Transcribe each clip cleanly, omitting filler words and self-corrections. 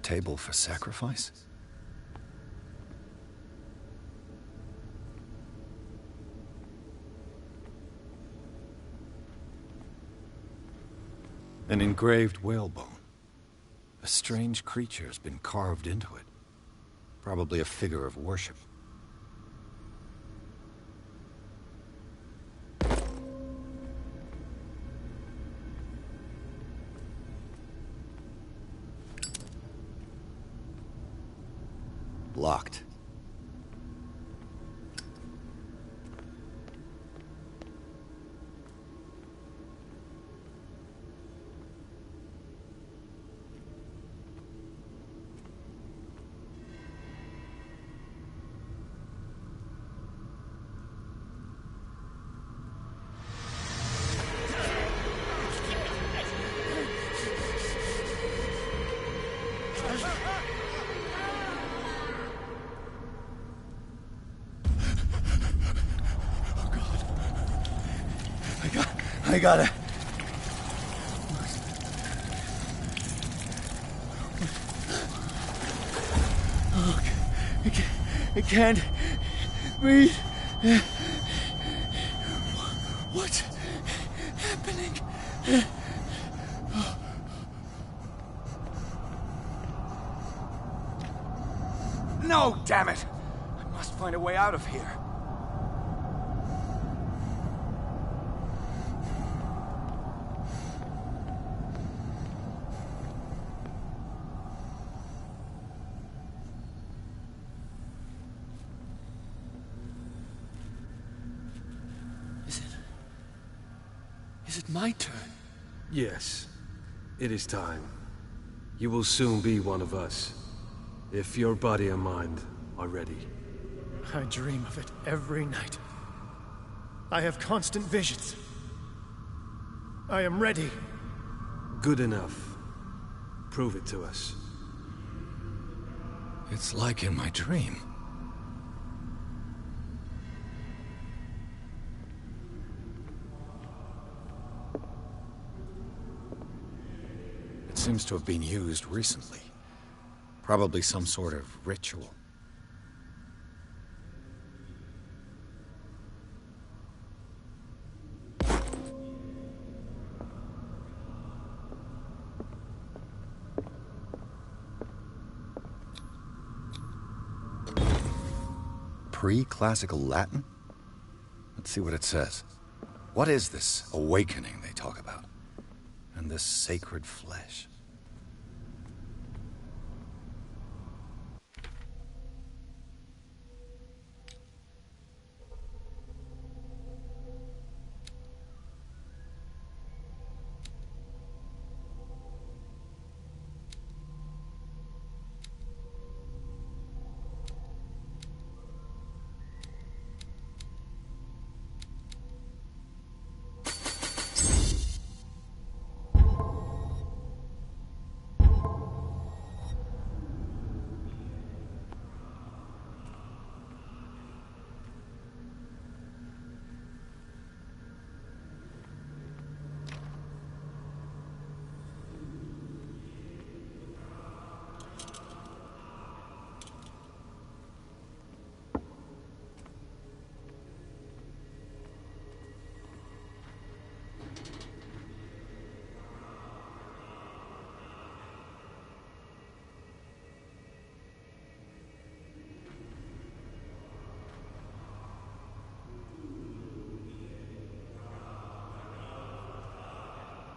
table for sacrifice? An engraved whalebone. A strange creature has been carved into it. Probably a figure of worship. Locked. I gotta... Oh, I can't breathe. What's happening? No, damn it! I must find a way out of here. Is it my turn? Yes. It is time. You will soon be one of us. If your body and mind are ready. I dream of it every night. I have constant visions. I am ready. Good enough. Prove it to us. It's like in my dream. It seems to have been used recently. Probably some sort of ritual. Pre-classical Latin? Let's see what it says. What is this awakening they talk about? And this sacred flesh?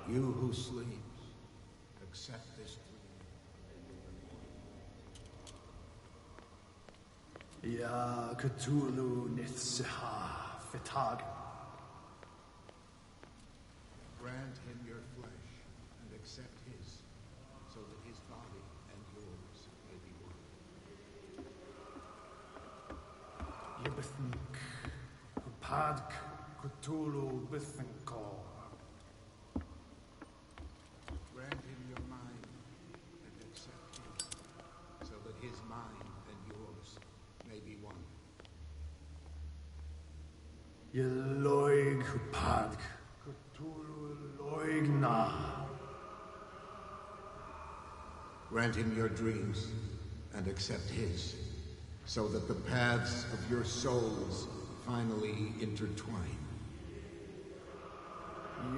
You who sleeps, accept this dream. Ya Cthulhu Nithsiha Fitag. Grant him your flesh and accept his, so that his body and yours may be one. Yibithink Upadk Cthulhu Bithinkor. Grant him your mind and accept him, so that his mind and yours may be one. Yeloig Upadk Cthulhu Loigna. Grant him your dreams, and accept his, so that the paths of your souls finally intertwine.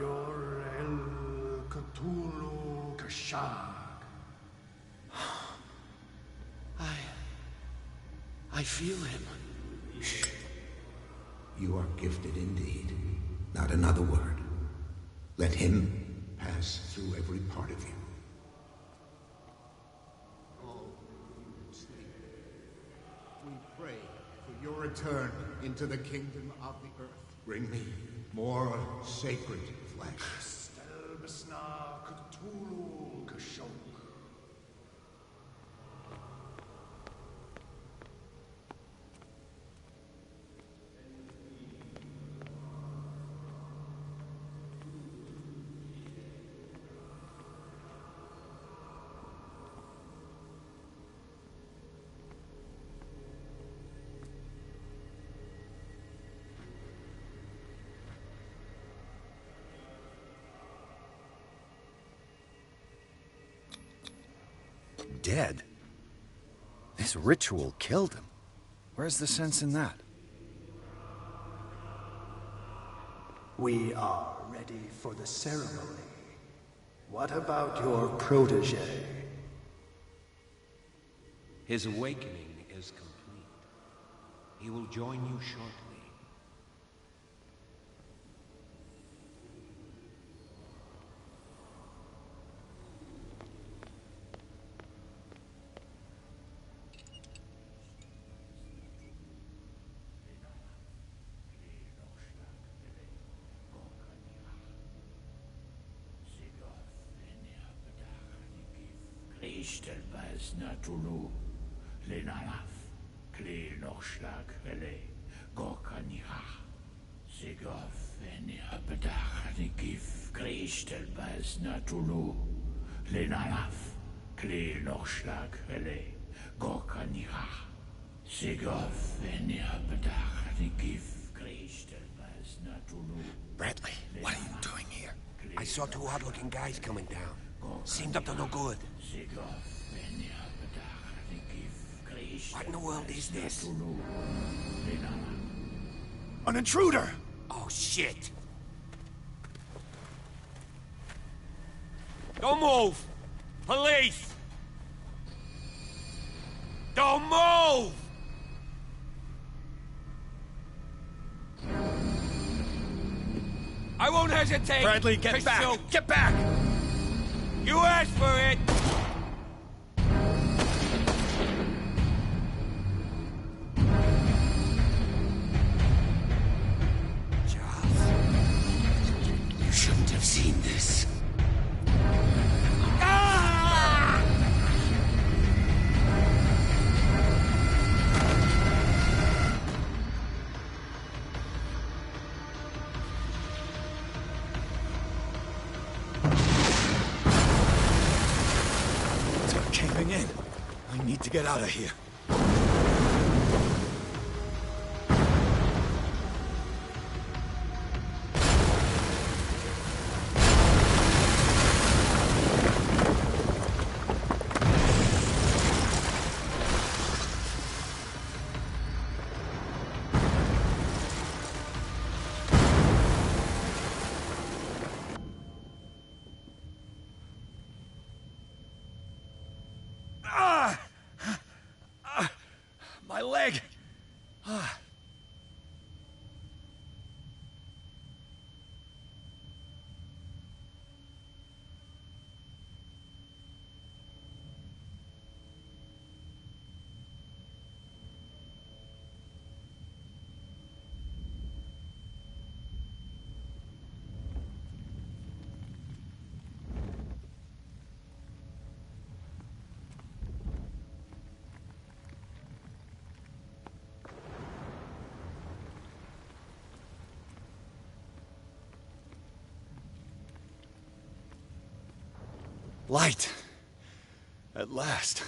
Yor el Cthulhu Kashag. I feel him. Shh. You are gifted indeed. Not another word. Let him pass through every part of you. All you sleep. We pray for your return into the kingdom of the earth. Bring me more sacred flesh. Stelbsna Cthulhu Kashog. Dead? This ritual killed him. Where's the sense in that? We are ready for the ceremony. What about your protege? His awakening is complete. He will join you shortly. Stelbas Natulu, Lenalaf, Kle Nochschlag, Rele, Gorkanira, Sigov, Venia Bedach, Nikif, Stelbas Natulu, Lenalaf, Kle Nochschlag, Rele, Gorkanira, Sigov, Venia Bedach, Nikif, Stelbas Natulu. Bradley, what are you doing here? I saw two odd-looking guys coming down. Seemed up to no good. What in the world is this? An intruder! Oh, shit! Don't move! Police! Don't move! I won't hesitate! Bradley, get back! Shoot. Get back! You asked for it! Charles, you shouldn't have seen this. Ah! They're caving in. I need to get out of here. My leg! Light. At last.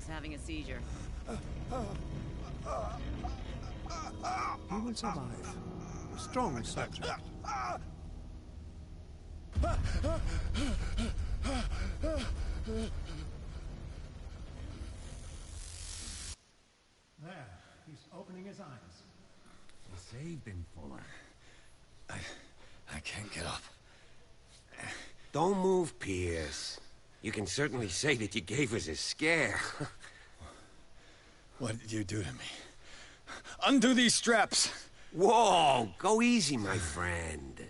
having a seizure. He will survive. Strong subject. There, he's opening his eyes. Saved him, Fuller. I can't get up. Don't move, Pierce. You can certainly say that you gave us a scare. What did you do to me? Undo these straps! Whoa! Go easy, my friend.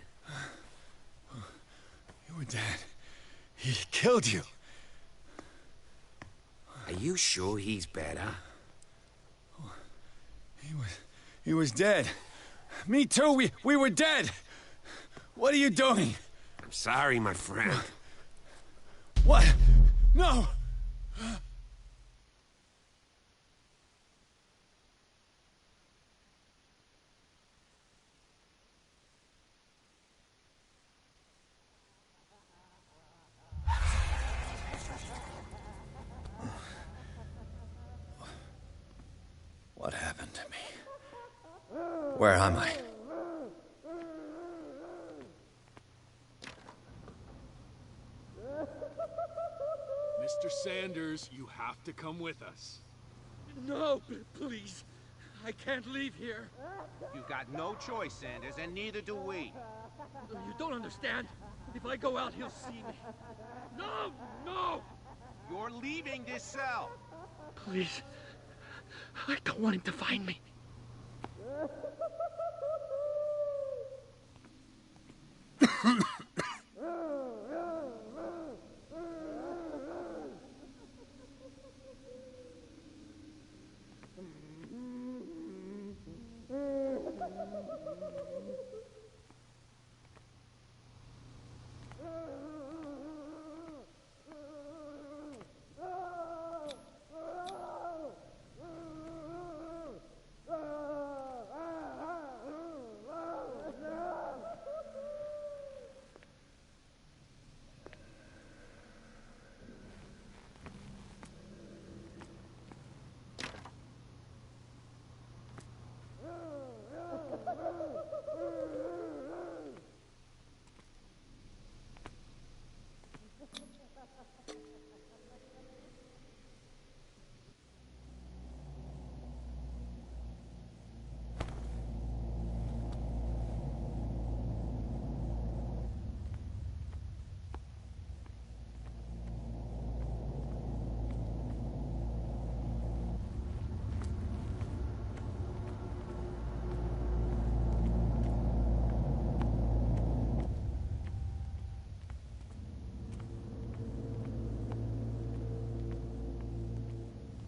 You were dead. He killed you. Are you sure he's better? He was dead. Me too, we were dead! What are you doing? I'm sorry, my friend. What? No! What happened to me? Where am I? Mr. Sanders, you have to come with us. No, please. I can't leave here. You got no choice, Sanders, and neither do we. You don't understand. If I go out, he'll see me. No! No! You're leaving this cell. Please. I don't want him to find me.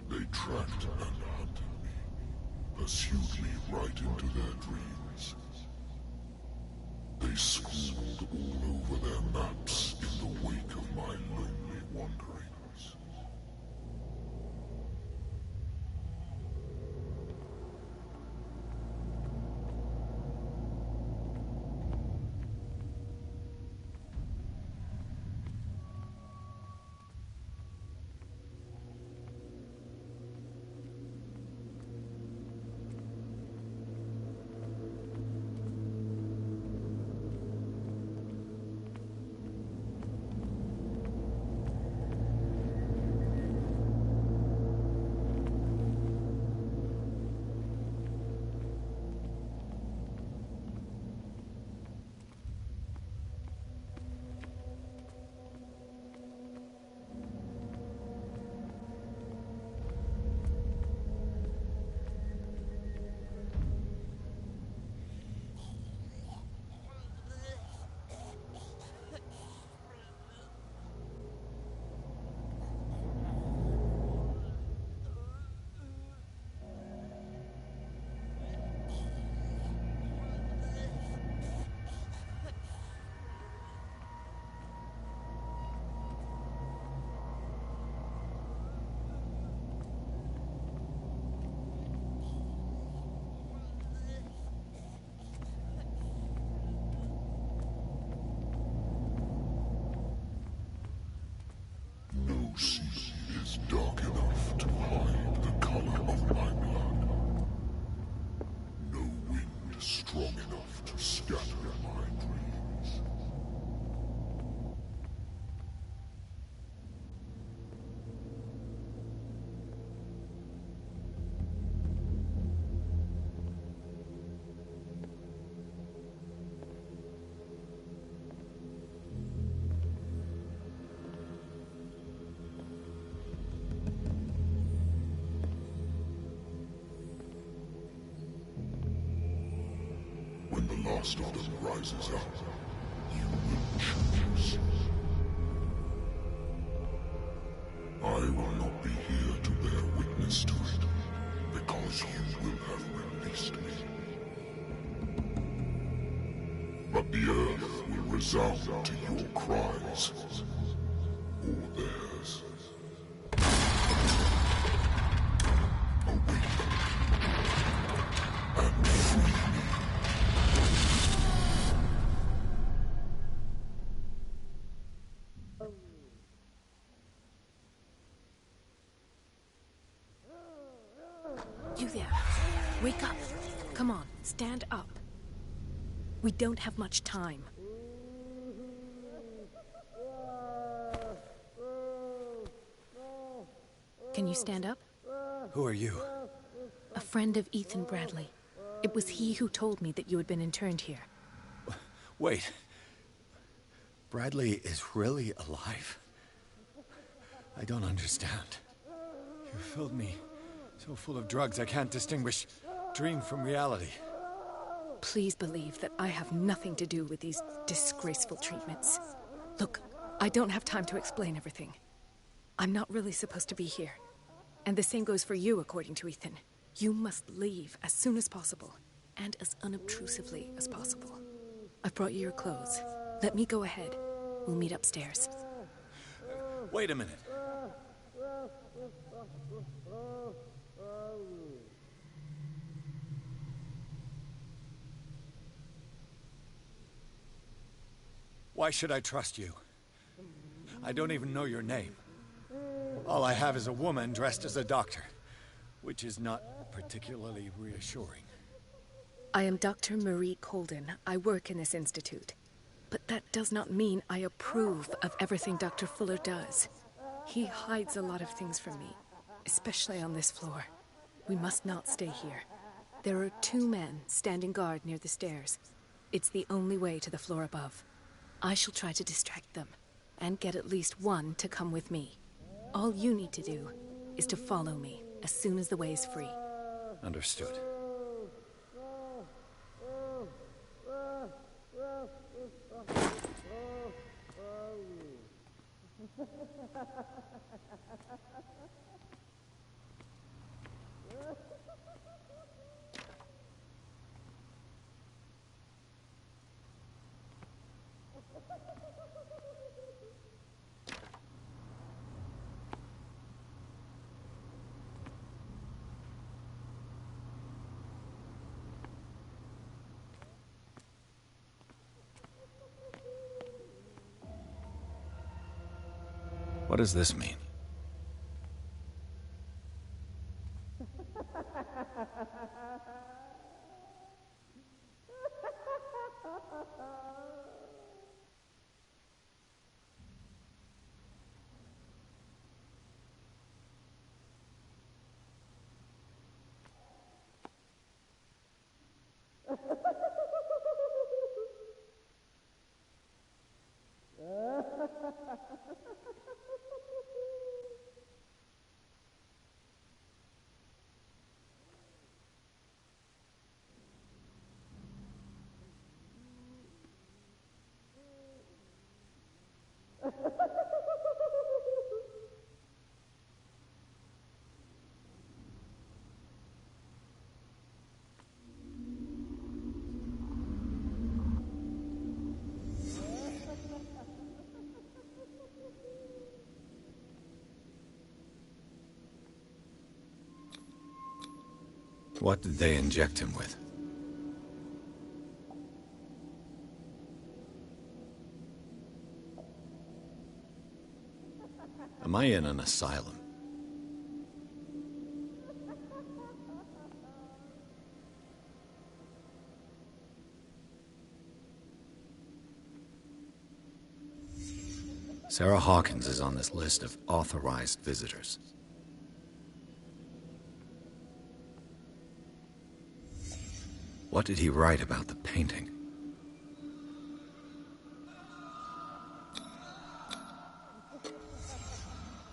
They tracked and hunted me, pursued me right into their dreams. They scrawled all over their maps in the wake of my lonely wanderings. last of them rises up, you will choose. I will not be here to bear witness to it, because you will have released me. But the earth will resound to your cries, or theirs. Awaken and free me. You there. Wake up. Come on, stand up. We don't have much time. Can you stand up? Who are you? A friend of Ethan Bradley. It was he who told me that you had been interned here. Wait. Bradley is really alive? I don't understand. You filled me so full of drugs I can't distinguish dream from reality. Please believe that I have nothing to do with these disgraceful treatments. Look, I don't have time to explain everything. I'm not really supposed to be here. And the same goes for you, according to Ethan. You must leave as soon as possible, and as unobtrusively as possible. I've brought you your clothes. Let me go ahead. We'll meet upstairs. Wait a minute. Why should I trust you? I don't even know your name. All I have is a woman dressed as a doctor, which is not particularly reassuring. I am Dr. Marie Colden. I work in this institute. But that does not mean I approve of everything Dr. Fuller does. He hides a lot of things from me, especially on this floor. We must not stay here. There are 2 men standing guard near the stairs. It's the only way to the floor above. I shall try to distract them, and get at least one to come with me. All you need to do is to follow me as soon as the way is free. Understood. What does this mean? What did they inject him with? Am I in an asylum? Sarah Hawkins is on this list of authorized visitors. What did he write about the painting?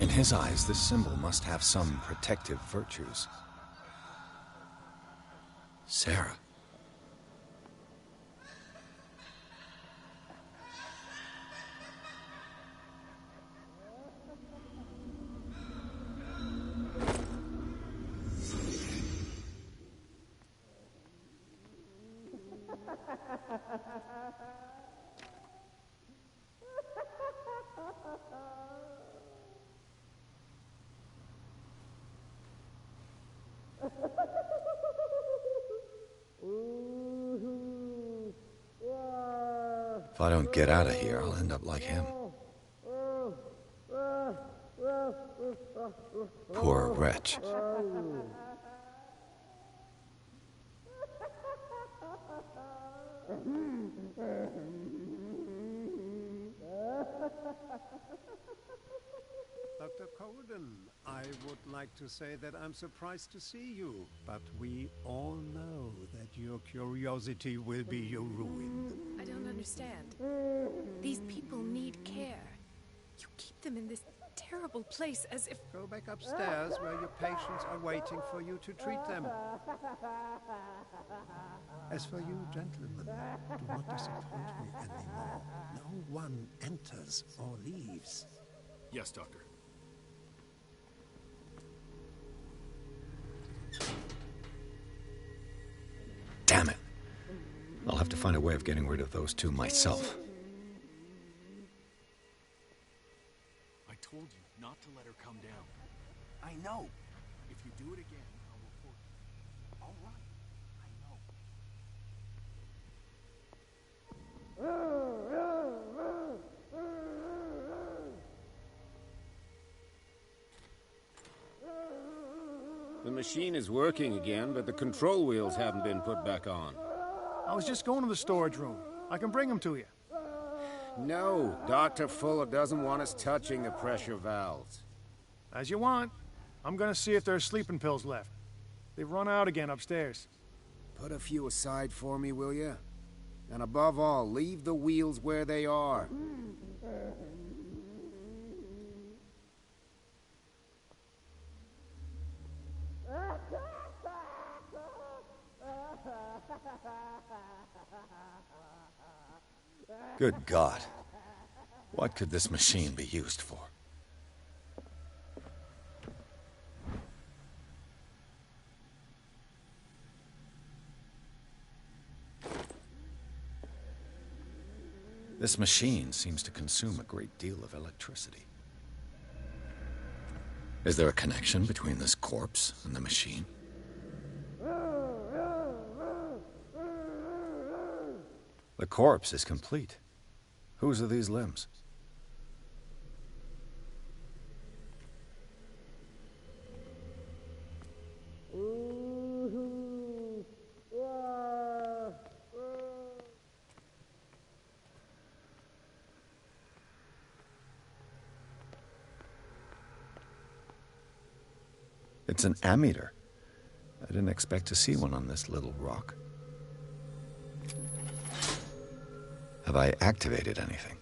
In his eyes, this symbol must have some protective virtues. Sarah. If I don't get out of here, I'll end up like him. Poor wretch. Dr. Colden, I would like to say that I'm surprised to see you, but we all know that your curiosity will be your ruin. I don't understand. These people need care. You keep them in this terrible place as if... Go back upstairs where your patients are waiting for you to treat them. As for you, gentlemen, do not disappoint me anymore. No one enters or leaves. Yes, Doctor. Damn it. I'll have to find a way of getting rid of those two myself. I told you not to let her come down. I know. If you do it again, I'll report you. All right. I know. The machine is working again, but the control wheels haven't been put back on. I was just going to the storage room. I can bring them to you. No, Dr. Fuller doesn't want us touching the pressure valves. As you want. I'm gonna see if there's sleeping pills left. They've run out again upstairs. Put a few aside for me, will you? And above all, leave the wheels where they are. Good God. What could this machine be used for? This machine seems to consume a great deal of electricity. Is there a connection between this corpse and the machine? The corpse is complete. Whose are these limbs? It's an ammeter. I didn't expect to see one on this little rock. Have I activated anything?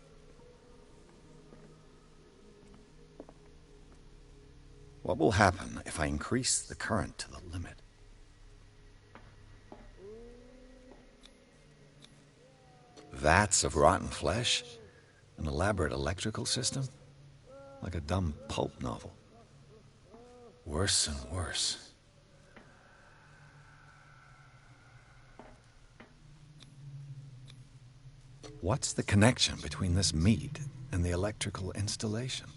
What will happen if I increase the current to the limit? Vats of rotten flesh? An elaborate electrical system? Like a dumb pulp novel. Worse and worse. What's the connection between this meat and the electrical installation?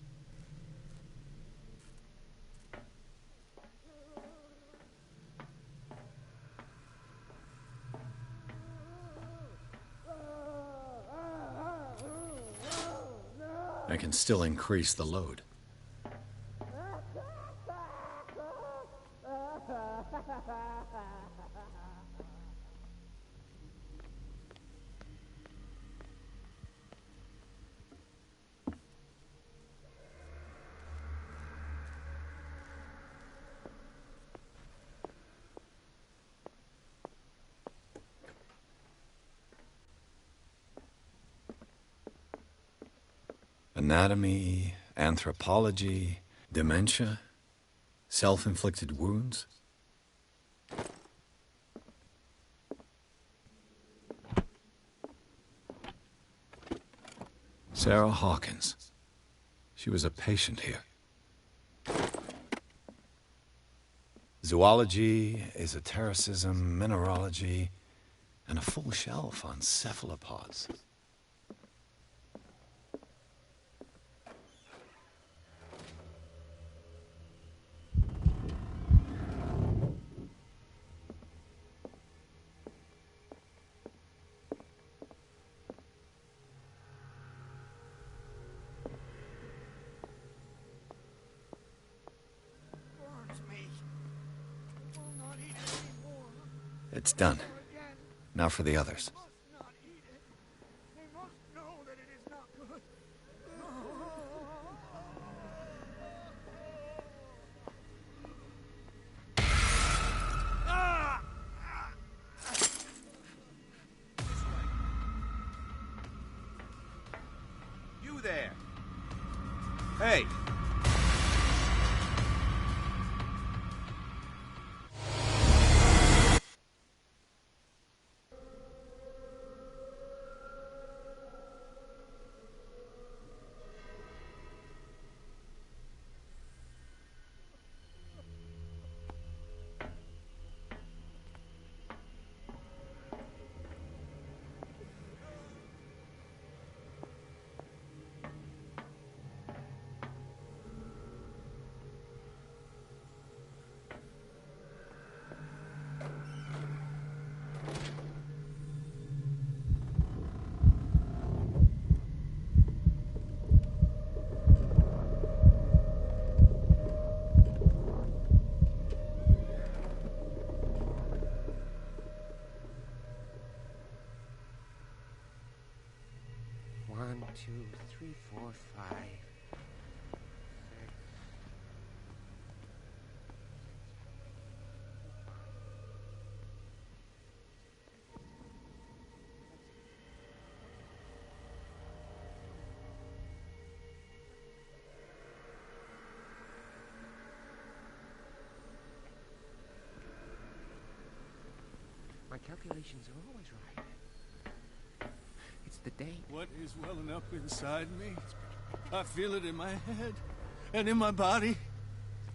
I can still increase the load. Anatomy, anthropology, dementia, self-inflicted wounds. Sarah Hawkins. She was a patient here. Zoology, esotericism, mineralogy, and a full shelf on cephalopods. It's done. Now for the others. You there! Hey! One, two, three, four, five. My calculations are always right. It's the date. What is welling up inside me? I feel it in my head and in my body.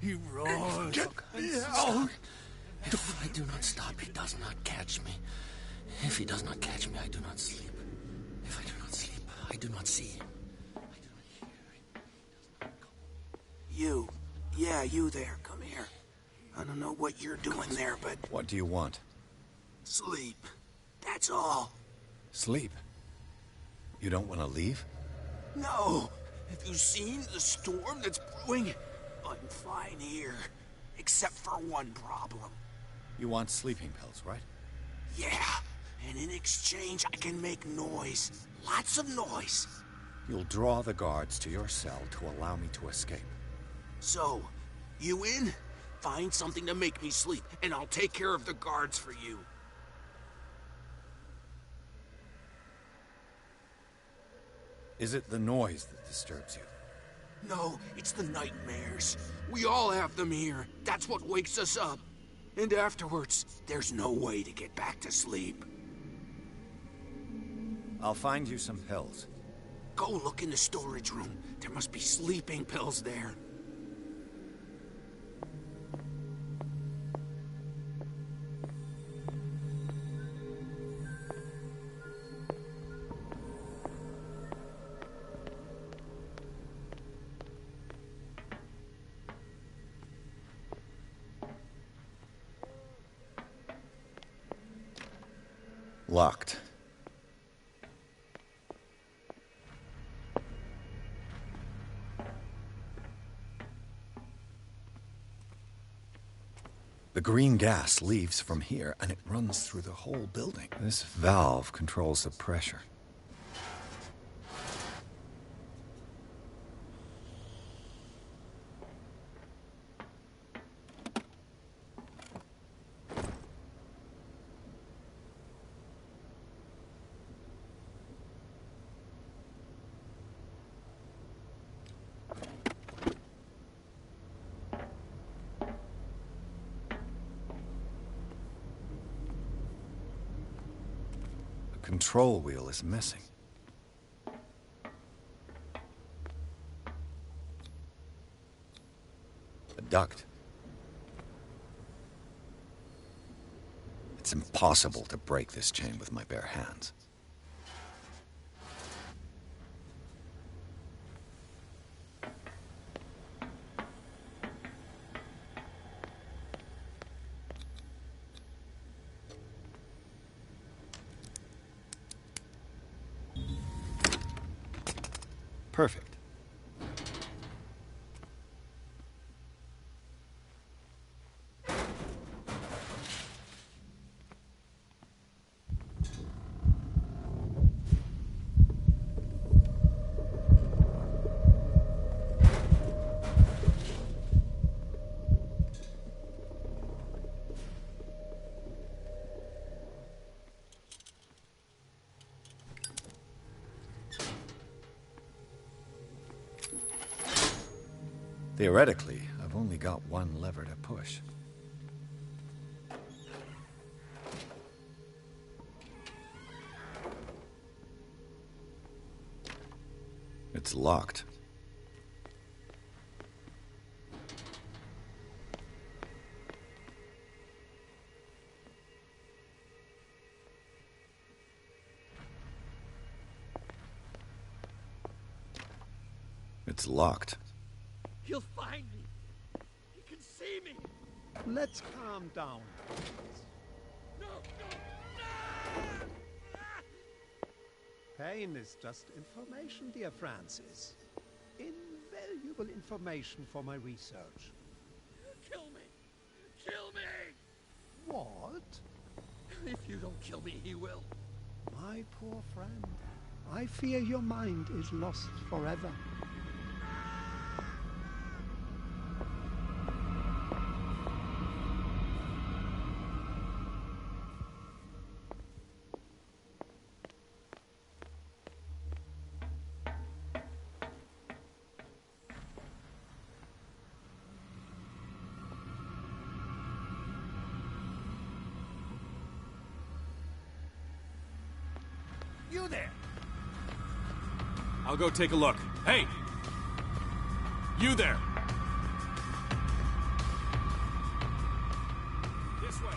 He roars. Get me out! If I do not stop, he does not catch me. If he does not catch me, I do not sleep. If I do not sleep, I do not see him. I do not hear him. He does not come. You. Yeah, you there. Come here. I don't know what you're doing there, but... What do you want? Sleep. That's all. Sleep? You don't want to leave? No. Have you seen the storm that's brewing? I'm fine here. Except for one problem. You want sleeping pills, right? Yeah. And in exchange, I can make noise. Lots of noise. You'll draw the guards to your cell to allow me to escape. So, you in? Find something to make me sleep, and I'll take care of the guards for you. Is it the noise that disturbs you? No, it's the nightmares. We all have them here. That's what wakes us up. And afterwards, there's no way to get back to sleep. I'll find you some pills. Go look in the storage room. There must be sleeping pills there. Locked. The green gas leaves from here, and it runs through the whole building. This valve controls the pressure. Control wheel is missing. A duct. It's impossible to break this chain with my bare hands. Perfect. Theoretically, I've only got one lever to push. It's locked. It's locked. He'll find me. He can see me. Let's calm down. No, Pain is just information, dear Francis. Invaluable information for my research. Kill me. Kill me. What? If you don't kill me, he will. My poor friend, I fear your mind is lost forever. You there! I'll go take a look. Hey! You there! This way.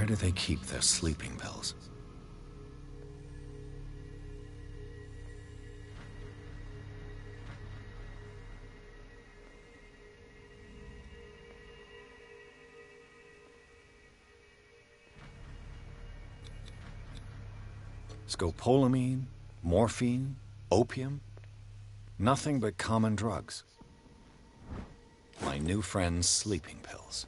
Where do they keep their sleeping pills? Scopolamine, morphine, opium. Nothing but common drugs. My new friend's sleeping pills.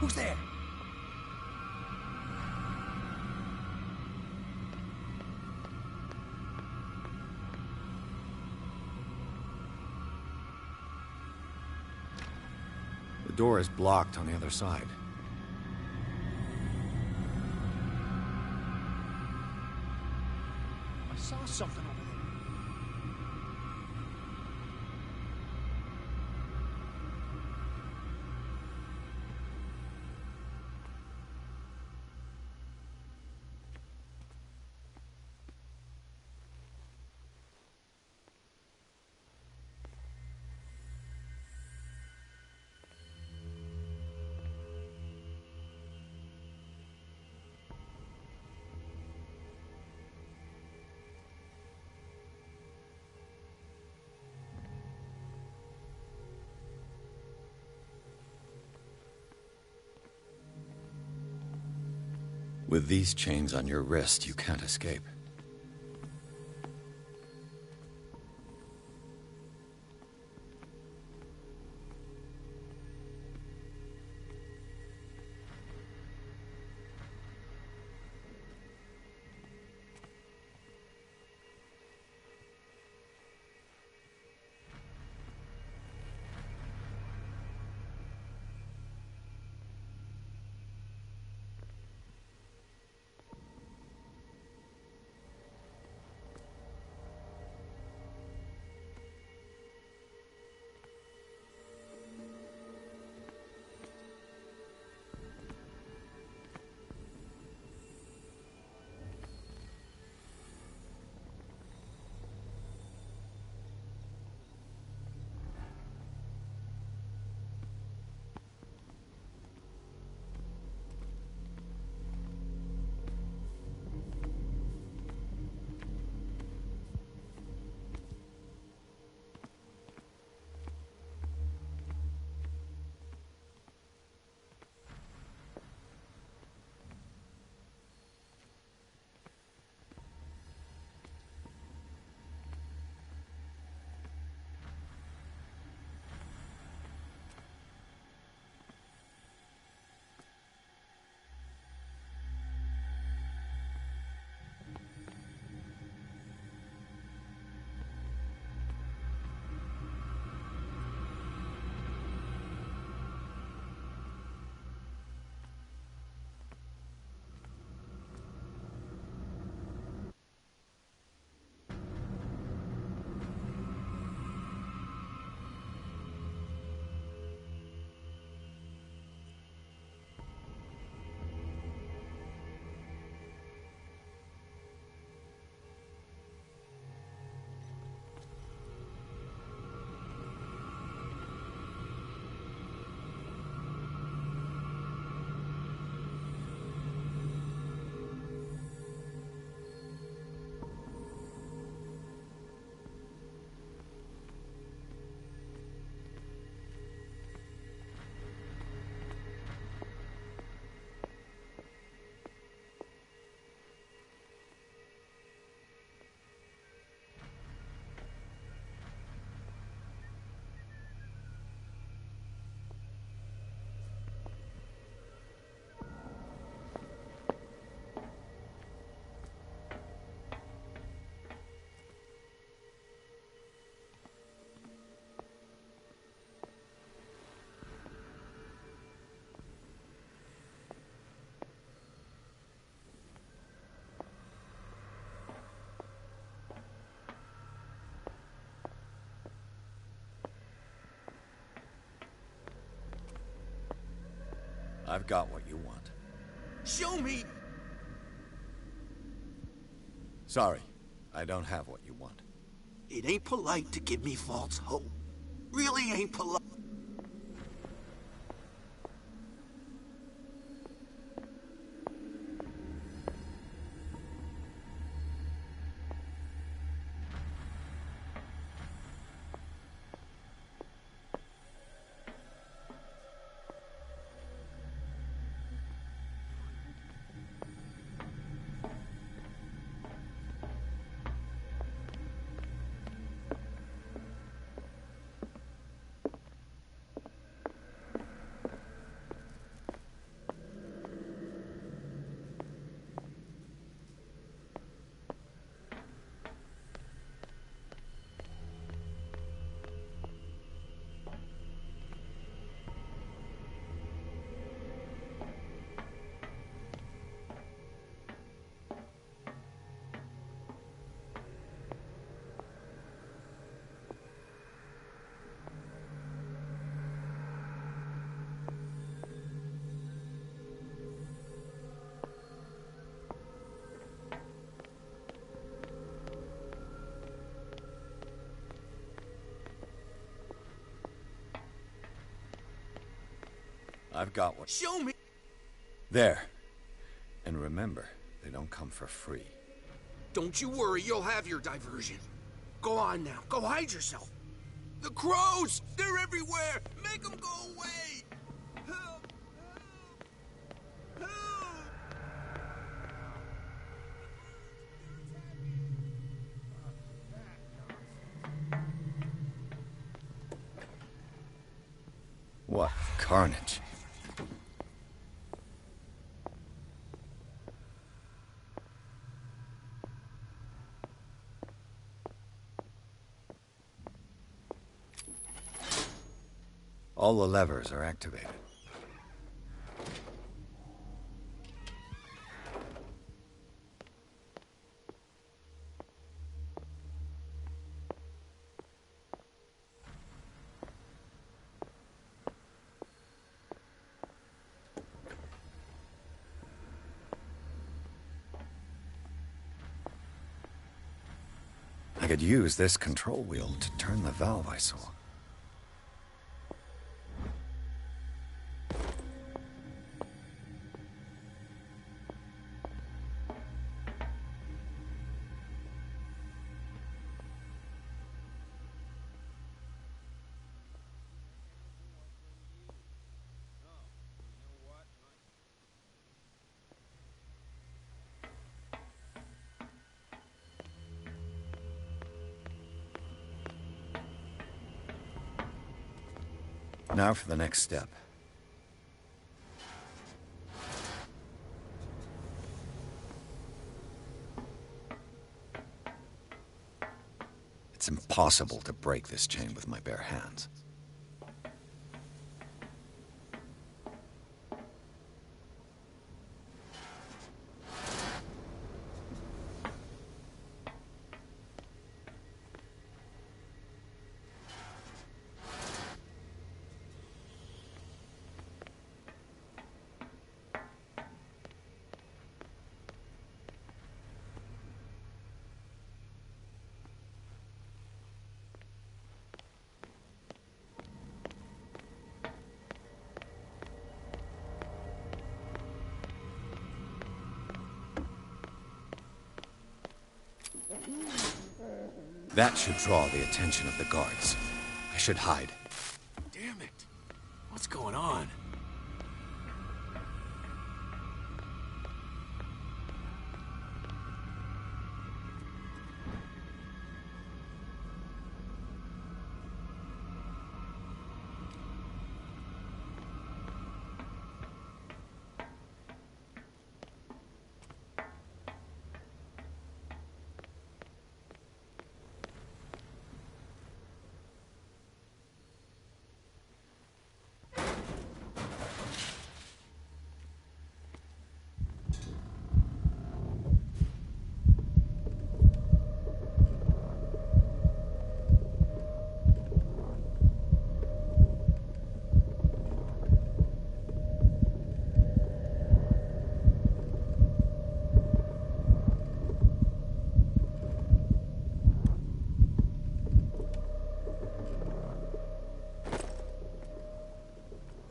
Who's there? The door is blocked on the other side. I saw something over there. With these chains on your wrist, you can't escape. I've got what you want. Show me! Sorry, I don't have what you want. It ain't polite to give me false hope. Really ain't polite. I've got what... Show me! There. And remember, they don't come for free. Don't you worry, you'll have your diversion. Go on now, go hide yourself. The crows! They're everywhere! Make them go away! Help! Help! What carnage. All the levers are activated. I could use this control wheel to turn the valve I saw. Now for the next step. It's impossible to break this chain with my bare hands. That should draw the attention of the guards. I should hide. Damn it! What's going on?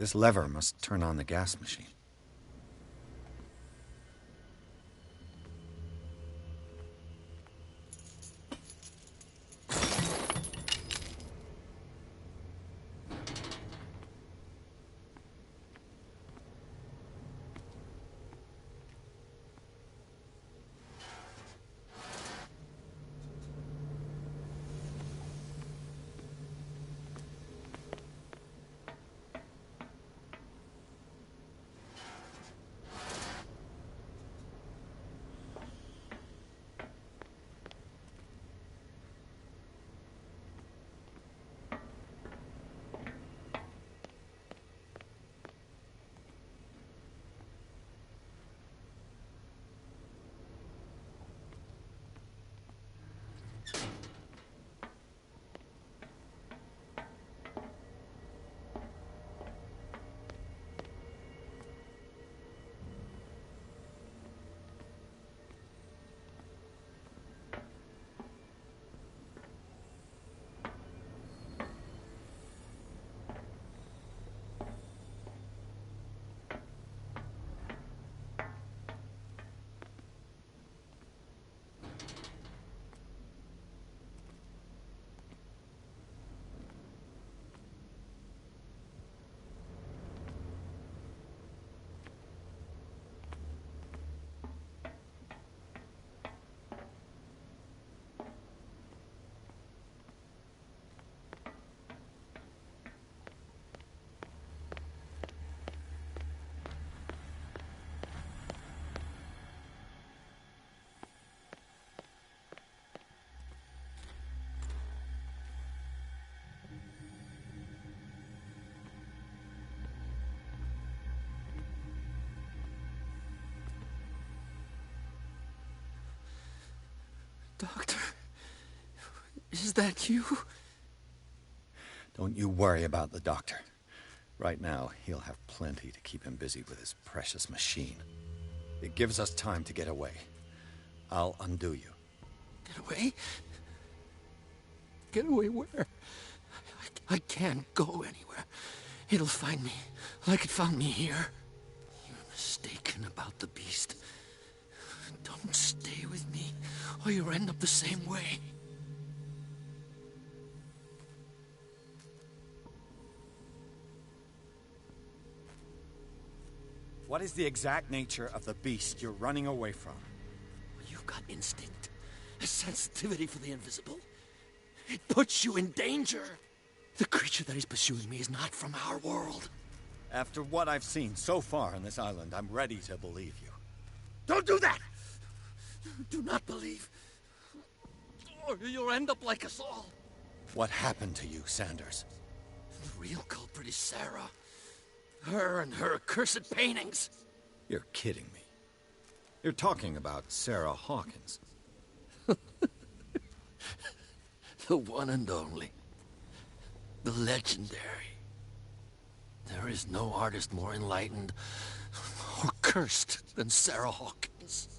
This lever must turn on the gas machine. Doctor, is that you? Don't you worry about the doctor. Right now, he'll have plenty to keep him busy with his precious machine. It gives us time to get away. I'll undo you. Get away? Get away where? I can't go anywhere. It'll find me, like it found me here. You're mistaken about the beast. Don't stay with me, or you'll end up the same way. What is the exact nature of the beast you're running away from? You've got instinct, a sensitivity for the invisible. It puts you in danger. The creature that is pursuing me is not from our world. After what I've seen so far on this island, I'm ready to believe you. Don't do that! Do not believe, or you'll end up like us all. What happened to you, Sanders? The real culprit is Sarah. Her and her accursed paintings. You're kidding me. You're talking about Sarah Hawkins. The one and only. The legendary. There is no artist more enlightened or cursed than Sarah Hawkins.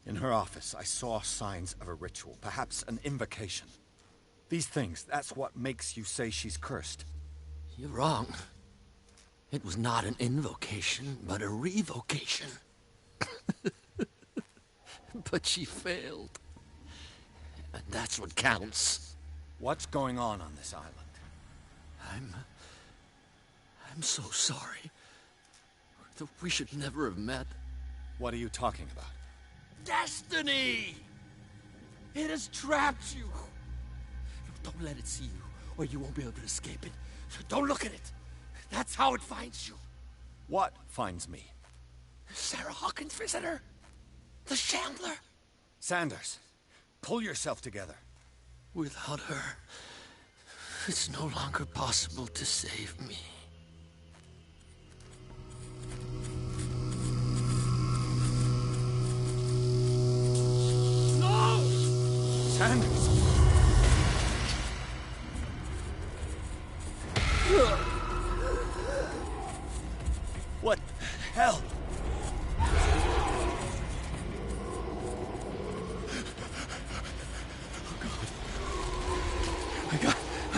In her office, I saw signs of a ritual, perhaps an invocation. These things, that's what makes you say she's cursed. You're wrong. It was not an invocation, but a revocation. But she failed. And that's what counts. What's going on this island? I'm so sorry. We should never have met. What are you talking about? Destiny! It has trapped you. Don't let it see you, or you won't be able to escape it. Don't look at it. That's how it finds you. What finds me? Sarah Hawkins' visitor. The Chandler. Sanders, pull yourself together. Without her, it's no longer possible to save me. No! Sanders! What the hell?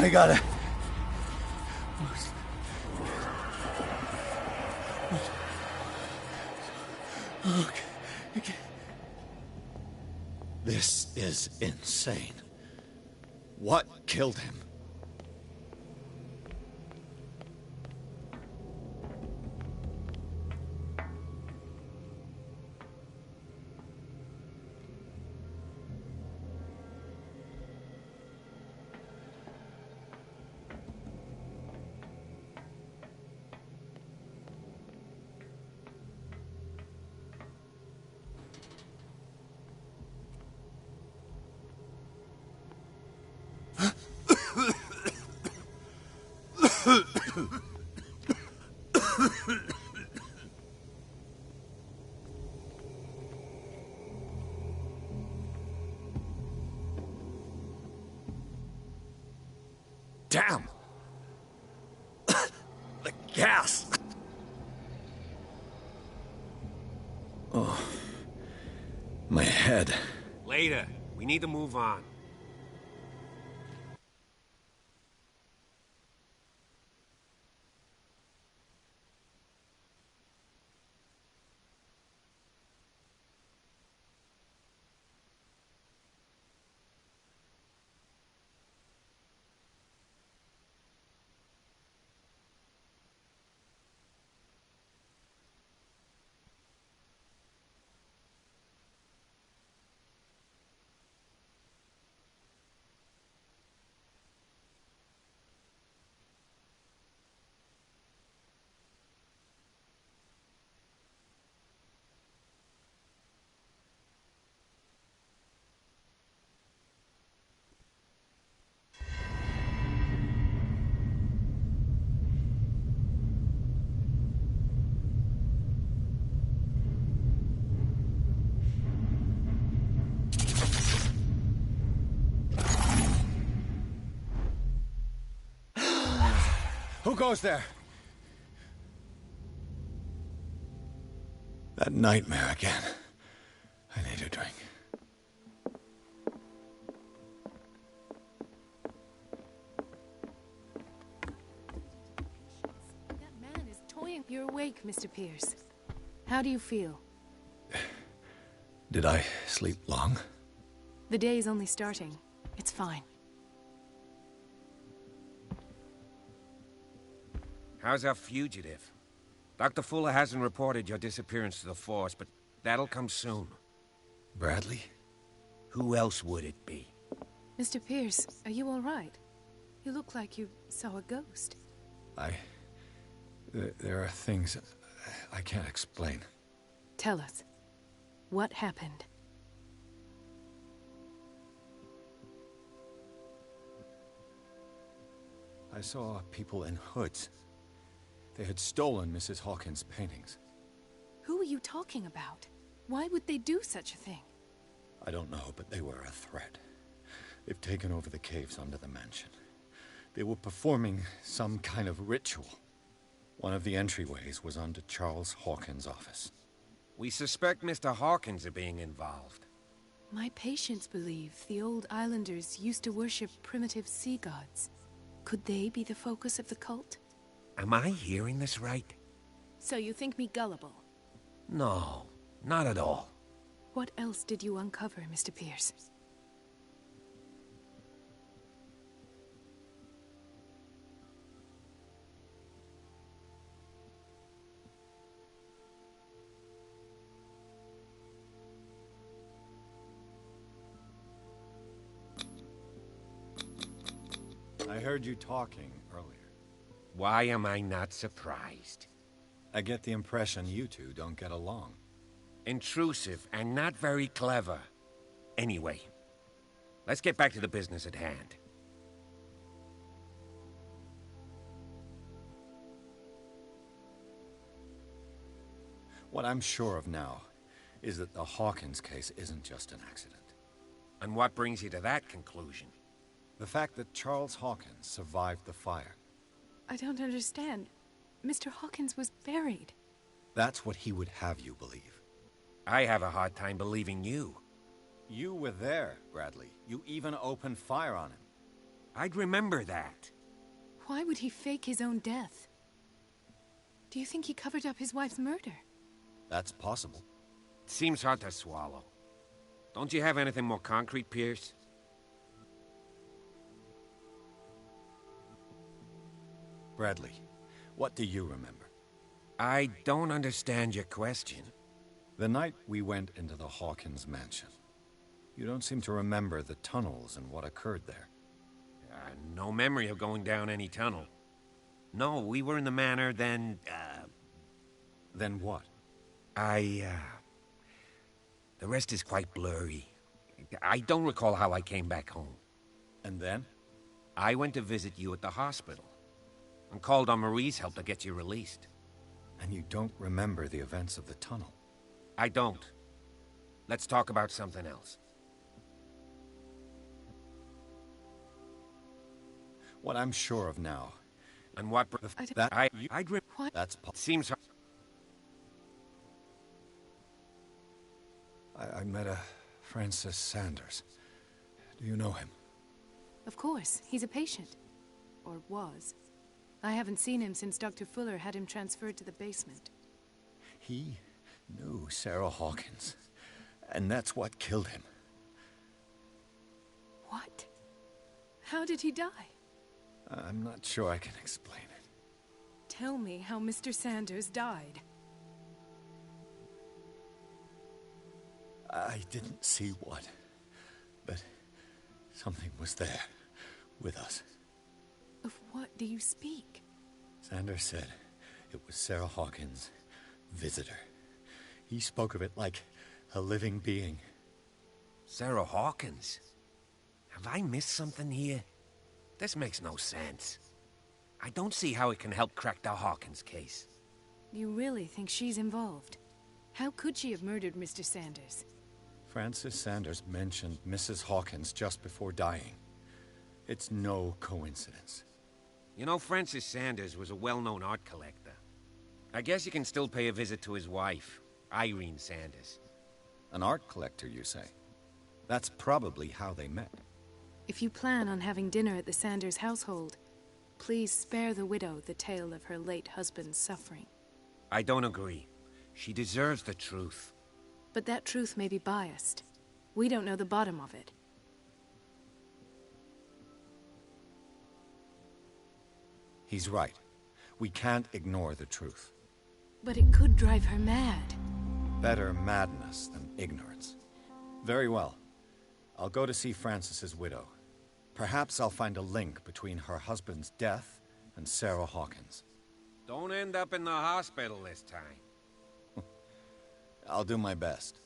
I gotta... Okay. This is insane. What killed him? Damn! The gas! Oh. My head. Later. We need to move on. Who goes there? That nightmare again. I need a drink. That man is toying. You're awake, Mr. Pierce. How do you feel? Did I sleep long? The day is only starting. It's fine. How's our fugitive? Dr. Fuller hasn't reported your disappearance to the Force, but that'll come soon. Bradley? Who else would it be? Mr. Pierce, are you all right? You look like you saw a ghost. There are things I can't explain. Tell us. What happened? I saw people in hoods. They had stolen Mrs. Hawkins' paintings. Who are you talking about? Why would they do such a thing? I don't know, but they were a threat. They've taken over the caves under the mansion. They were performing some kind of ritual. One of the entryways was under Charles Hawkins' office. We suspect Mr. Hawkins of being involved. My patients believe the old islanders used to worship primitive sea gods. Could they be the focus of the cult? Am I hearing this right? So you think me gullible? No, not at all. What else did you uncover, Mr. Pierce? I heard you talking earlier. Why am I not surprised? I get the impression you two don't get along. Intrusive and not very clever. Anyway, let's get back to the business at hand. What I'm sure of now is that the Hawkins case isn't just an accident. And what brings you to that conclusion? The fact that Charles Hawkins survived the fire. I don't understand. Mr. Hawkins was buried. That's what he would have you believe. I have a hard time believing you. You were there, Bradley. You even opened fire on him. I'd remember that. Why would he fake his own death? Do you think he covered up his wife's murder? That's possible. It seems hard to swallow. Don't you have anything more concrete, Pierce? Bradley, what do you remember? I don't understand your question. The night we went into the Hawkins mansion. You don't seem to remember the tunnels and what occurred there. No memory of going down any tunnel. No, we were in the manor, then, Then what? The rest is quite blurry. I don't recall how I came back home. And then? I went to visit you at the hospital, and called on Marie's help to get you released. And you don't remember the events of the tunnel? I don't. Let's talk about something else. What I'm sure of now. And what... That's... Seems... I met a Francis Sanders. Do you know him? Of course. He's a patient. Or was. I haven't seen him since Dr. Fuller had him transferred to the basement. He knew Sarah Hawkins. And that's what killed him. What? How did he die? I'm not sure I can explain it. Tell me how Mr. Sanders died. I didn't see what, but something was there, with us. Of what do you speak? Sanders said it was Sarah Hawkins' visitor. He spoke of it like a living being. Sarah Hawkins? Have I missed something here? This makes no sense. I don't see how it can help crack the Hawkins case. You really think she's involved? How could she have murdered Mr. Sanders? Francis Sanders mentioned Mrs. Hawkins just before dying. It's no coincidence. You know, Francis Sanders was a well-known art collector. I guess you can still pay a visit to his wife, Irene Sanders. An art collector, you say? That's probably how they met. If you plan on having dinner at the Sanders household, please spare the widow the tale of her late husband's suffering. I don't agree. She deserves the truth. But that truth may be biased. We don't know the bottom of it. He's right. We can't ignore the truth. But it could drive her mad. Better madness than ignorance. Very well. I'll go to see Francis's widow. Perhaps I'll find a link between her husband's death and Sarah Hawkins. Don't end up in the hospital this time. I'll do my best.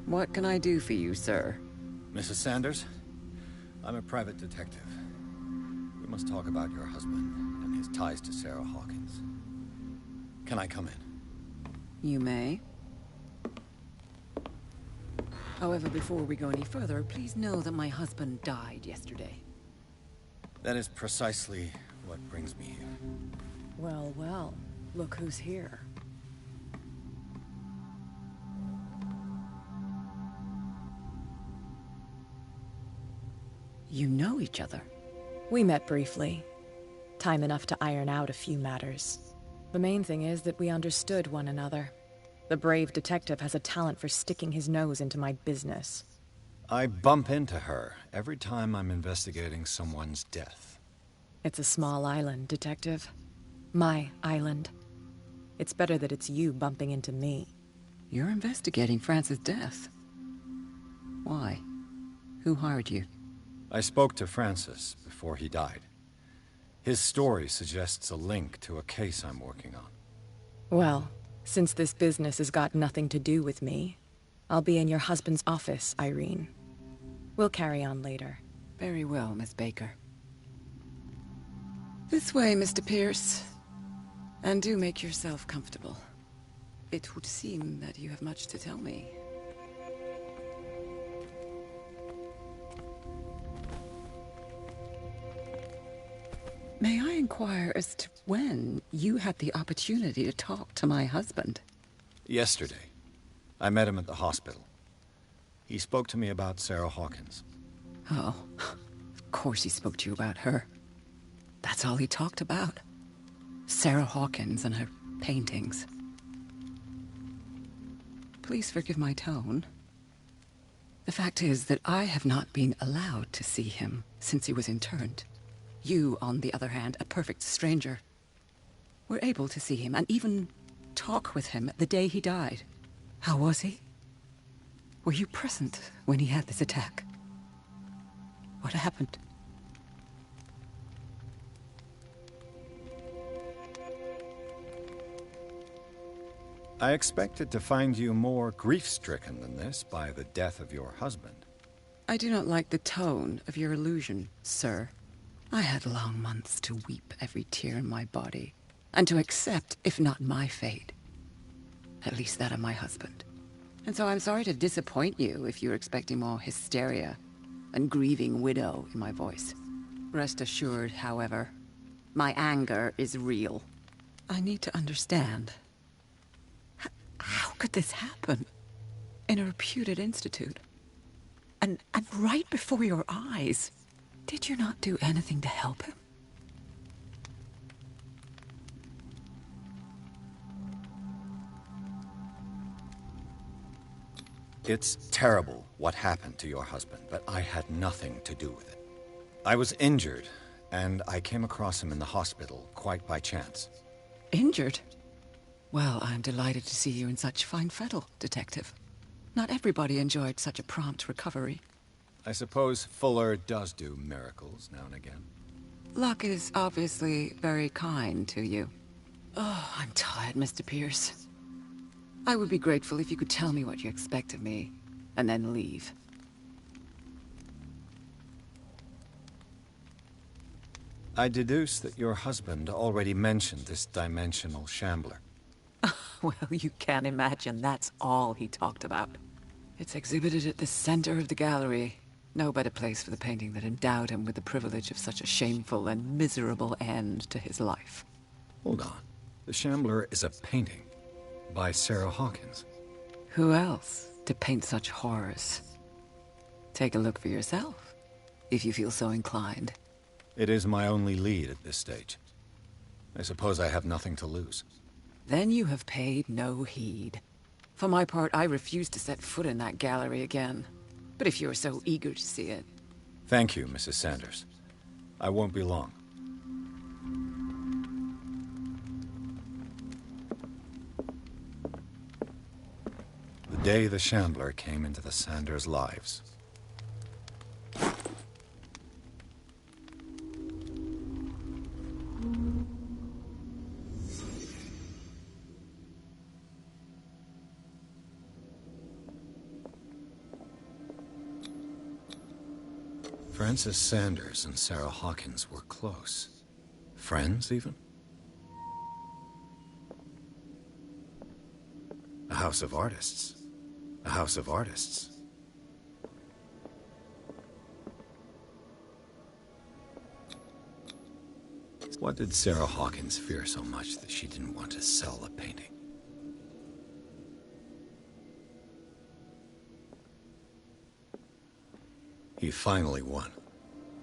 What can I do for you, sir? Mrs. Sanders? I'm a private detective. We must talk about your husband and his ties to Sarah Hawkins. Can I come in? You may. However, before we go any further, please know that my husband died yesterday. That is precisely what brings me here. Well, well. Look who's here. You know each other? We met briefly. Time enough to iron out a few matters. The main thing is that we understood one another. The brave detective has a talent for sticking his nose into my business. I bump into her every time I'm investigating someone's death. It's a small island, Detective. My island. It's better that it's you bumping into me. You're investigating Francis' death. Why? Who hired you? I spoke to Francis before he died. His story suggests a link to a case I'm working on. Well, since this business has got nothing to do with me, I'll be in your husband's office, Irene. We'll carry on later. Very well, Miss Baker. This way, Mr. Pierce. And do make yourself comfortable. It would seem that you have much to tell me. May I inquire as to when you had the opportunity to talk to my husband? Yesterday. I met him at the hospital. He spoke to me about Sarah Hawkins. Oh, of course he spoke to you about her. That's all he talked about. Sarah Hawkins and her paintings. Please forgive my tone. The fact is that I have not been allowed to see him since he was interned. You, on the other hand, a perfect stranger, were able to see him and even talk with him the day he died. How was he? Were you present when he had this attack? What happened? I expected to find you more grief-stricken than this by the death of your husband. I do not like the tone of your allusion, sir. I had long months to weep every tear in my body, and to accept, if not my fate, at least that of my husband. And so I'm sorry to disappoint you if you're expecting more hysteria and grieving widow in my voice. Rest assured, however, my anger is real. I need to understand. How could this happen? In a reputed institute? And right before your eyes? Did you not do anything to help him? It's terrible what happened to your husband, but I had nothing to do with it. I was injured, and I came across him in the hospital quite by chance. Injured? Well, I'm delighted to see you in such fine fettle, Detective. Not everybody enjoyed such a prompt recovery. I suppose Fuller does do miracles now and again. Luck is obviously very kind to you. Oh, I'm tired, Mr. Pierce. I would be grateful if you could tell me what you expect of me, and then leave. I deduce that your husband already mentioned this dimensional shambler. Well, you can't imagine that's all he talked about. It's exhibited at the center of the gallery. No better place for the painting that endowed him with the privilege of such a shameful and miserable end to his life. Hold on. The shambler is a painting by Sarah Hawkins. Who else to paint such horrors? Take a look for yourself, if you feel so inclined. It is my only lead at this stage. I suppose I have nothing to lose. Then you have paid no heed. For my part, I refuse to set foot in that gallery again. But if you're so eager to see it... Thank you, Mrs. Sanders. I won't be long. The day the Shambler came into the Sanders' lives. Francis Sanders and Sarah Hawkins were close. Friends, even? A house of artists. A house of artists. What did Sarah Hawkins fear so much that she didn't want to sell the painting? He finally won.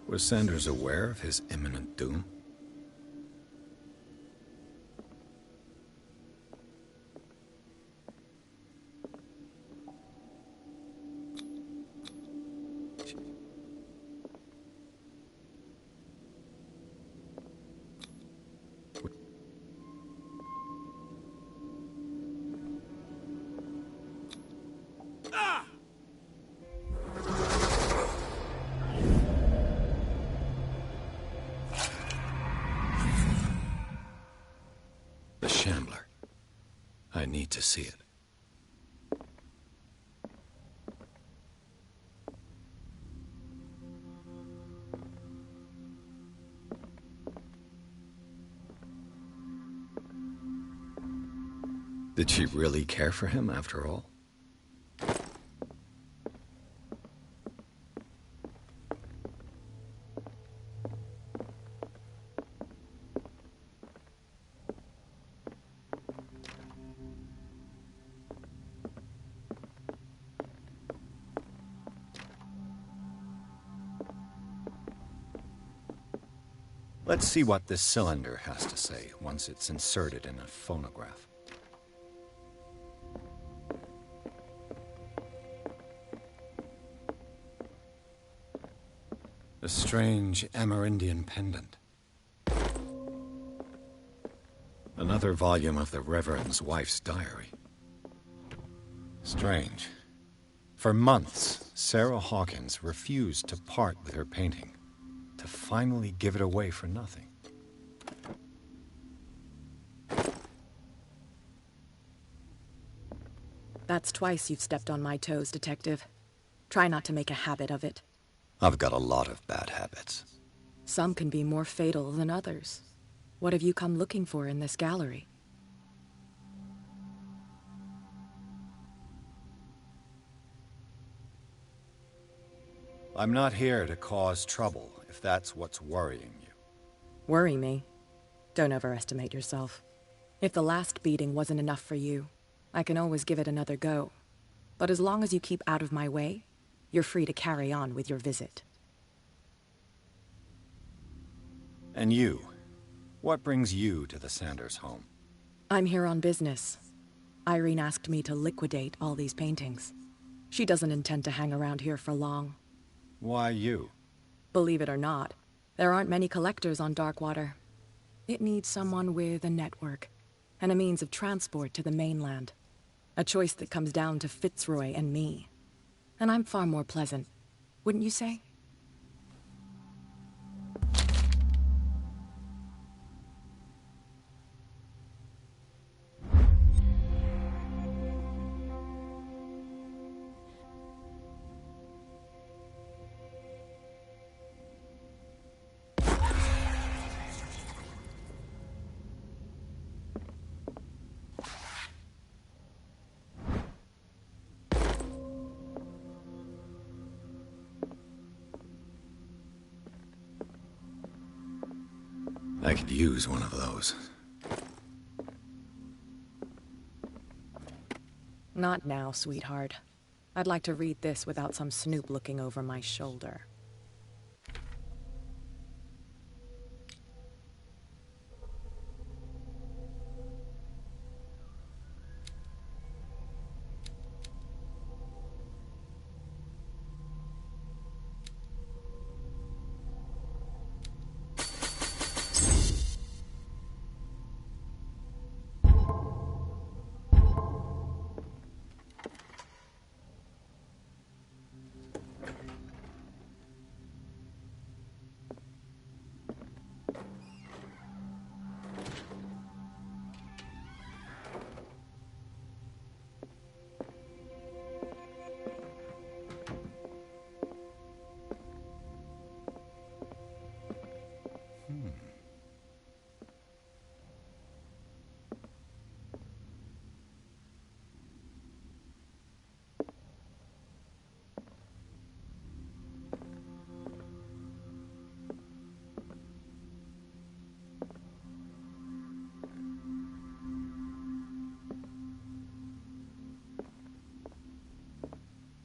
Was Sanders aware of his imminent doom? The Shambler. I need to see it. Did she really care for him after all? Let's see what this cylinder has to say once it's inserted in a phonograph. A strange Amerindian pendant. Another volume of the Reverend's wife's diary. Strange. For months, Sarah Hawkins refused to part with her painting, to finally give it away for nothing. That's twice you've stepped on my toes, Detective. Try not to make a habit of it. I've got a lot of bad habits. Some can be more fatal than others. What have you come looking for in this gallery? I'm not here to cause trouble, if that's what's worrying you. Worry me? Don't overestimate yourself. If the last beating wasn't enough for you, I can always give it another go. But as long as you keep out of my way, you're free to carry on with your visit. And you? What brings you to the Sanders home? I'm here on business. Irene asked me to liquidate all these paintings. She doesn't intend to hang around here for long. Why you? Believe it or not, there aren't many collectors on Darkwater. It needs someone with a network, and a means of transport to the mainland. A choice that comes down to Fitzroy and me. And I'm far more pleasant, wouldn't you say? I could use one of those. Not now, sweetheart. I'd like to read this without some snoop looking over my shoulder.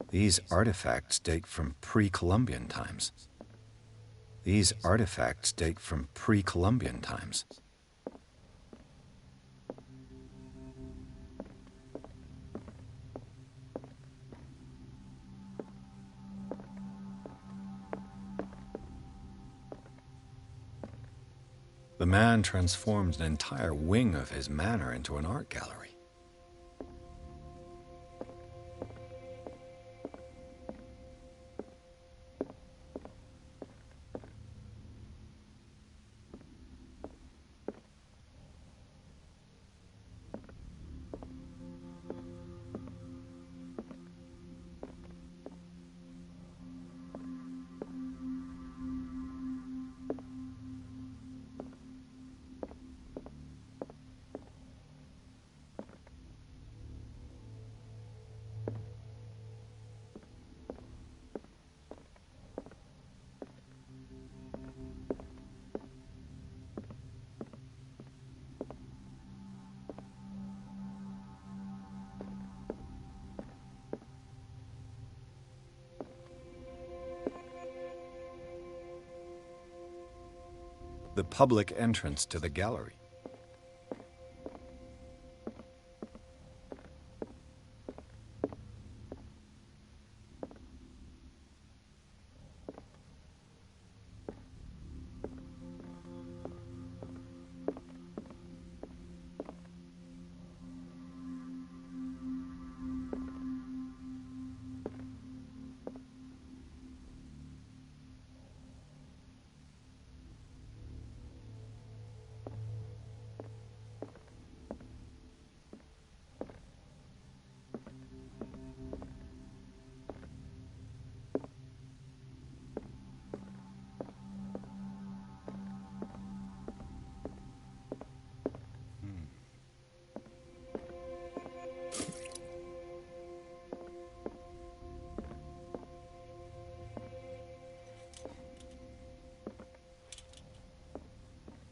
These artifacts date from pre-Columbian times. These artifacts date from pre-Columbian times. The man transformed an entire wing of his manor into an art gallery. The public entrance to the gallery.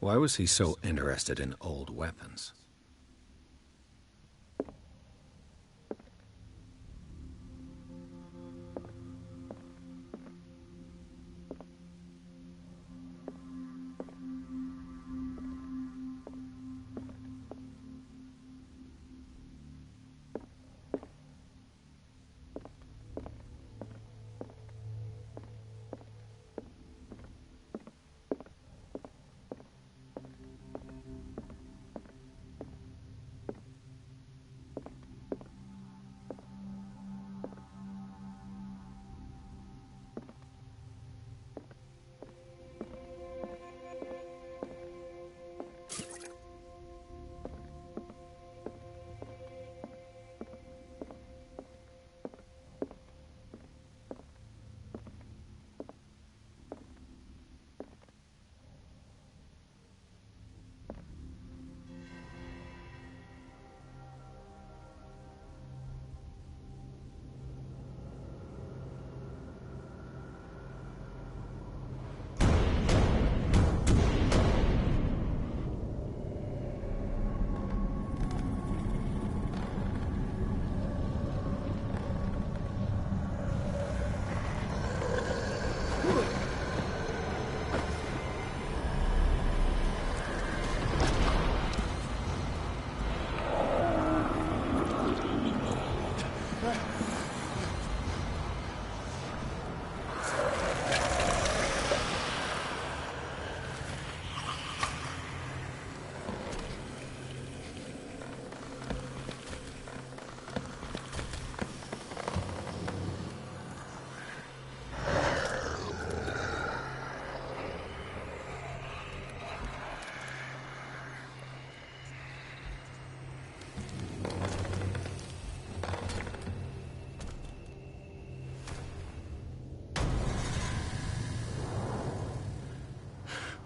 Why was he so interested in old weapons?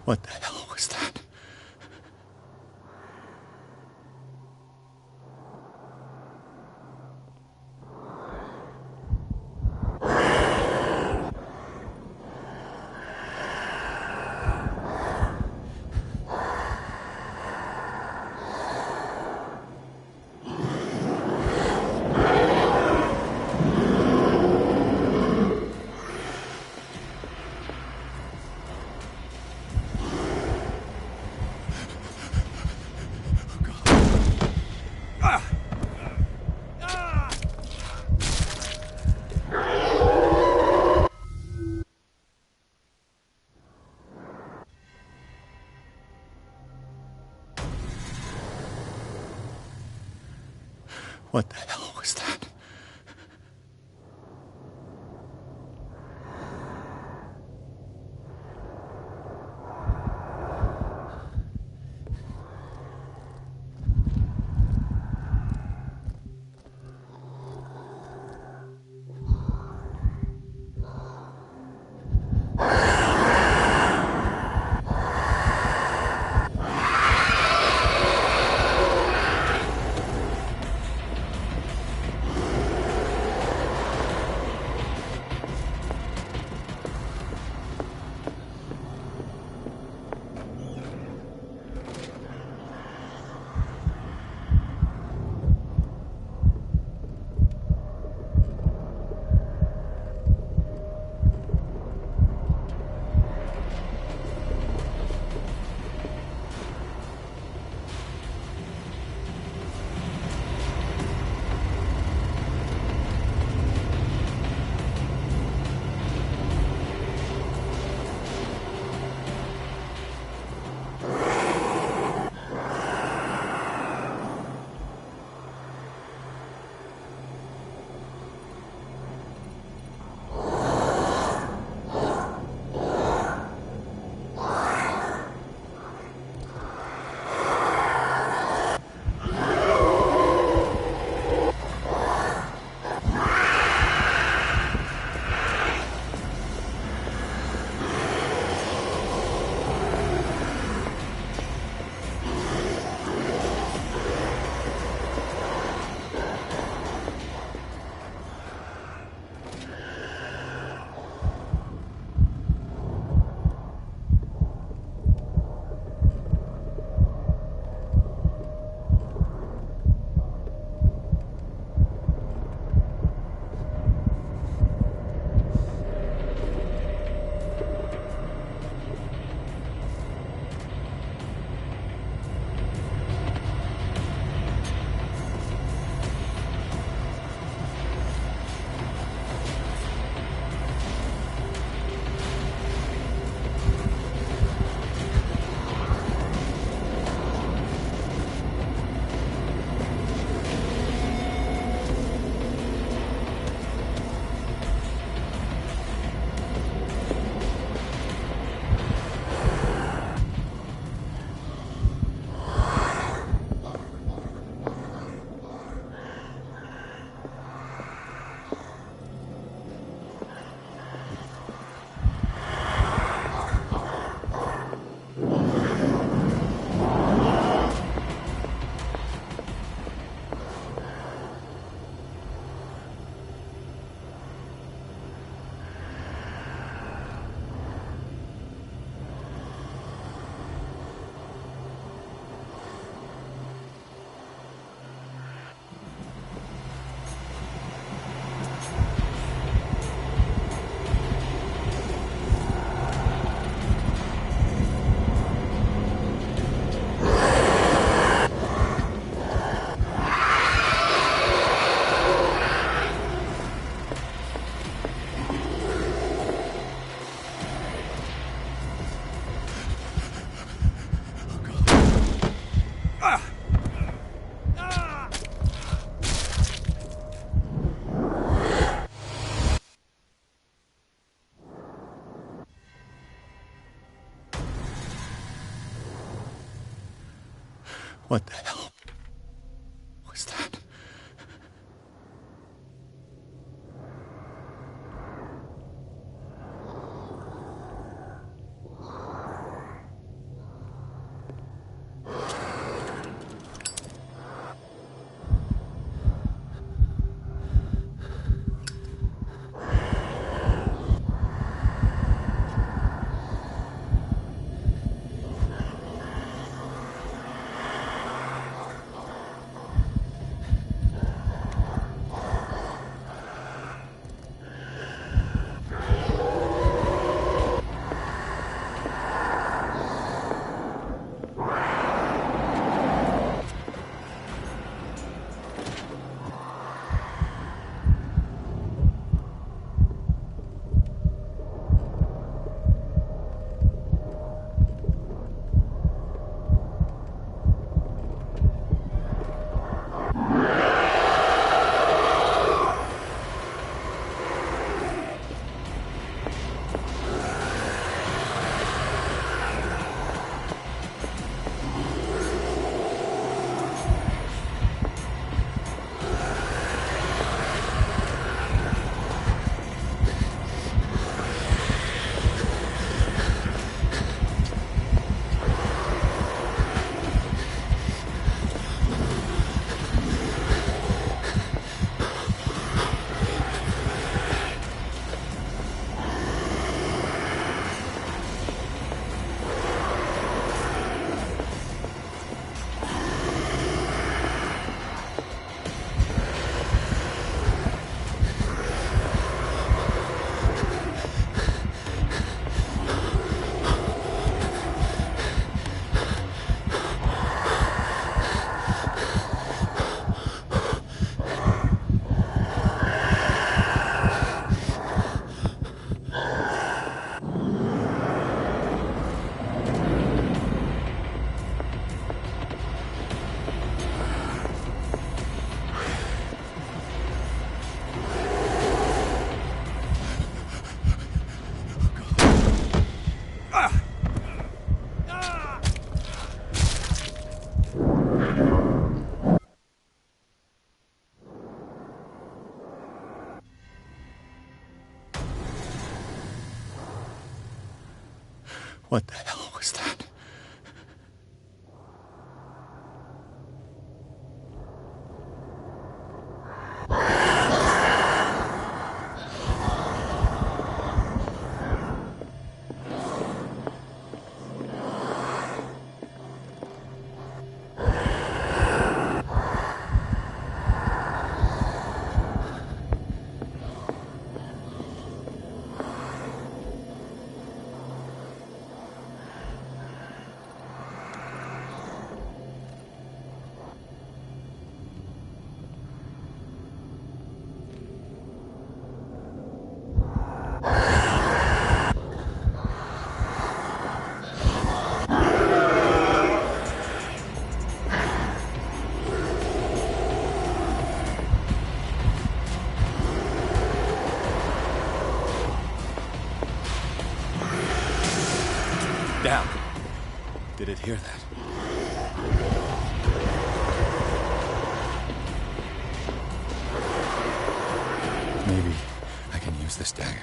What the hell was that? What the hell was that? What the hell was that? What the hell was that? Down. Did it hear that? Maybe I can use this dagger.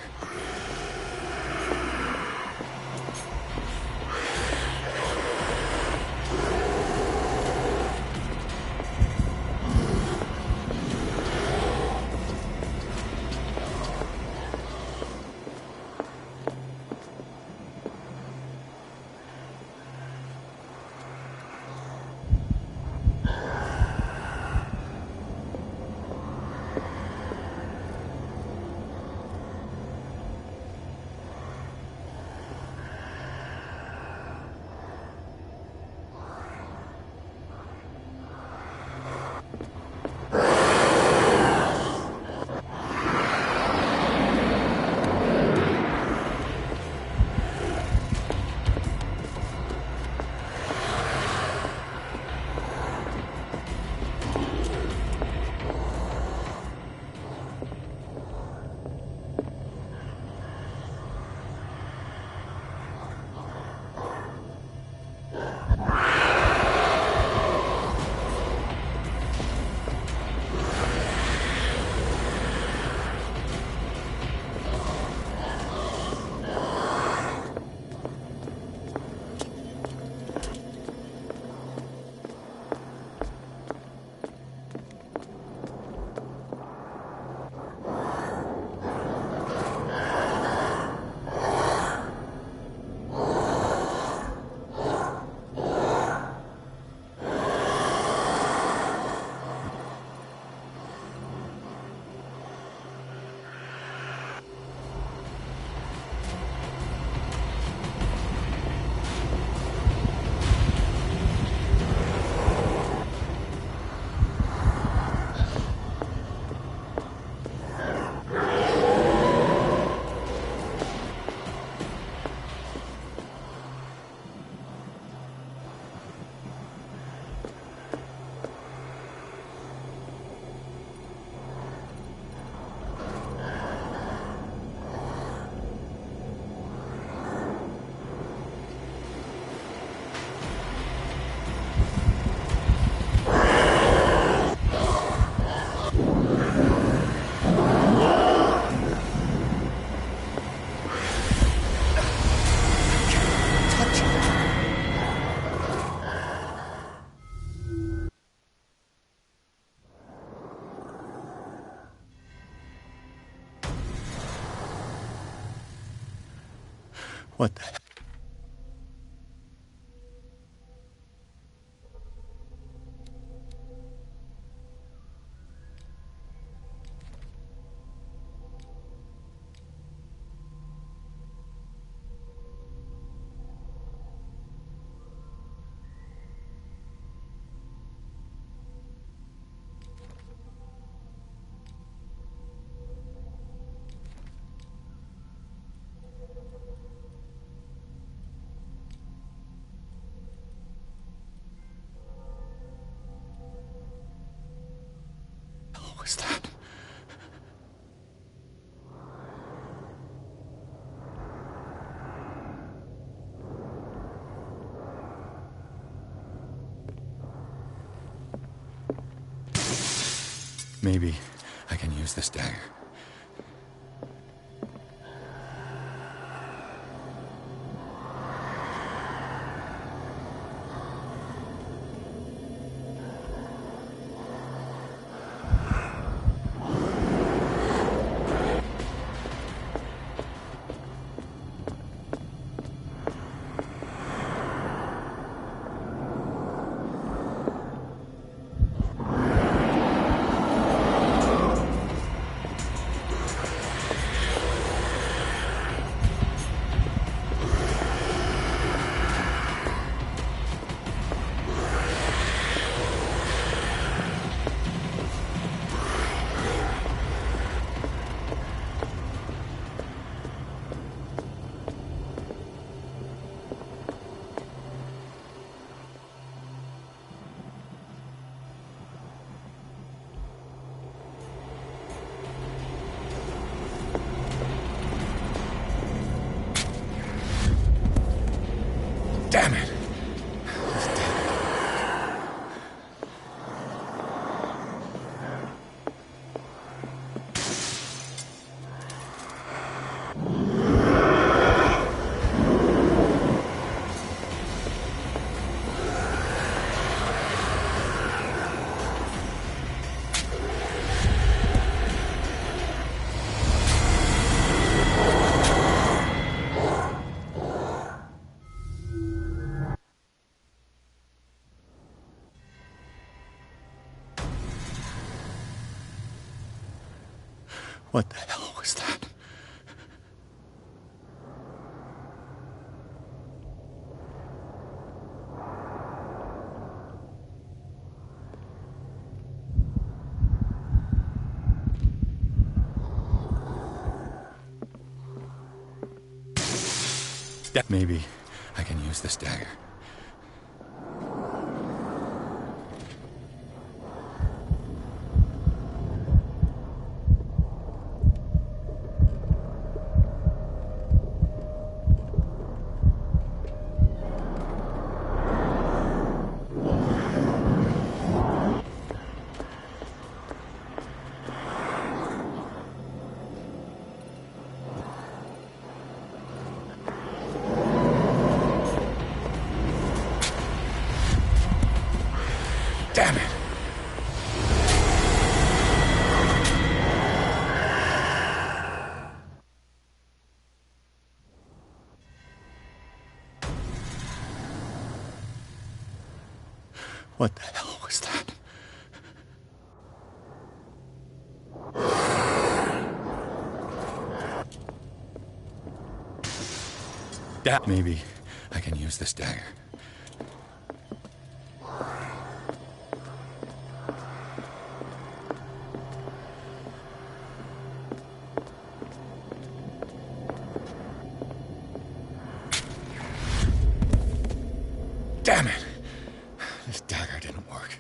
What the heck? What was that? Maybe I can use this dagger. What the hell was that? Maybe I can use this dagger. Damn it! What the hell was that? Maybe I can use this dagger. Damn it! This dagger didn't work.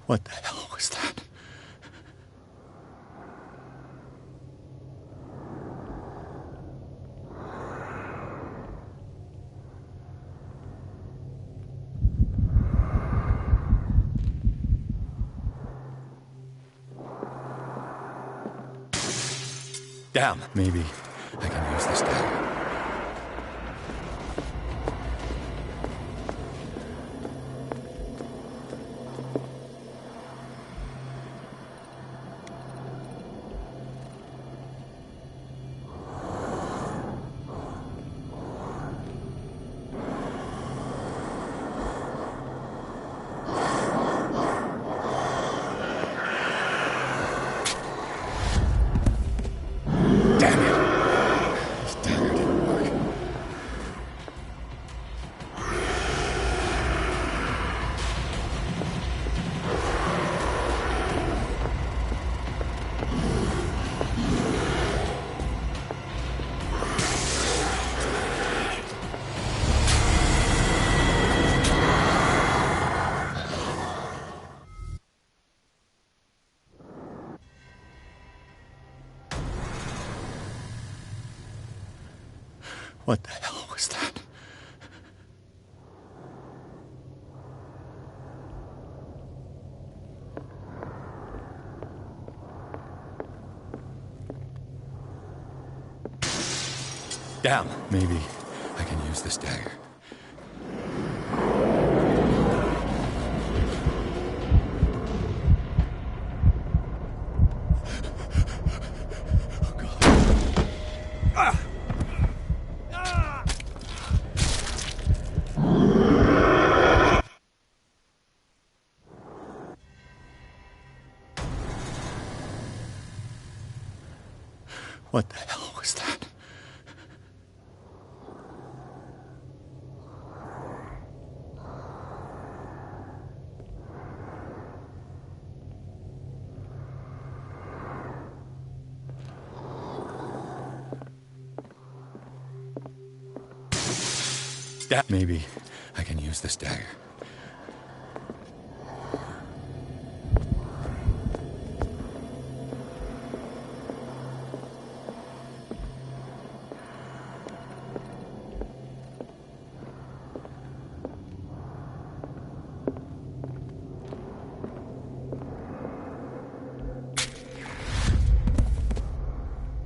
What the hell was that? Damn, maybe I can use this dagger. What the hell was that? Damn, maybe I can use this dagger. What the hell was that? Maybe I can use this dagger.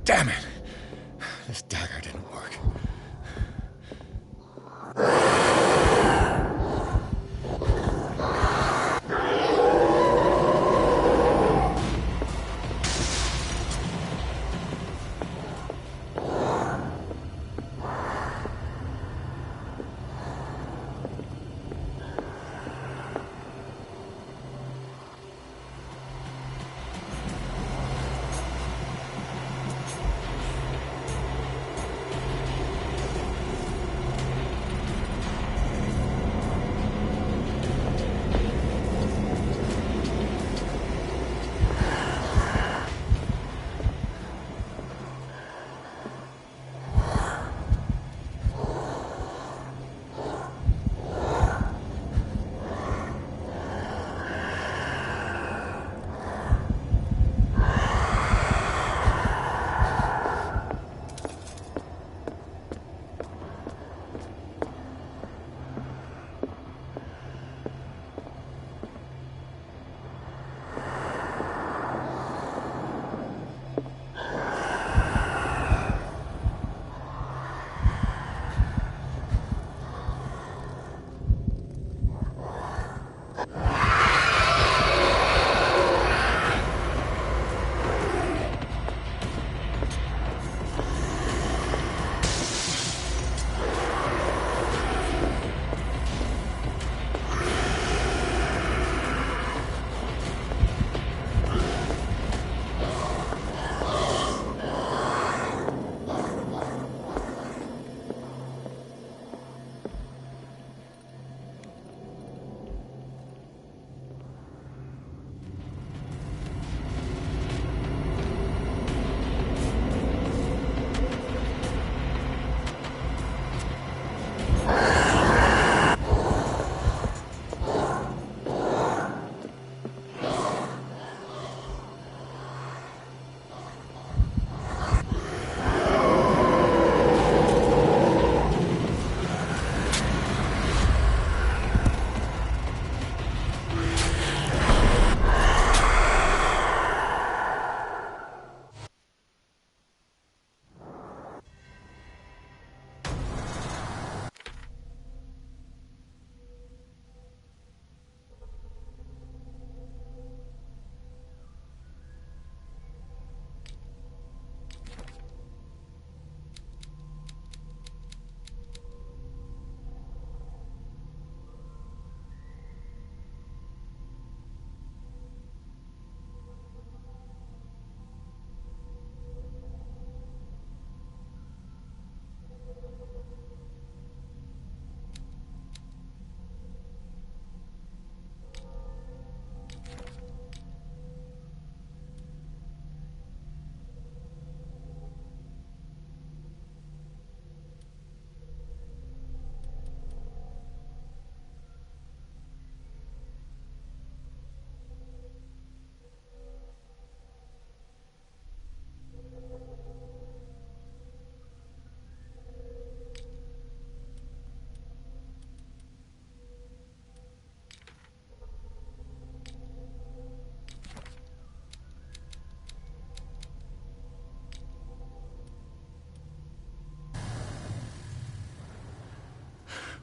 Damn it! This dagger didn't work.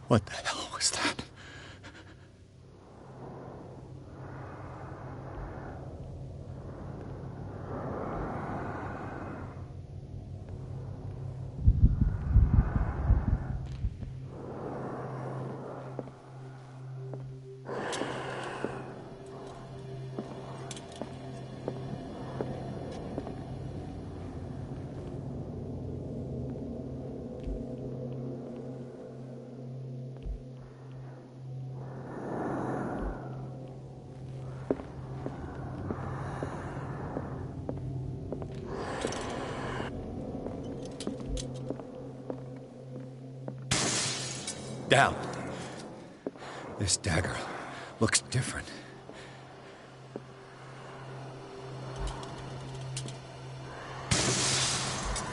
What the hell was that? Down. This dagger looks different.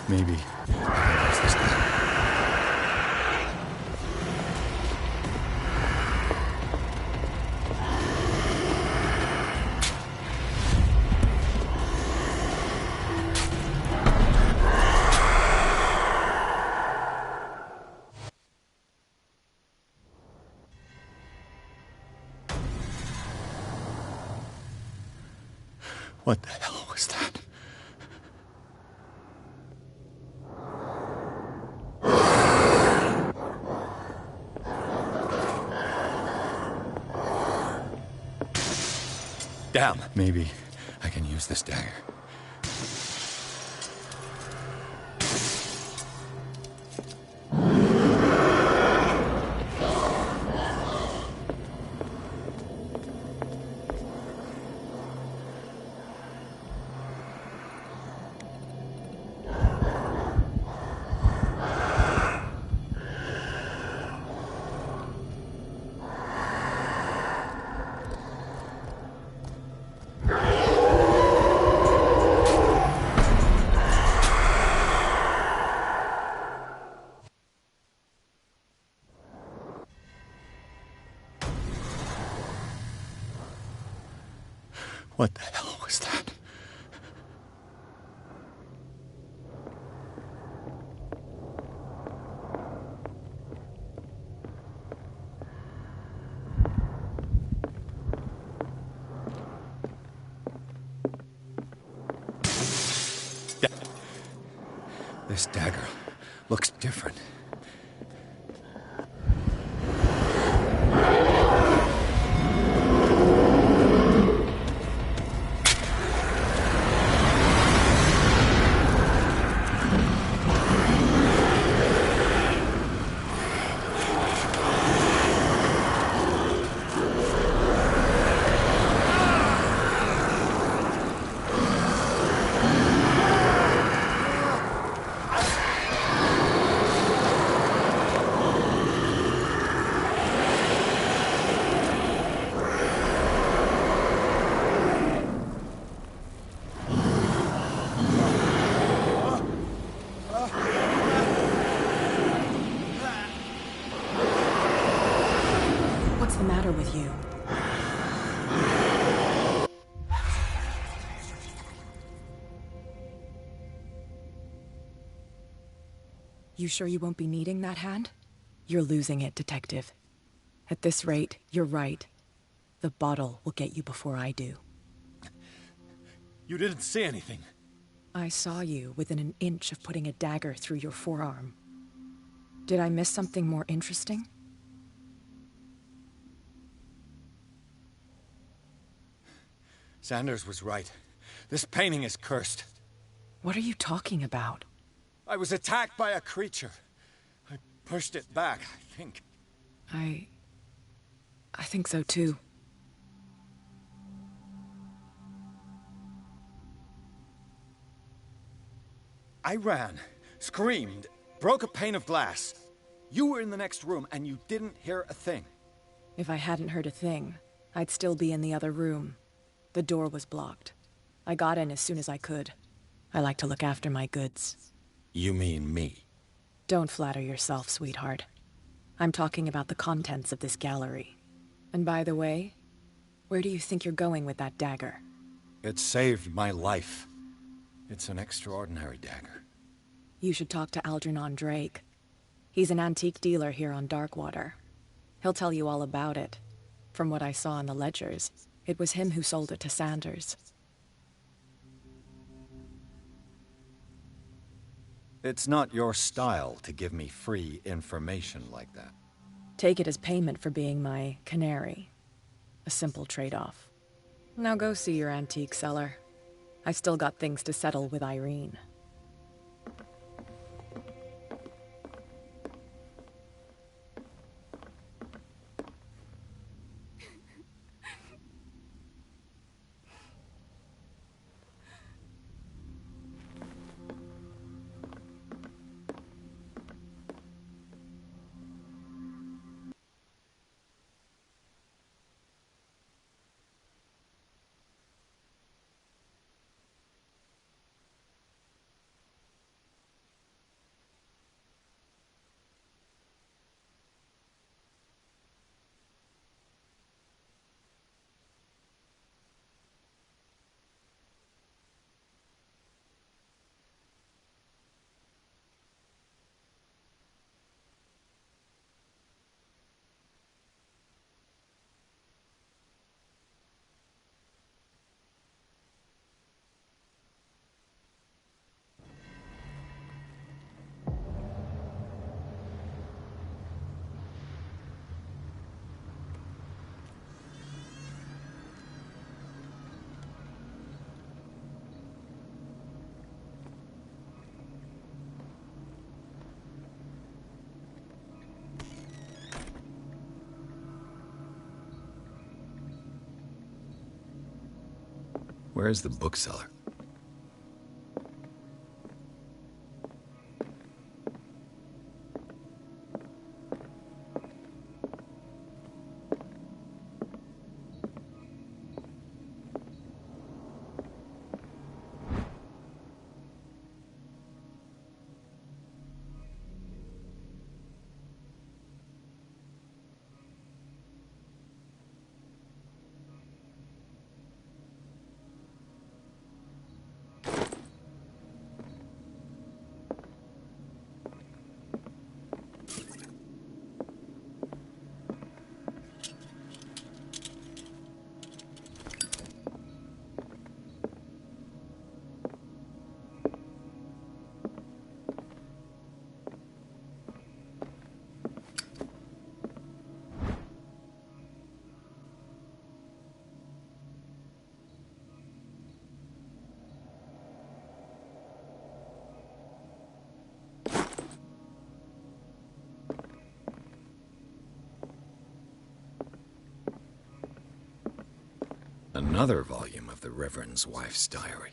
Maybe it's this guy. What the hell was that? Down. Maybe I can use this dagger. What the hell was that? This dagger looks different. What's the matter with you? You sure you won't be needing that hand? You're losing it, Detective. At this rate, you're right. The bottle will get you before I do. You didn't see anything. I saw you within an inch of putting a dagger through your forearm. Did I miss something more interesting? Sanders was right. This painting is cursed. What are you talking about? I was attacked by a creature. I pushed it back, I think. I think so too. I ran, screamed, broke a pane of glass. You were in the next room and you didn't hear a thing. If I hadn't heard a thing, I'd still be in the other room. The door was blocked. I got in as soon as I could. I like to look after my goods. You mean me? Don't flatter yourself, sweetheart. I'm talking about the contents of this gallery. And by the way, where do you think you're going with that dagger? It saved my life. It's an extraordinary dagger. You should talk to Algernon Drake. He's an antique dealer here on Darkwater. He'll tell you all about it. From what I saw in the ledgers, it was him who sold it to Sanders. It's not your style to give me free information like that. Take it as payment for being my canary. A simple trade-off. Now go see your antique seller. I still got things to settle with Irene. Where's the bookseller? Another volume of the Reverend's wife's diary.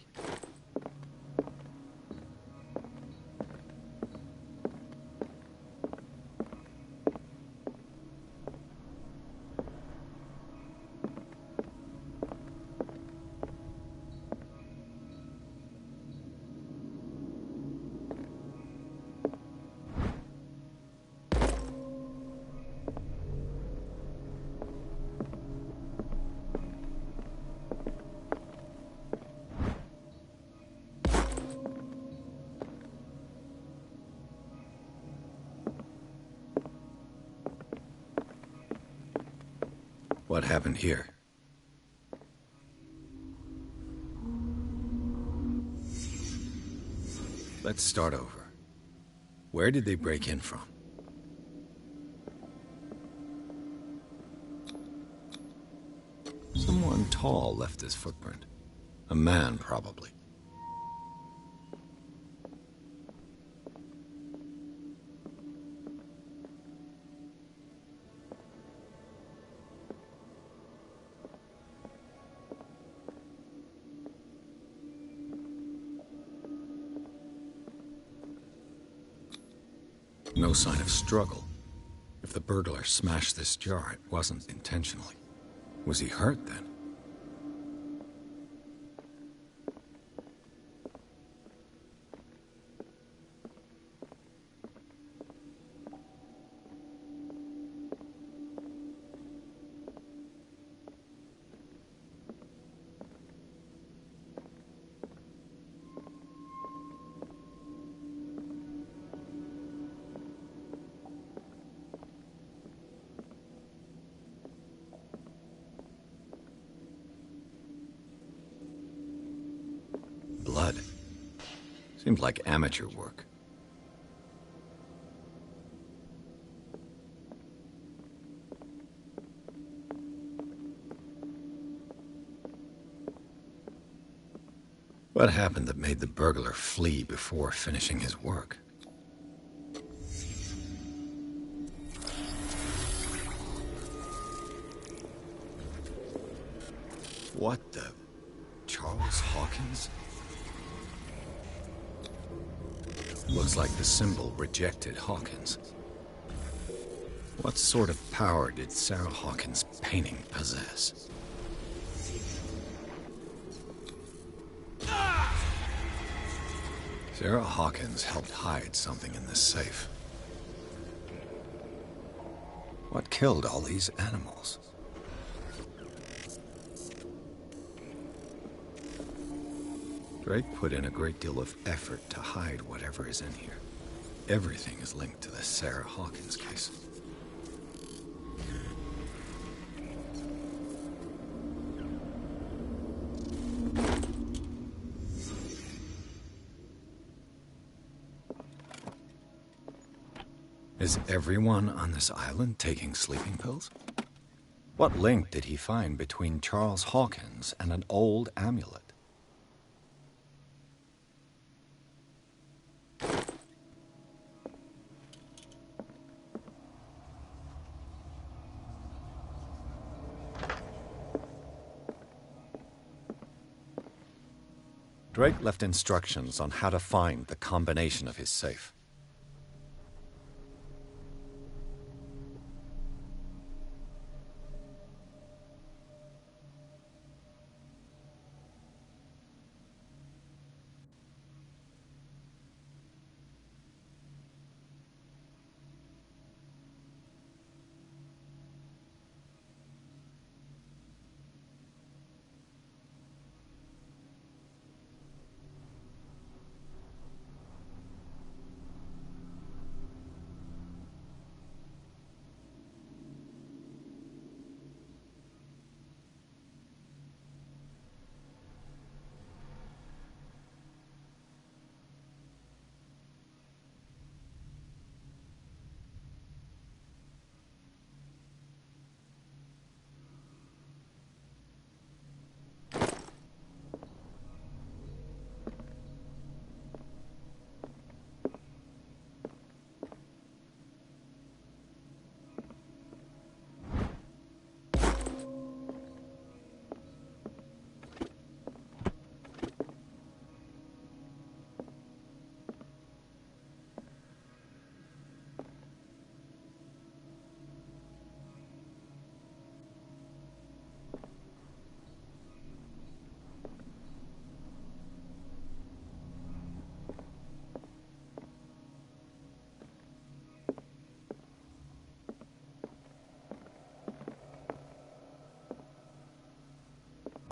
What happened here? Let's start over. Where did they break in from? Someone tall left this footprint. A man, probably. No sign of struggle. If the burglar smashed this jar, it wasn't intentionally. Was he hurt then? Blood. Seems like amateur work. What happened that made the burglar flee before finishing his work? What the... Charles Hawkins? Looks like the symbol rejected Hawkins. What sort of power did Sarah Hawkins' painting possess? Sarah Hawkins helped hide something in this safe. What killed all these animals? Drake put in a great deal of effort to hide whatever is in here. Everything is linked to the Sarah Hawkins case. Is everyone on this island taking sleeping pills? What link did he find between Charles Hawkins and an old amulet? Drake left instructions on how to find the combination of his safe.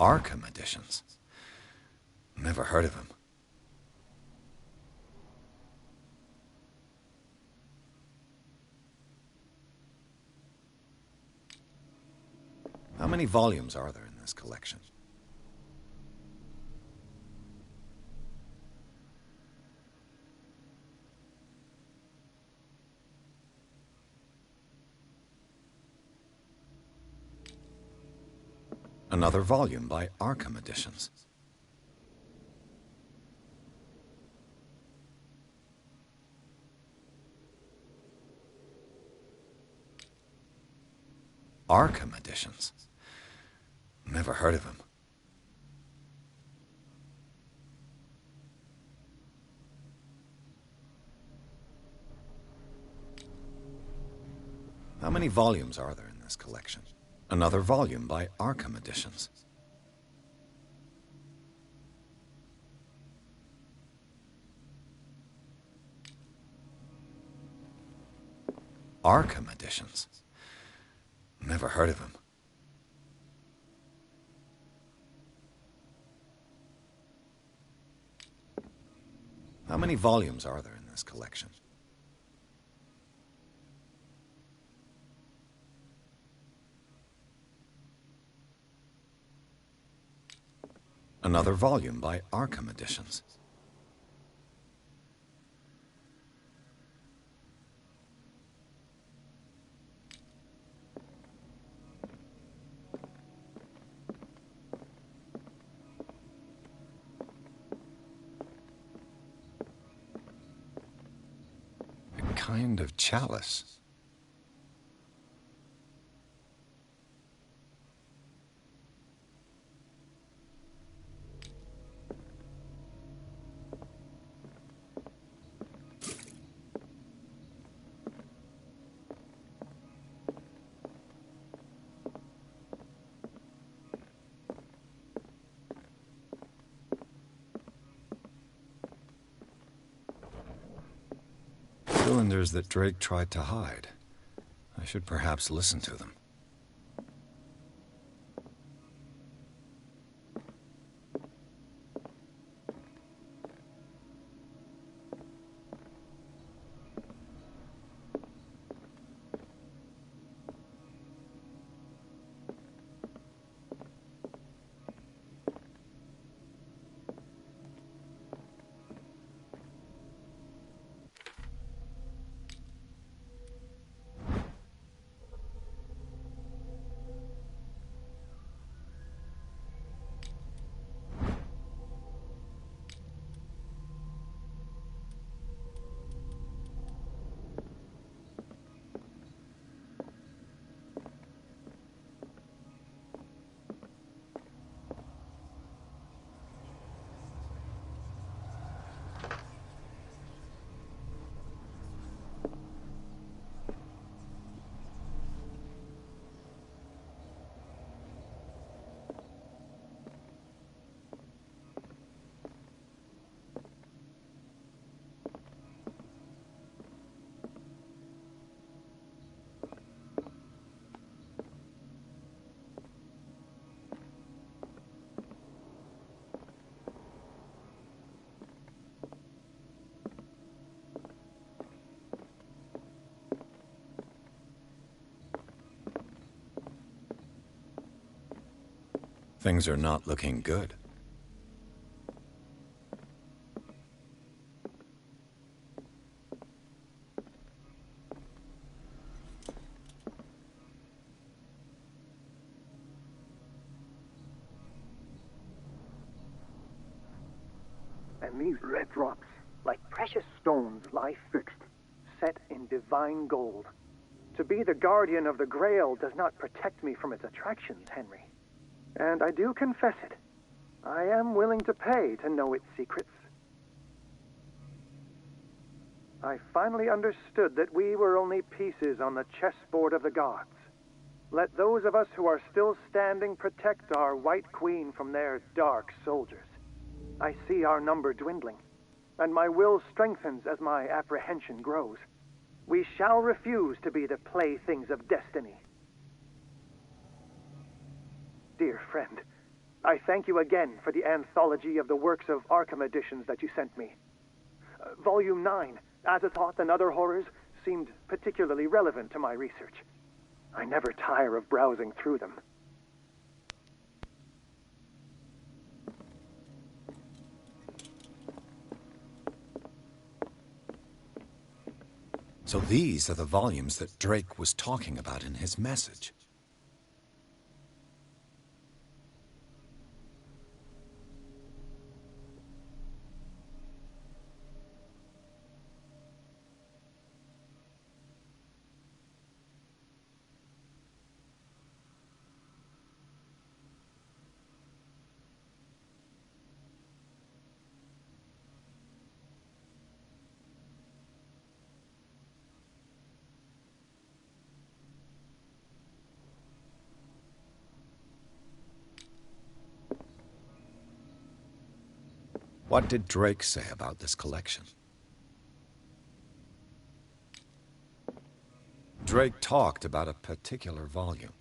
Arkham editions. Never heard of him. How many volumes are there in this collection? Another volume by Arkham Editions. Arkham Editions. Never heard of him. How many volumes are there in this collection? Another volume by Arkham Editions. Arkham Editions. Never heard of him. How many volumes are there in this collection? Another volume by Arkham Editions. A kind of chalice. Cylinders that Drake tried to hide. I should perhaps listen to them. Things are not looking good. And these red drops, like precious stones, lie fixed, set in divine gold. To be the guardian of the Grail does not protect me from its attractions, Henry. And I do confess it. I am willing to pay to know its secrets. I finally understood that we were only pieces on the chessboard of the gods. Let those of us who are still standing protect our White Queen from their dark soldiers. I see our number dwindling, and my will strengthens as my apprehension grows. We shall refuse to be the playthings of destiny. Dear friend, I thank you again for the anthology of the works of Arkham editions that you sent me. Volume 9, Azathoth and Other Horrors, seemed particularly relevant to my research. I never tire of browsing through them. So these are the volumes that Drake was talking about in his message. What did Drake say about this collection? Drake talked about a particular volume.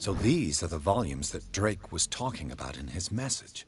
So these are the volumes that Drake was talking about in his message.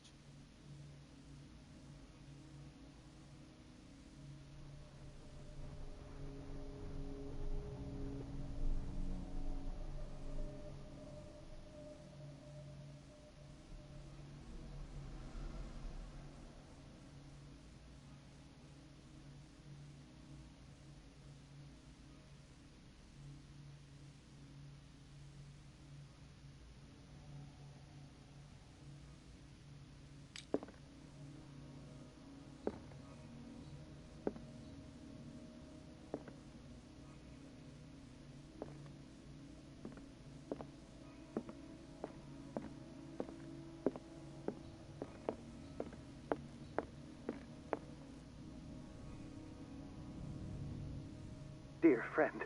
dear friend.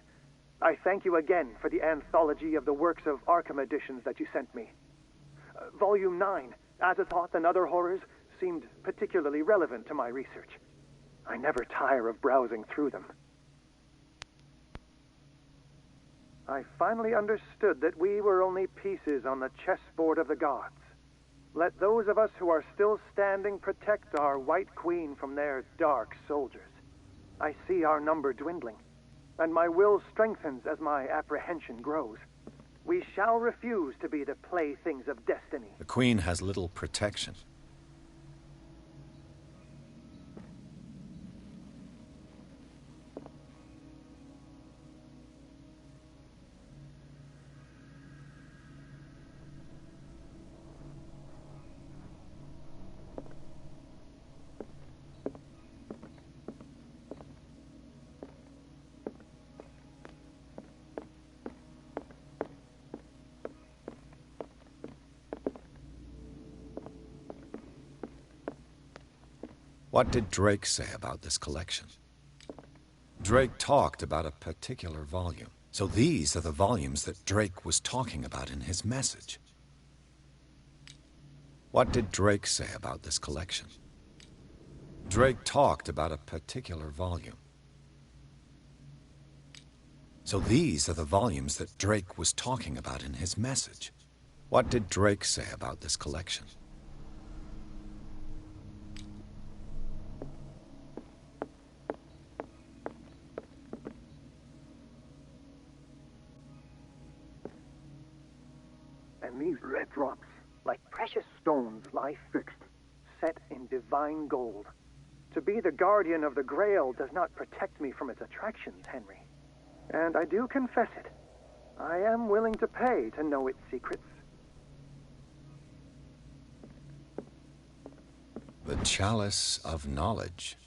I thank you again for the anthology of the works of Arkham editions that you sent me. Volume 9, Azathoth and Other Horrors, seemed particularly relevant to my research. I never tire of browsing through them. I finally understood that we were only pieces on the chessboard of the gods. Let those of us who are still standing protect our White Queen from their dark soldiers. I see our number dwindling, and my will strengthens as my apprehension grows. We shall refuse to be the playthings of destiny. The Queen has little protection. What did Drake say about this collection? Drake talked about a particular volume. So these are the volumes that Drake was talking about in his message. What did Drake say about this collection? Drake talked about a particular volume. So these are the volumes that Drake was talking about in his message. What did Drake say about this collection? And these red drops, like precious stones, lie fixed, set in divine gold. To be the guardian of the Grail does not protect me from its attractions, Henry. And I do confess it. I am willing to pay to know its secrets. The Chalice of Knowledge.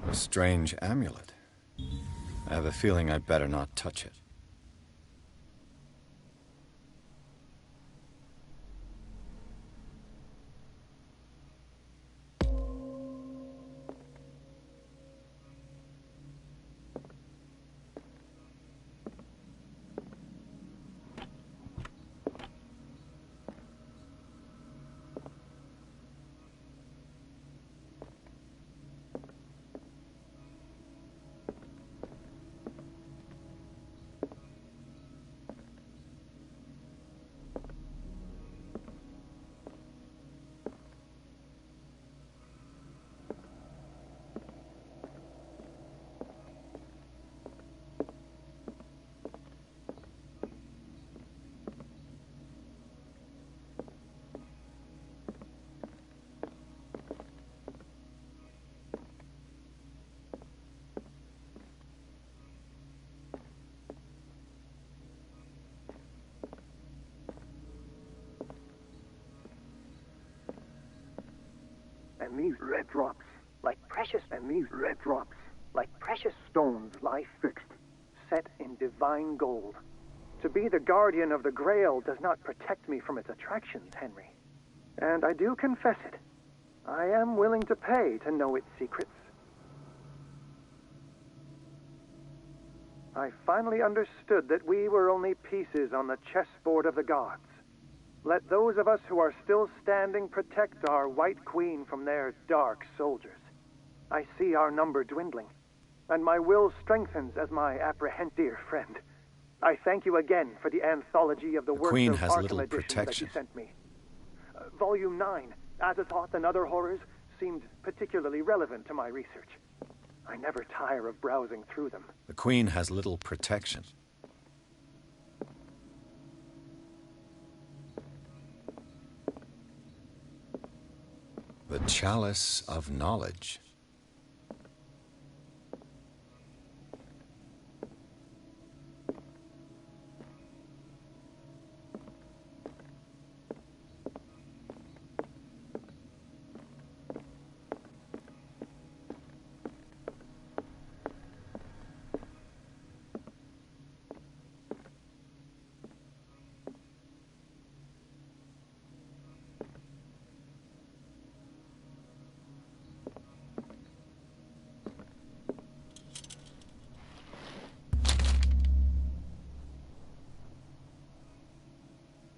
A strange amulet. I have a feeling I'd better not touch it. And these red drops, like precious stones, lie fixed, set in divine gold. To be the guardian of the Grail does not protect me from its attractions, Henry. And I do confess it. I am willing to pay to know its secrets. I finally understood that we were only pieces on the chessboard of the gods. Let those of us who are still standing protect our White Queen from their dark soldiers. I see our number dwindling, and my will strengthens as my apprehendear friend. I thank you again for the anthology of the works Queen of has Arkham little edition that you protection. sent me. Volume 9, Azathoth and Other Horrors, seemed particularly relevant to my research. I never tire of browsing through them. The Queen has little protection. The Chalice of Knowledge.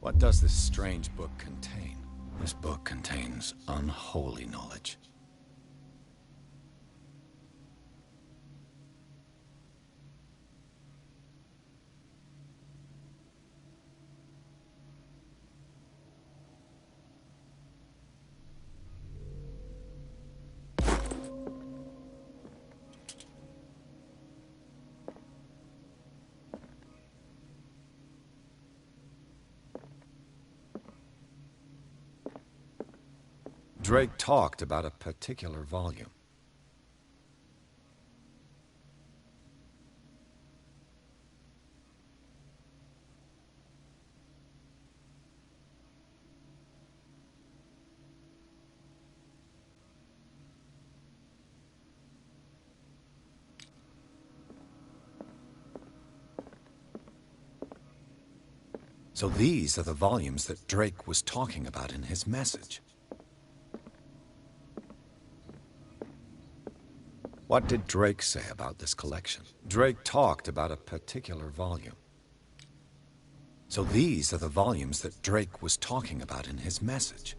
What does this strange book contain? This book contains unholy knowledge. Drake talked about a particular volume. So these are the volumes that Drake was talking about in his message. What did Drake say about this collection? Drake talked about a particular volume. So these are the volumes that Drake was talking about in his message.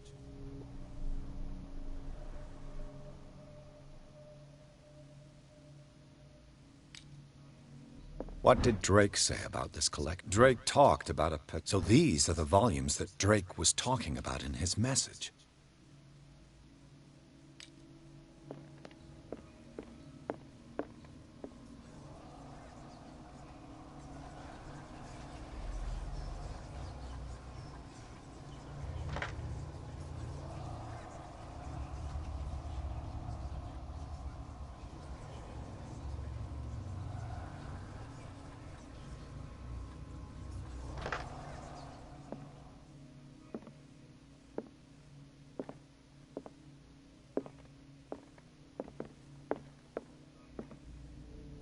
What did Drake say about this collection? Drake talked about a so these are the volumes that Drake was talking about in his message.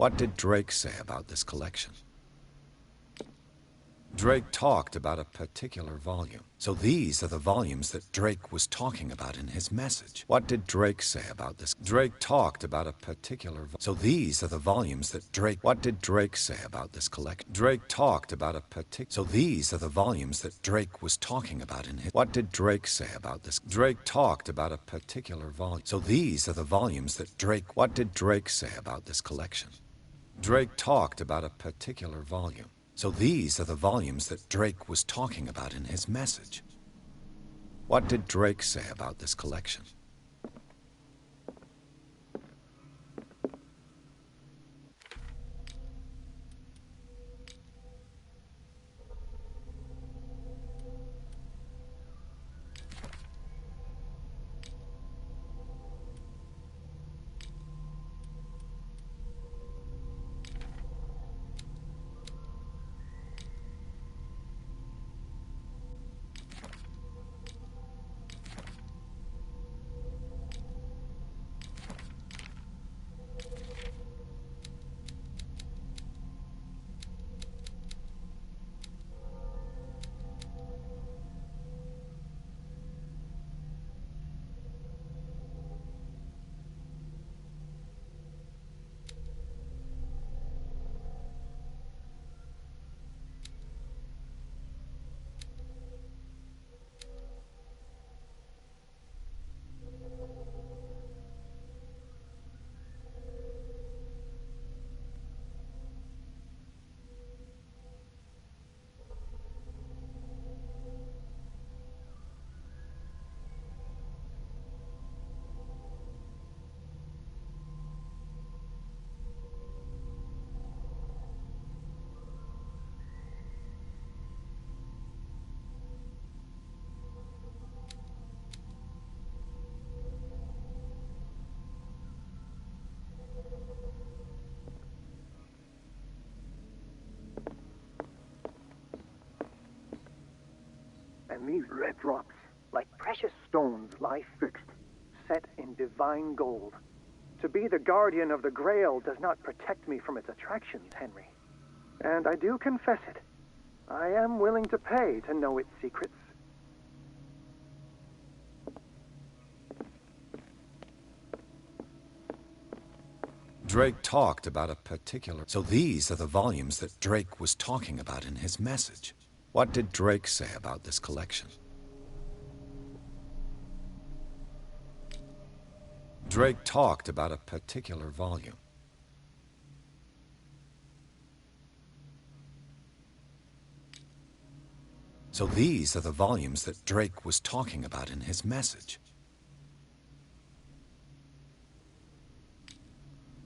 What did Drake say about this collection? Drake talked about a particular volume. So these are the volumes that Drake was talking about in his message. What did Drake say about this? Drake talked about a particular so these are the volumes that Drake What did Drake say about this collection? Drake talked about a particular so these are the volumes that Drake was talking about in his What did Drake say about this? Drake talked about a particular volume. So these are the volumes that Drake What did Drake say about this collection? Drake talked about a particular volume. So these are the volumes that Drake was talking about in his message. What did Drake say about this collection? and these red drops, like precious stones, lie fixed, set in divine gold. To be the guardian of the Grail does not protect me from its attractions, Henry. And I do confess it. I am willing to pay to know its secrets. Drake talked about a particular... So these are the volumes that Drake was talking about in his message. What did Drake say about this collection? Drake talked about a particular volume. So these are the volumes that Drake was talking about in his message.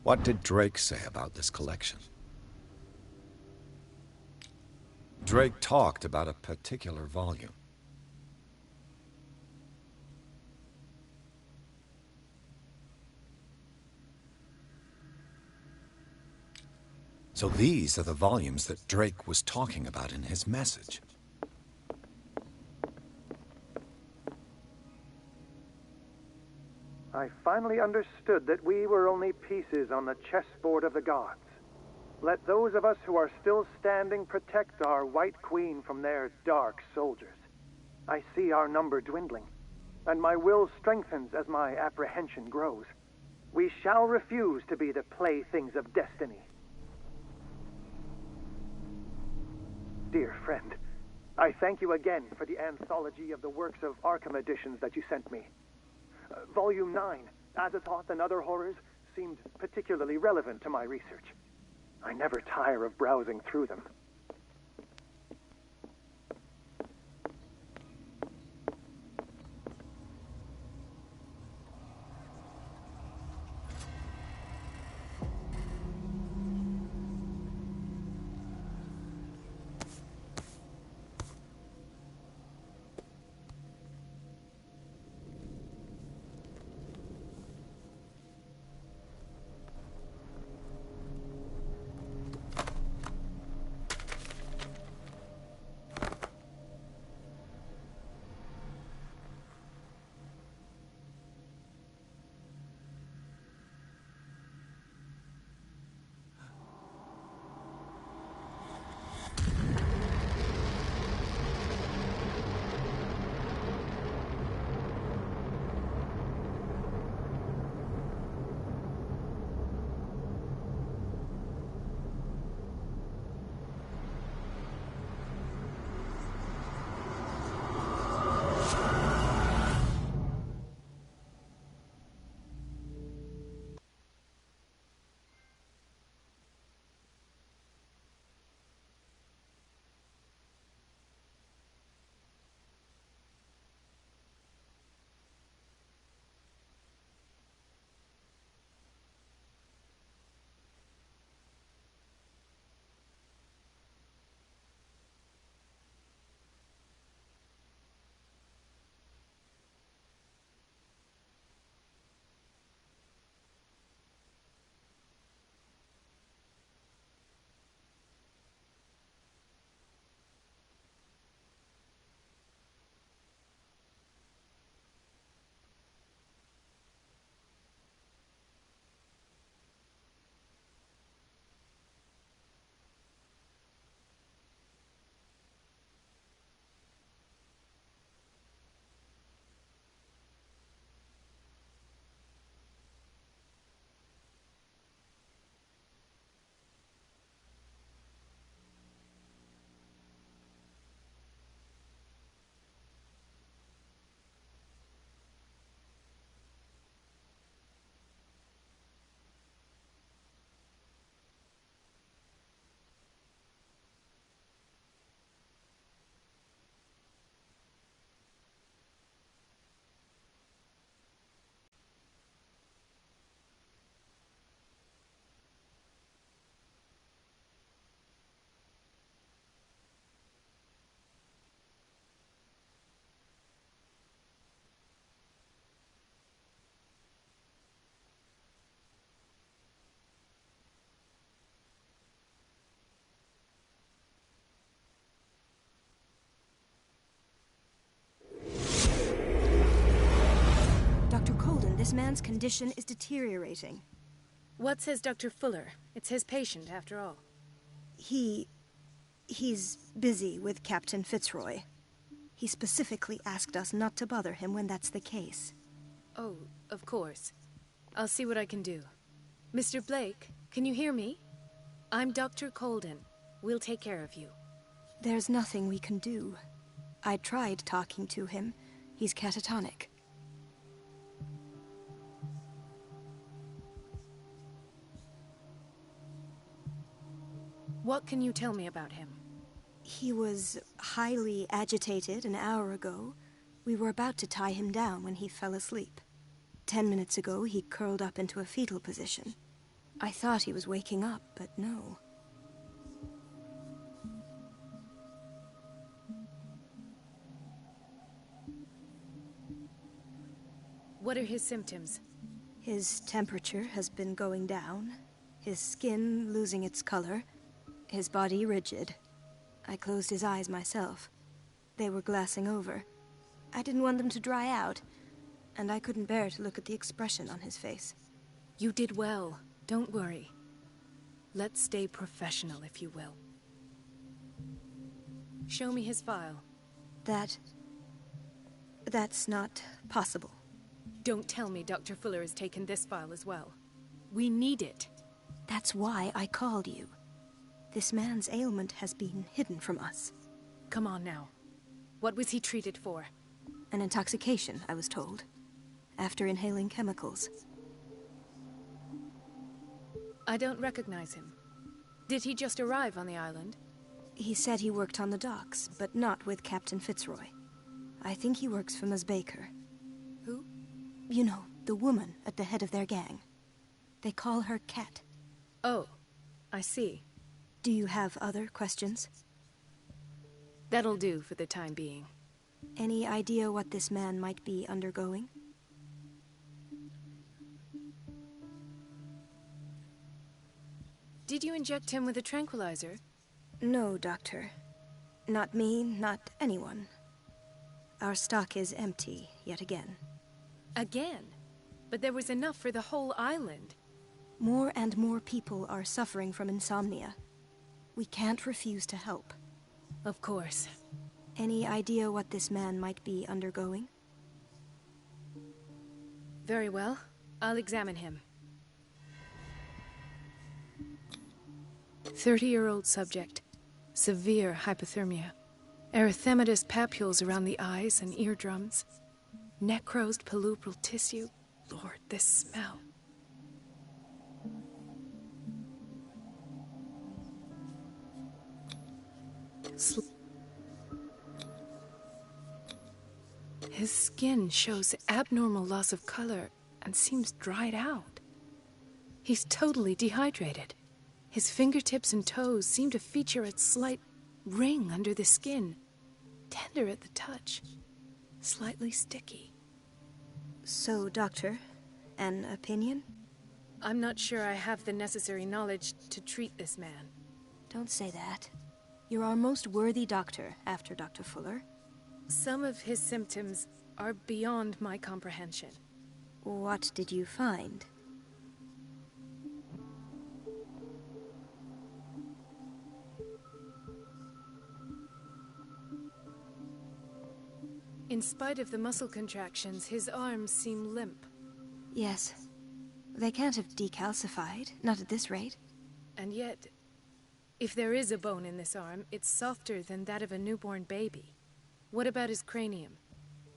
What did Drake say about this collection? Drake talked about a particular volume. So these are the volumes that Drake was talking about in his message. I finally understood that we were only pieces on the chessboard of the gods. Let those of us who are still standing protect our White Queen from their dark soldiers. I see our number dwindling, and my will strengthens as my apprehension grows. We shall refuse to be the playthings of destiny. Dear friend, I thank you again for the anthology of the works of Arkham editions that you sent me. Volume 9, Azathoth and Other Horrors, seemed particularly relevant to my research. I never tire of browsing through them. This man's condition is deteriorating. What says Dr. Fuller? It's his patient, after all. He's busy with Captain Fitzroy. He specifically asked us not to bother him when that's the case. Oh, of course. I'll see what I can do. Mr. Blake, can you hear me? I'm Dr. Colden. We'll take care of you. There's nothing we can do. I tried talking to him. He's catatonic. What can you tell me about him? He was highly agitated an hour ago. We were about to tie him down when he fell asleep. 10 minutes ago, he curled up into a fetal position. I thought he was waking up, but no. What are his symptoms? His temperature has been going down, his skin losing its color, his body rigid. I closed his eyes myself. They were glassing over. I didn't want them to dry out, and I couldn't bear to look at the expression on his face. You did well. Don't worry. Let's stay professional, if you will. Show me his file. That's not possible. Don't tell me Dr. Fuller has taken this file as well. We need it. That's why I called you. This man's ailment has been hidden from us. Come on now. What was he treated for? An intoxication, I was told. After inhaling chemicals. I don't recognize him. Did he just arrive on the island? He said he worked on the docks, but not with Captain Fitzroy. I think he works for Ms. Baker. Who? You know, the woman at the head of their gang. They call her Cat. Oh, I see. Do you have other questions? That'll do for the time being. Any idea what this man might be undergoing? Did you inject him with a tranquilizer? No, Doctor. Not me, not anyone. Our stock is empty, yet again. Again? But there was enough for the whole island. More and more people are suffering from insomnia. We can't refuse to help. Of course. Any idea what this man might be undergoing? Very well. I'll examine him. 30-year-old subject. Severe hypothermia. Erythematous papules around the eyes and eardrums. Necrosed palpebral tissue. Lord, this smell. His skin shows abnormal loss of color and seems dried out. He's totally dehydrated. His fingertips and toes seem to feature a slight ring under the skin, tender at the touch, slightly sticky. So, Doctor, an opinion? I'm not sure I have the necessary knowledge to treat this man. Don't say that. You're our most worthy doctor after Dr. Fuller. Some of his symptoms are beyond my comprehension. What did you find? In spite of the muscle contractions, his arms seem limp. Yes. They can't have decalcified, not at this rate. And yet, if there is a bone in this arm, it's softer than that of a newborn baby. What about his cranium?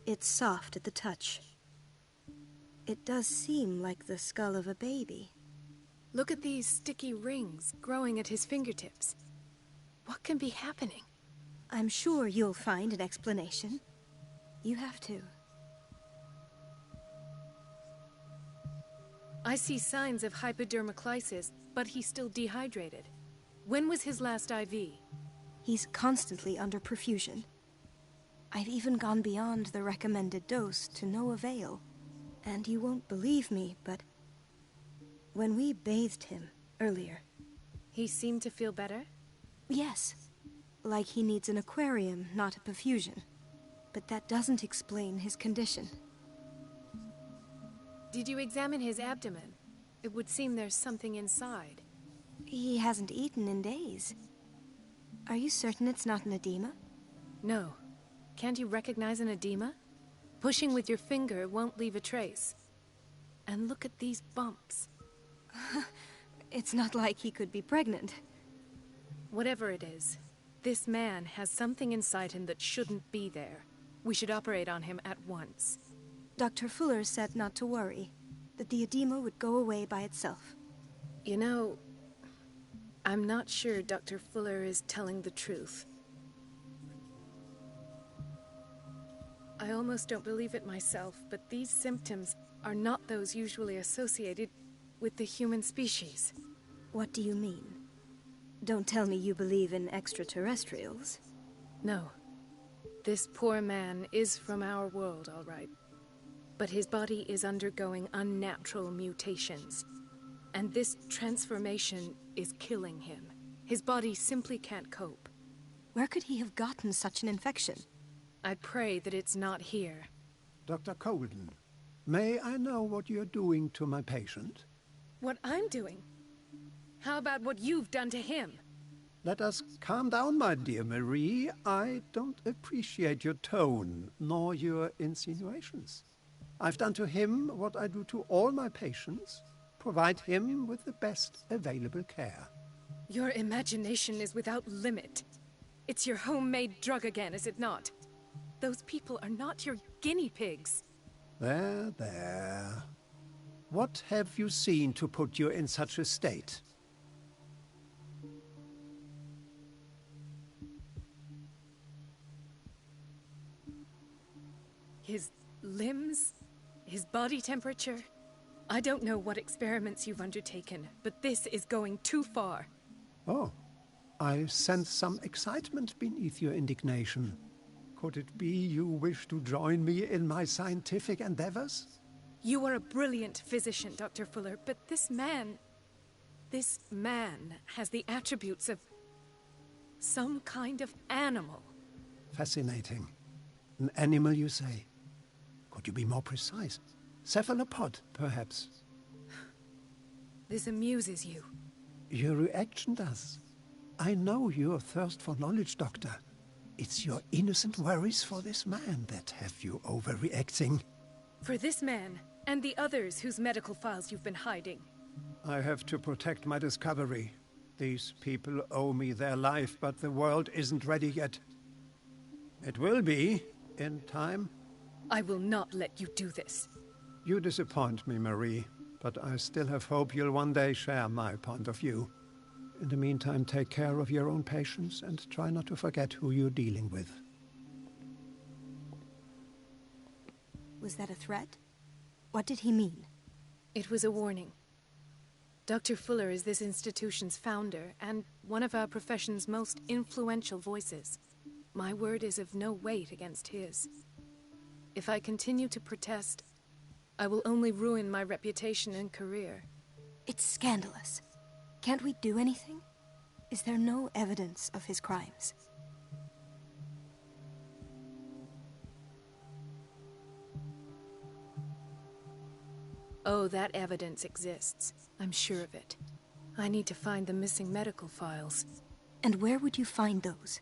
It's soft at the touch. It does seem like the skull of a baby. Look at these sticky rings growing at his fingertips. What can be happening? I'm sure you'll find an explanation. You have to. I see signs of hypodermoclysis, but he's still dehydrated. When was his last IV? He's constantly under perfusion. I've even gone beyond the recommended dose to no avail. And you won't believe me, but when we bathed him earlier... He seemed to feel better? Yes. Like he needs an aquarium, not a perfusion. But that doesn't explain his condition. Did you examine his abdomen? It would seem there's something inside. He hasn't eaten in days. Are you certain it's not an edema? No. Can't you recognize an edema? Pushing with your finger won't leave a trace. And look at these bumps. It's not like he could be pregnant. Whatever it is, this man has something inside him that shouldn't be there. We should operate on him at once. Dr. Fuller said not to worry, that the edema would go away by itself. You know, I'm not sure Dr. Fuller is telling the truth. I almost don't believe it myself, but these symptoms are not those usually associated with the human species. What do you mean? Don't tell me you believe in extraterrestrials. No. This poor man is from our world, all right. But his body is undergoing unnatural mutations. And this transformation is killing him. His body simply can't cope. Where could he have gotten such an infection? I pray that it's not here. Dr. Colden, may I know what you're doing to my patient? What I'm doing? How about what you've done to him? Let us calm down, my dear Marie. I don't appreciate your tone, nor your insinuations. I've done to him what I do to all my patients. Provide him with the best available care. Your imagination is without limit. It's your homemade drug again, is it not? Those people are not your guinea pigs. There, there. What have you seen to put you in such a state? His limbs? His body temperature? I don't know what experiments you've undertaken, but this is going too far. Oh, I sense some excitement beneath your indignation. Could it be you wish to join me in my scientific endeavors? You are a brilliant physician, Dr. Fuller, but this man has the attributes of some kind of animal. Fascinating. An animal, you say? Could you be more precise? Cephalopod, perhaps? This amuses you. Your reaction does. I know your thirst for knowledge, Doctor. It's your innocent worries for this man that have you overreacting. For this man, and the others whose medical files you've been hiding. I have to protect my discovery. These people owe me their life, but the world isn't ready yet. It will be, in time. I will not let you do this. You disappoint me, Marie, but I still have hope you'll one day share my point of view. In the meantime, take care of your own patients and try not to forget who you're dealing with. Was that a threat? What did he mean? It was a warning. Dr. Fuller is this institution's founder and one of our profession's most influential voices. My word is of no weight against his. If I continue to protest, I will only ruin my reputation and career. It's scandalous. Can't we do anything? Is there no evidence of his crimes? Oh, that evidence exists. I'm sure of it. I need to find the missing medical files. And where would you find those?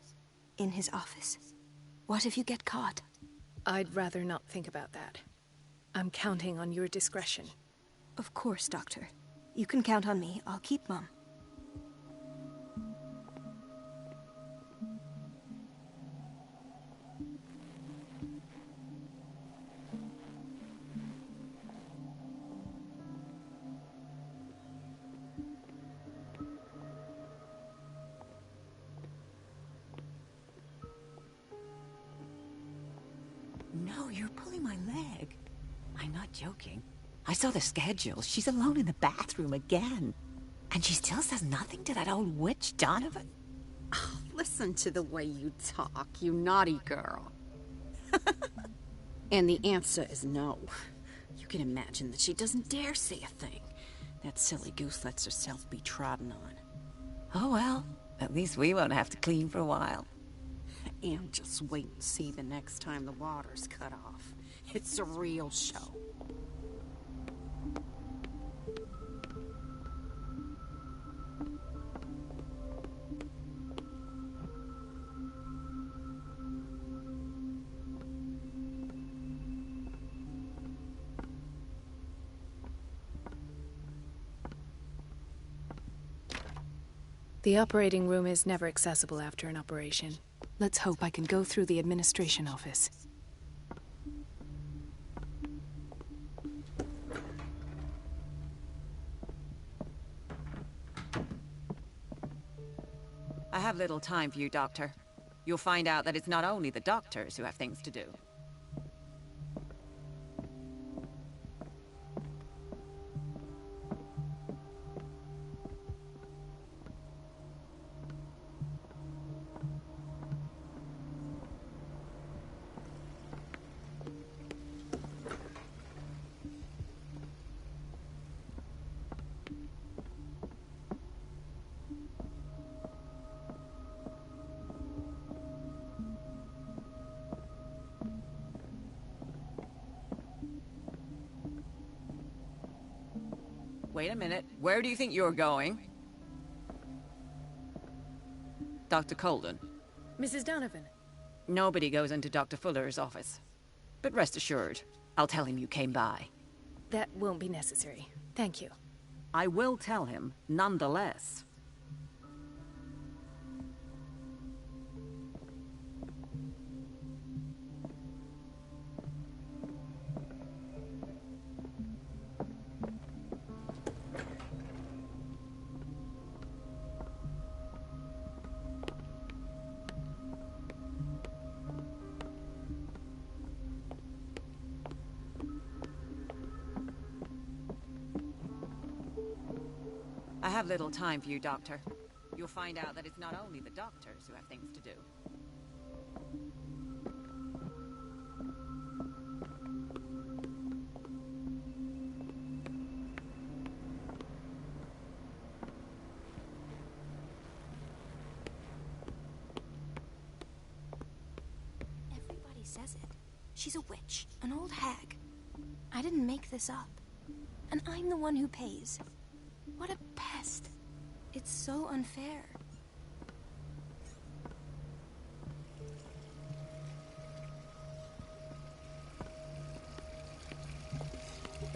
In his office? What if you get caught? I'd rather not think about that. I'm counting on your discretion. Of course, Doctor. You can count on me. I'll keep mum. No, you're pulling my leg. I'm not joking. I saw the schedule. She's alone in the bathroom again. And she still says nothing to that old witch, Donovan. Oh, listen to the way you talk, you naughty girl. And the answer is no. You can imagine that she doesn't dare say a thing. That silly goose lets herself be trodden on. Oh well, at least we won't have to clean for a while. And just wait and see the next time the water's cut off. It's a real show. The operating room is never accessible after an operation. Let's hope I can go through the administration office. I have little time for you, Doctor. You'll find out that it's not only the doctors who have things to do. Wait a minute. Where do you think you're going? Dr. Colden. Mrs. Donovan. Nobody goes into Dr. Fuller's office. But rest assured, I'll tell him you came by. That won't be necessary. Thank you. I will tell him, nonetheless. I have little time for you, Doctor. You'll find out that it's not only the doctors who have things to do. Everybody says it. She's a witch, an old hag. I didn't make this up. And I'm the one who pays. What a pest. It's so unfair.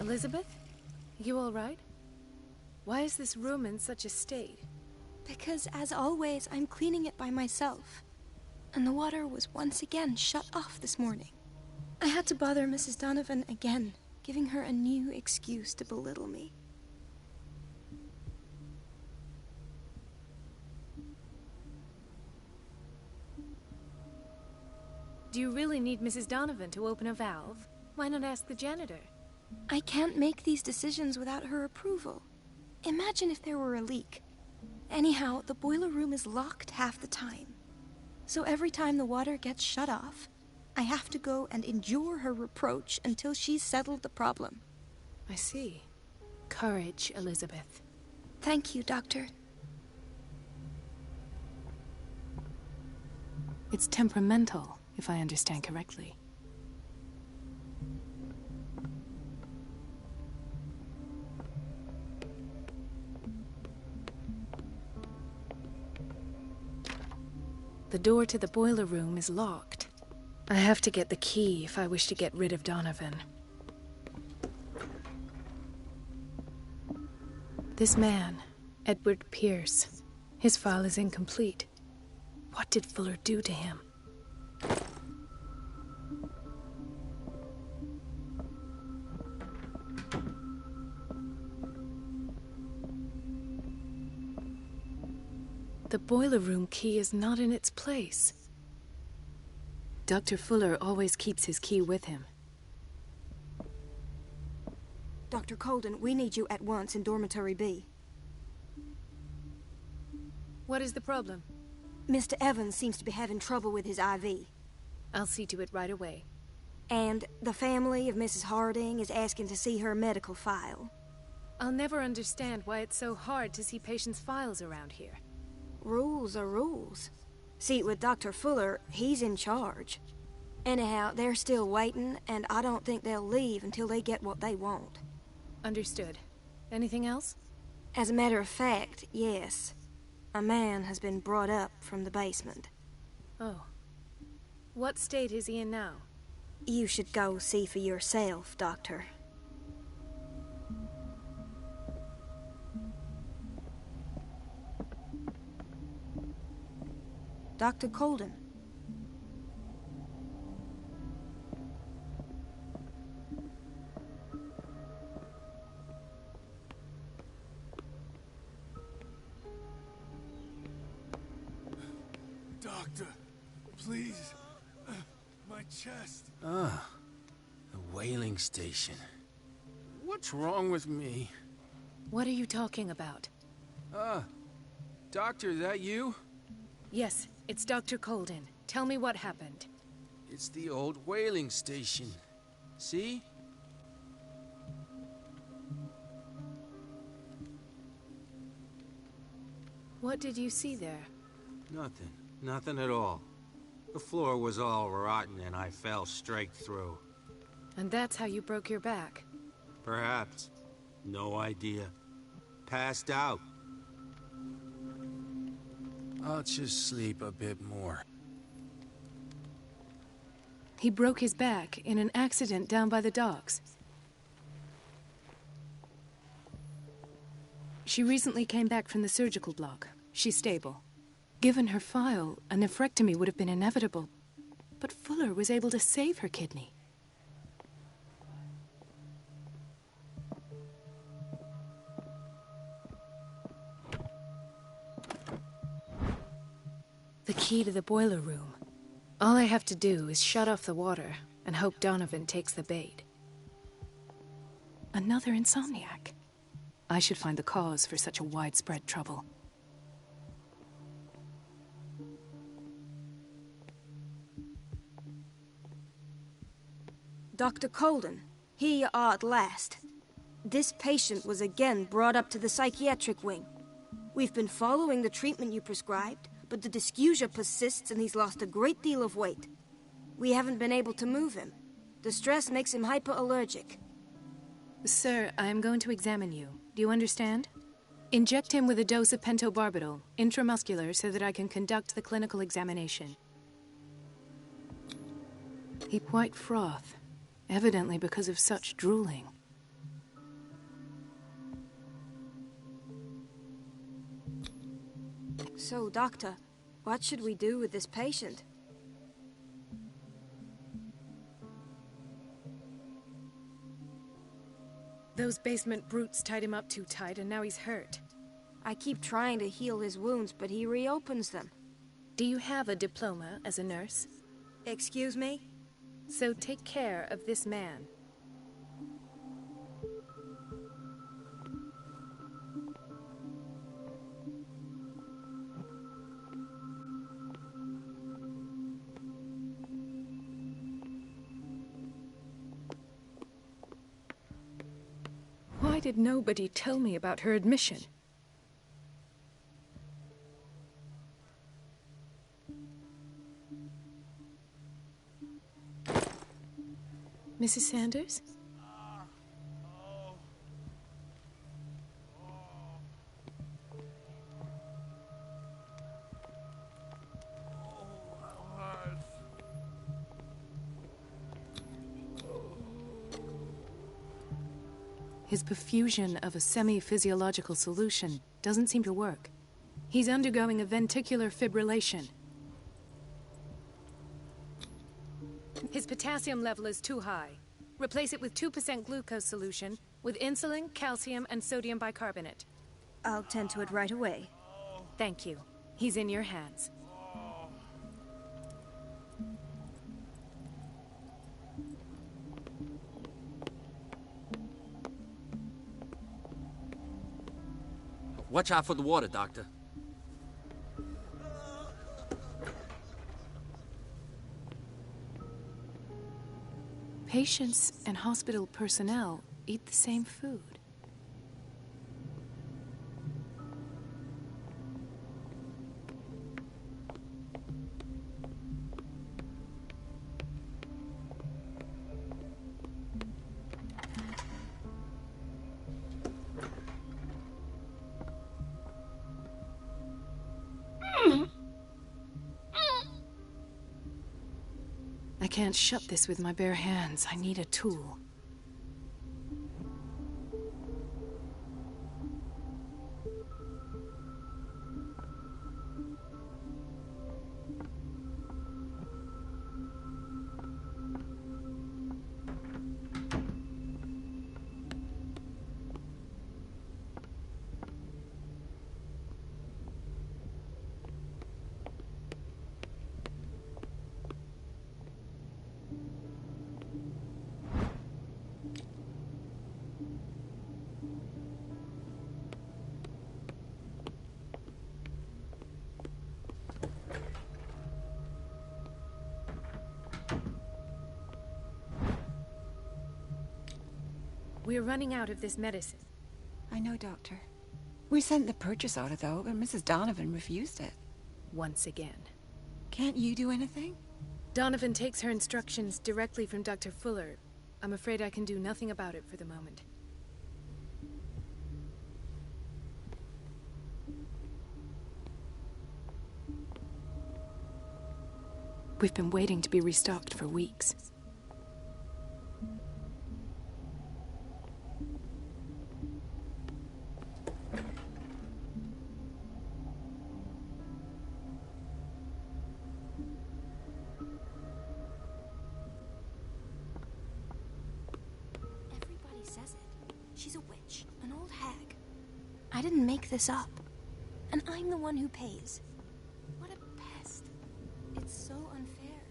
Elizabeth? You all right? Why is this room in such a state? Because, as always, I'm cleaning it by myself. And the water was once again shut off this morning. I had to bother Mrs. Donovan again, giving her a new excuse to belittle me. Do you really need Mrs. Donovan to open a valve? Why not ask the janitor? I can't make these decisions without her approval. Imagine if there were a leak. Anyhow, the boiler room is locked half the time. So every time the water gets shut off, I have to go and endure her reproach until she's settled the problem. I see. Courage, Elizabeth. Thank you, Doctor. It's temperamental, if I understand correctly. The door to the boiler room is locked. I have to get the key if I wish to get rid of Donovan. This man, Edward Pierce, his file is incomplete. What did Fuller do to him? The boiler room key is not in its place. Dr. Fuller always keeps his key with him. Dr. Colden, we need you at once in Dormitory B. What is the problem? Mr. Evans seems to be having trouble with his IV. I'll see to it right away. And the family of Mrs. Harding is asking to see her medical file. I'll never understand why it's so hard to see patients' files around here. Rules are rules. See, with Dr. Fuller, he's in charge. Anyhow, they're still waiting, and I don't think they'll leave until they get what they want. Understood. Anything else? As a matter of fact, yes. A man has been brought up from the basement. Oh. What state is he in now? You should go see for yourself, Doctor. Dr. Colden. Doctor, please. My chest. Ah, the whaling station. What's wrong with me? What are you talking about? Doctor, is that you? Yes, it's Dr. Colden. Tell me what happened. It's the old whaling station. See? What did you see there? Nothing. Nothing at all. The floor was all rotten and I fell straight through. And that's how you broke your back? Perhaps. No idea. Passed out. I'll just sleep a bit more. He broke his back in an accident down by the docks. She recently came back from the surgical block. She's stable. Given her file, a nephrectomy would have been inevitable. But Fuller was able to save her kidney. The key to the boiler room. All I have to do is shut off the water and hope Donovan takes the bait. Another insomniac. I should find the cause for such a widespread trouble. Dr. Colden, here you are at last. This patient was again brought up to the psychiatric wing. We've been following the treatment you prescribed, but the dysgeusia persists and he's lost a great deal of weight. We haven't been able to move him. The stress makes him hyperallergic. Sir, I am going to examine you. Do you understand? Inject him with a dose of pentobarbital, intramuscular, so that I can conduct the clinical examination. He quite froth, evidently because of such drooling. So, Doctor, what should we do with this patient? Those basement brutes tied him up too tight, and now he's hurt. I keep trying to heal his wounds, but he reopens them. Do you have a diploma as a nurse? Excuse me? So take care of this man. Why did nobody tell me about her admission? Mrs. Sanders? His perfusion of a semi-physiological solution doesn't seem to work. He's undergoing a ventricular fibrillation. His potassium level is too high. Replace it with 2% glucose solution with insulin, calcium, and sodium bicarbonate. I'll tend to it right away. Thank you. He's in your hands. Watch out for the water, Doctor. Patients and hospital personnel eat the same food. I can't shut this with my bare hands. I need a tool. We're running out of this medicine. I know, Doctor. We sent the purchase order, though, but Mrs. Donovan refused it. Once again. Can't you do anything? Donovan takes her instructions directly from Dr. Fuller. I'm afraid I can do nothing about it for the moment. We've been waiting to be restocked for weeks. Everybody says it. She's a witch, an old hag. I didn't make this up. And I'm the one who pays. What a pest. It's so unfair.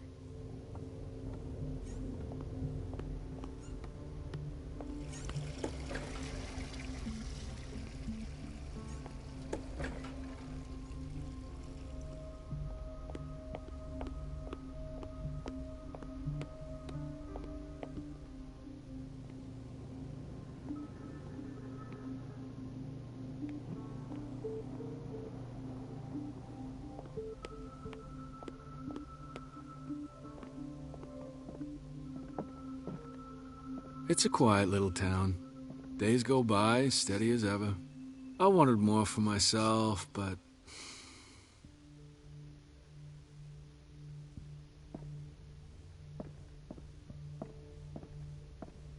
It's a quiet little town. Days go by, steady as ever. I wanted more for myself, but...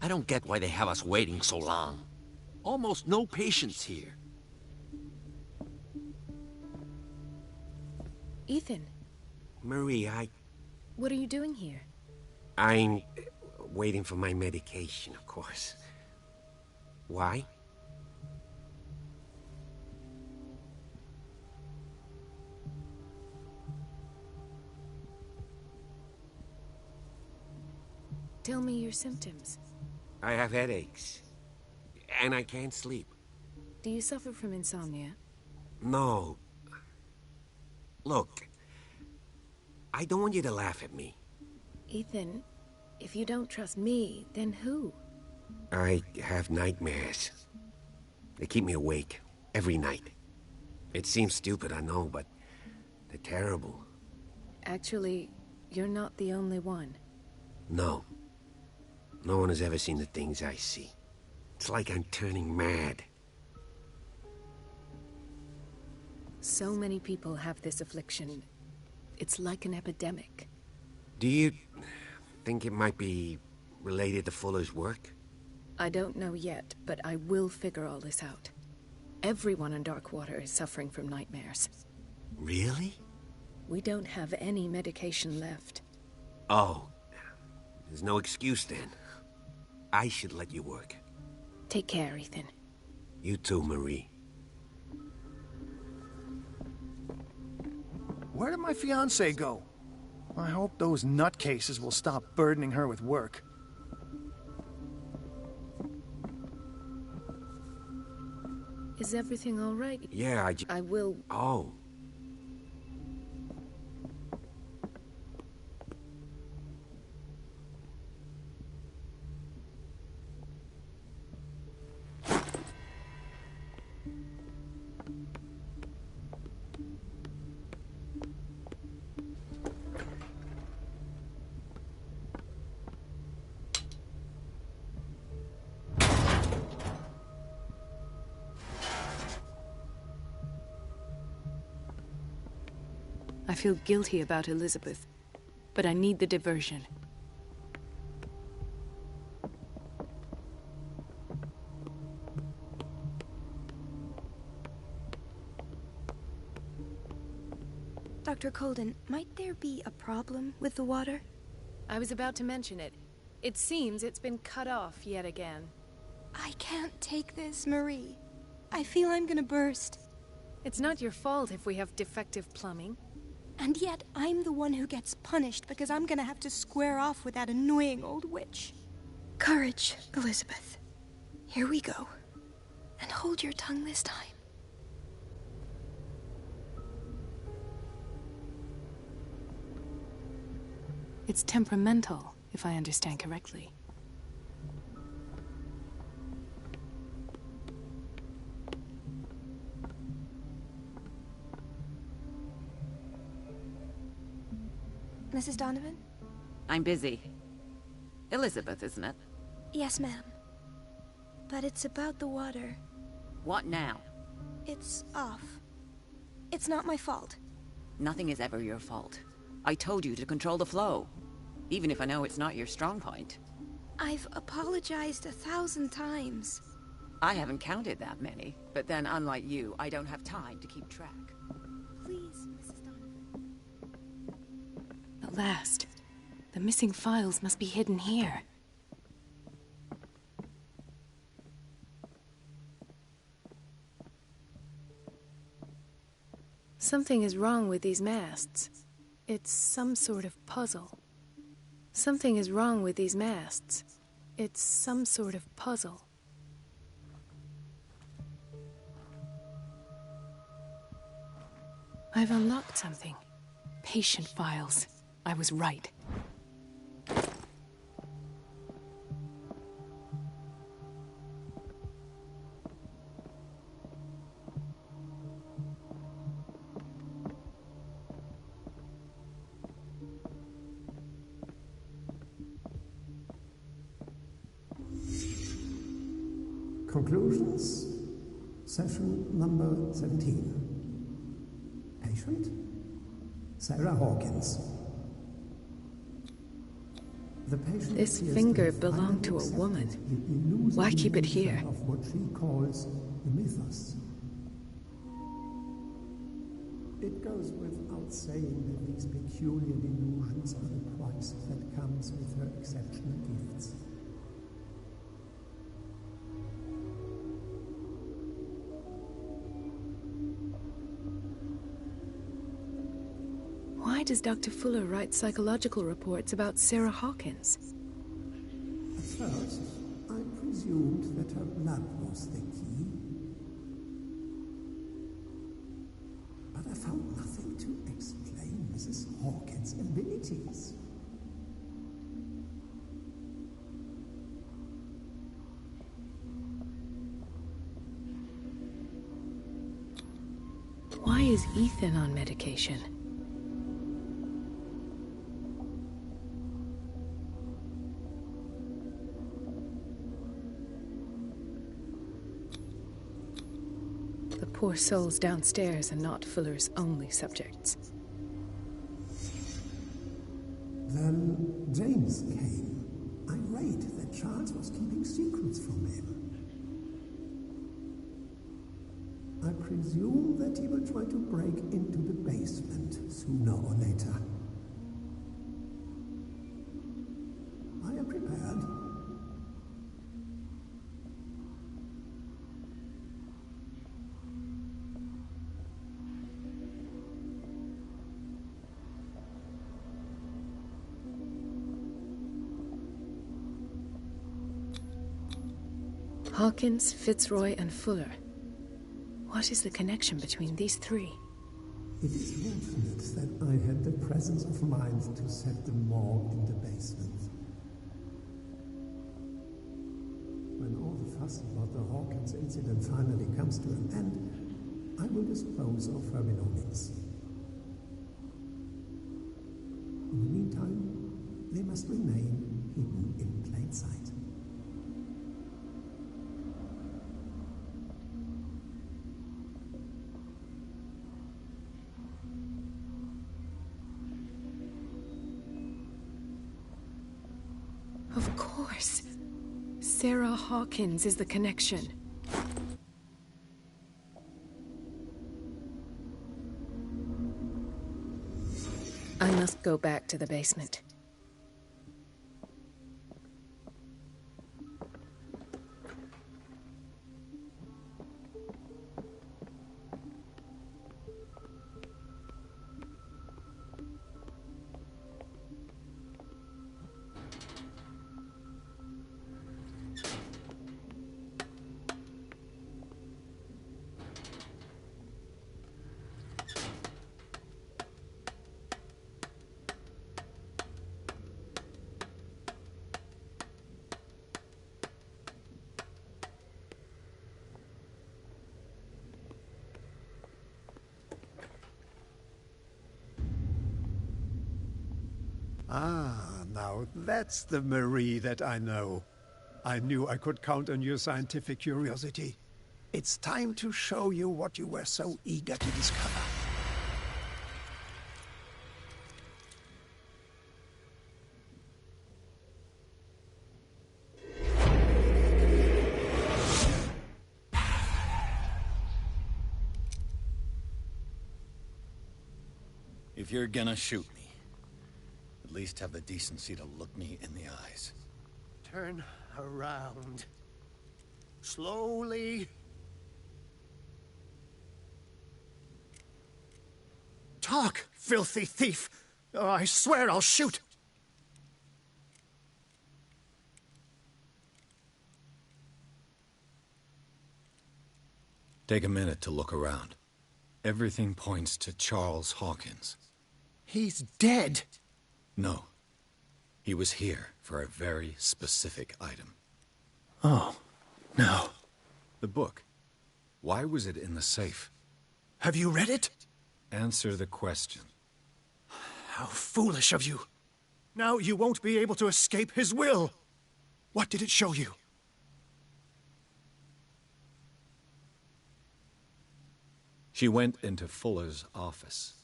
I don't get why they have us waiting so long. Almost no patience here. Ethan. Marie, What are you doing here? I'm waiting for my medication, of course. Why? Tell me your symptoms. I have headaches. And I can't sleep. Do you suffer from insomnia? No. Look, I don't want you to laugh at me. Ethan, if you don't trust me, then who? I have nightmares. They keep me awake every night. It seems stupid, I know, but they're terrible. Actually, you're not the only one. No. No one has ever seen the things I see. It's like I'm turning mad. So many people have this affliction. It's like an epidemic. Do you think it might be related to Fuller's work? I don't know yet, but I will figure all this out. Everyone in Darkwater is suffering from nightmares. Really? We don't have any medication left. Oh. There's no excuse then. I should let you work. Take care, Ethan. You too, Marie. Where did my fiancé go? I hope those nutcases will stop burdening her with work. Is everything all right? Yeah, I will... Oh. I feel guilty about Elizabeth, but I need the diversion. Dr. Colden, might there be a problem with the water? I was about to mention it. It seems it's been cut off yet again. I can't take this, Marie. I feel I'm gonna burst. It's not your fault if we have defective plumbing. And yet, I'm the one who gets punished because I'm gonna have to square off with that annoying old witch. Courage, Elizabeth. Here we go. And hold your tongue this time. It's temperamental, if I understand correctly. Mrs. Donovan? I'm busy. Elizabeth, isn't it? Yes, ma'am. But it's about the water. What now? It's off. It's not my fault. Nothing is ever your fault. I told you to control the flow. Even if I know it's not your strong point. I've apologized 1,000 times. I haven't counted that many, but then unlike you, I don't have time to keep track. Please, Mrs. Donovan. At last. The missing files must be hidden here. Something is wrong with these masts. It's some sort of puzzle. Something is wrong with these masts. It's some sort of puzzle. I've unlocked something. Patient files. I was right. Conclusions, session number 17. Patient, Sarah Hawkins. The patient This finger belonged to a woman. Why keep it here? Of what she calls the mythos. It goes without saying that these peculiar delusions are the price that comes with her exceptional gifts. Why does Dr. Fuller write psychological reports about Sarah Hawkins? At first, I presumed that her blood was the key. But I found nothing to explain Mrs. Hawkins' abilities. Why is Ethan on medication? The poor souls downstairs are not Fuller's only subjects. Then James came, irate that Charles was keeping secrets from him. I presume that he will try to break into the basement sooner or later. I am prepared. Hawkins, Fitzroy, and Fuller. What is the connection between these three? It is fortunate that I had the presence of mind to set the morgue in the basement. When all the fuss about the Hawkins incident finally comes to an end, I will dispose of her belongings. In the meantime, they must remain hidden in plain sight. Of course. Sarah Hawkins is the connection. I must go back to the basement. Ah, now that's the Marie that I know. I knew I could count on your scientific curiosity. It's time to show you what you were so eager to discover. If you're gonna shoot me, at least have the decency to look me in the eyes. Turn around. Slowly. Talk, filthy thief! Or I swear I'll shoot! Take a minute to look around. Everything points to Charles Hawkins. He's dead! No. He was here for a very specific item. Oh, no. The book. Why was it in the safe? Have you read it? Answer the question. How foolish of you. Now you won't be able to escape his will. What did it show you? She went into Fuller's office.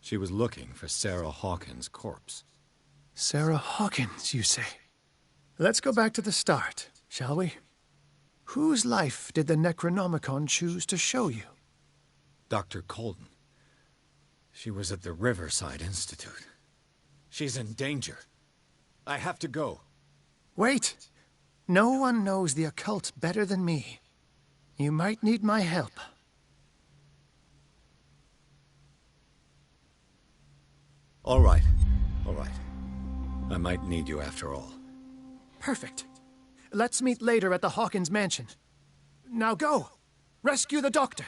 She was looking for Sarah Hawkins' corpse. Sarah Hawkins, you say? Let's go back to the start, shall we? Whose life did the Necronomicon choose to show you? Dr. Colden. She was at the Riverside Institute. She's in danger. I have to go. Wait. No one knows the occult better than me. You might need my help. All right. All right. I might need you after all. Perfect. Let's meet later at the Hawkins mansion. Now go! Rescue the doctor!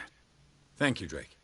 Thank you, Drake.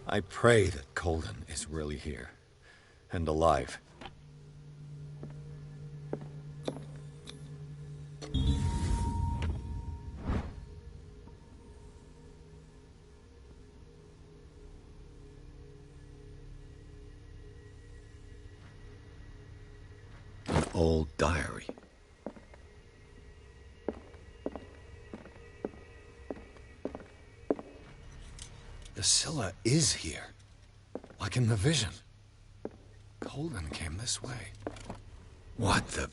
I pray that Colden is really here, and alive. An old diary. Priscilla is here. Like in the vision. Colden came this way. What the...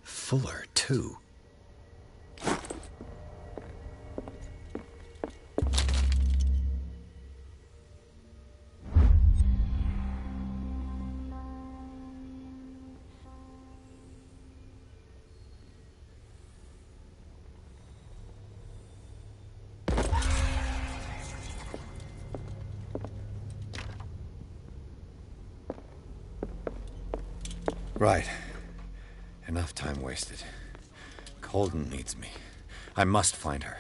Fuller, too. Right. Enough time wasted. Colden needs me. I must find her.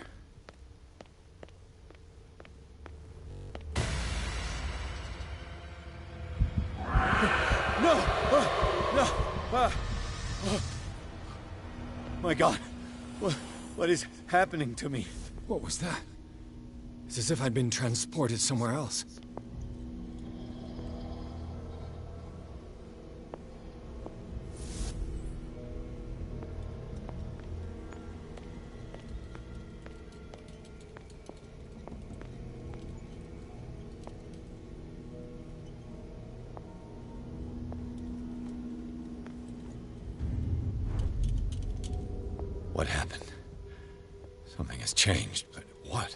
No! No! My God! What is happening to me? What was that? It's as if I'd been transported somewhere else. What happened? Something has changed, but what?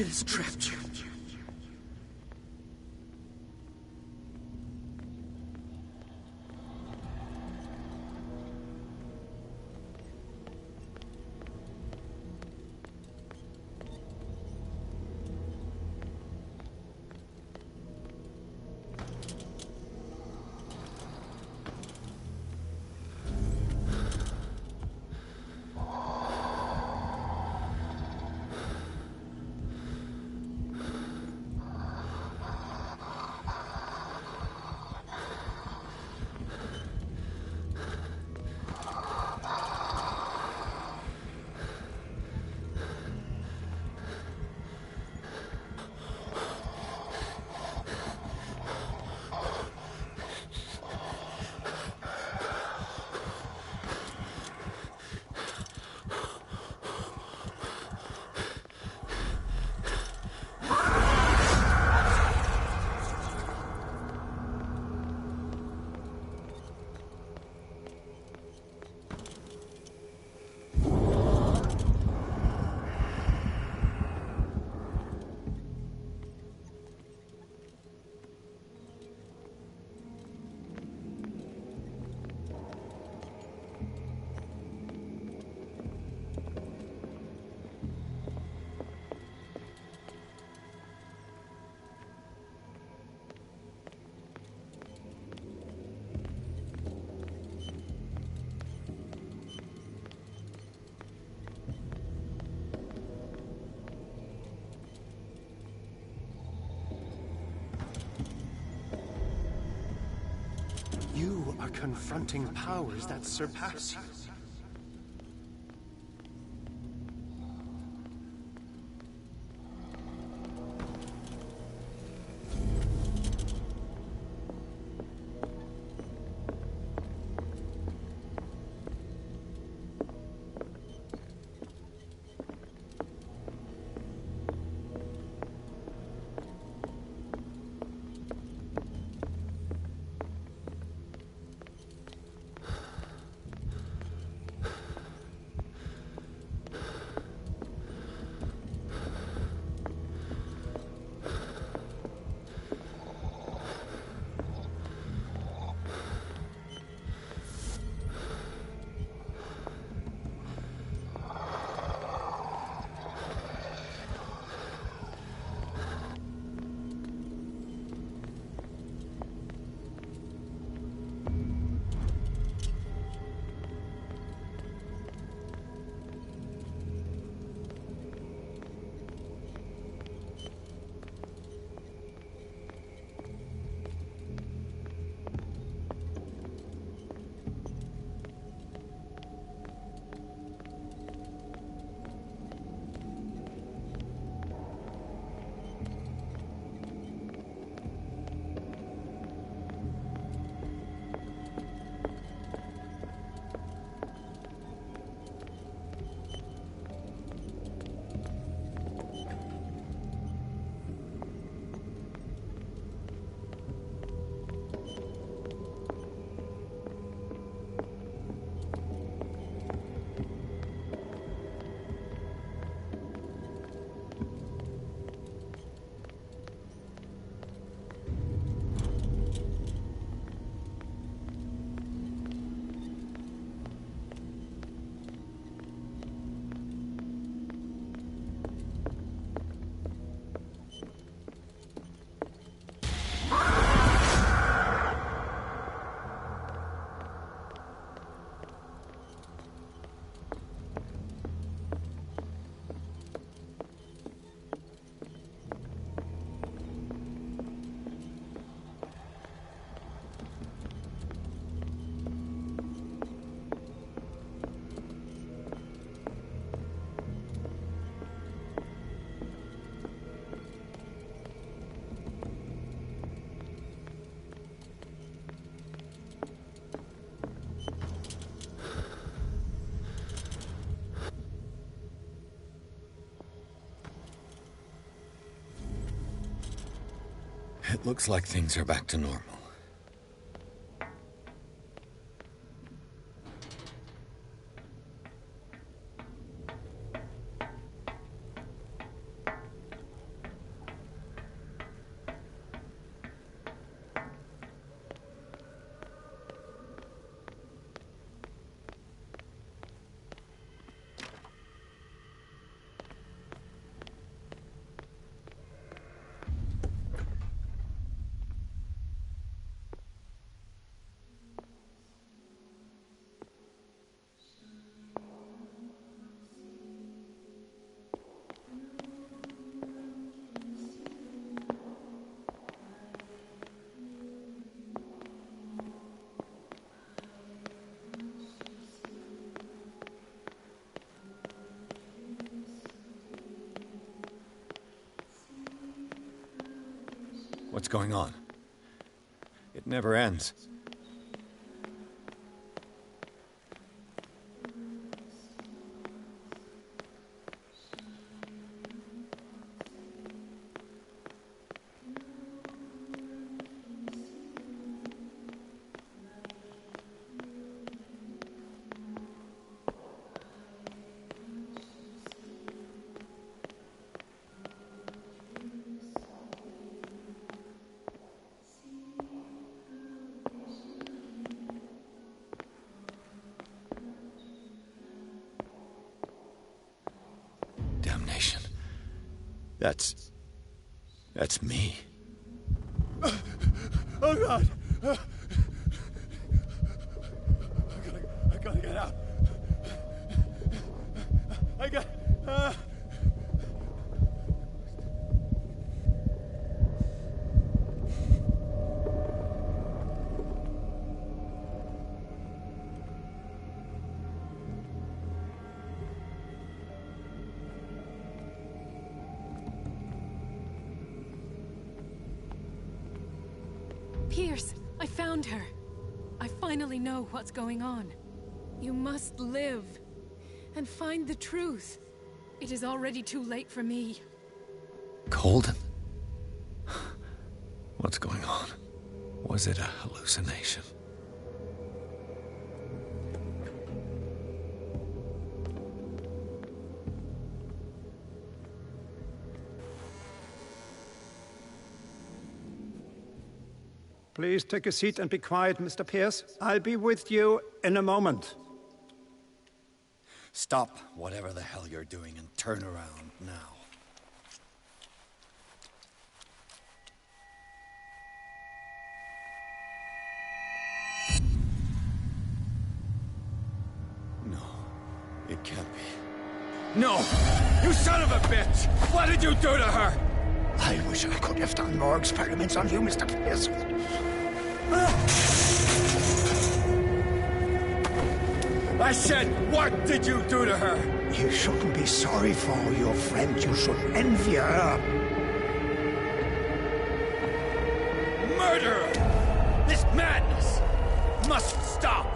It has trapped you. You are confronting powers that surpass you. It looks like things are back to normal. What's going on? It never ends. Damnation. That's me. Oh, God! I gotta get out. I got... Pierce, I found her. I finally know what's going on. You must live and find the truth. It is already too late for me. Colden? What's going on? Was it a hallucination? Please take a seat and be quiet, Mr. Pierce. I'll be with you in a moment. Stop whatever the hell you're doing and turn around now. No, it can't be. No! You son of a bitch! What did you do to her? I wish I could have done more experiments on you, Mr. Pierce. I said, what did you do to her? You shouldn't be sorry for your friend. You should envy her. Murderer! This madness must stop!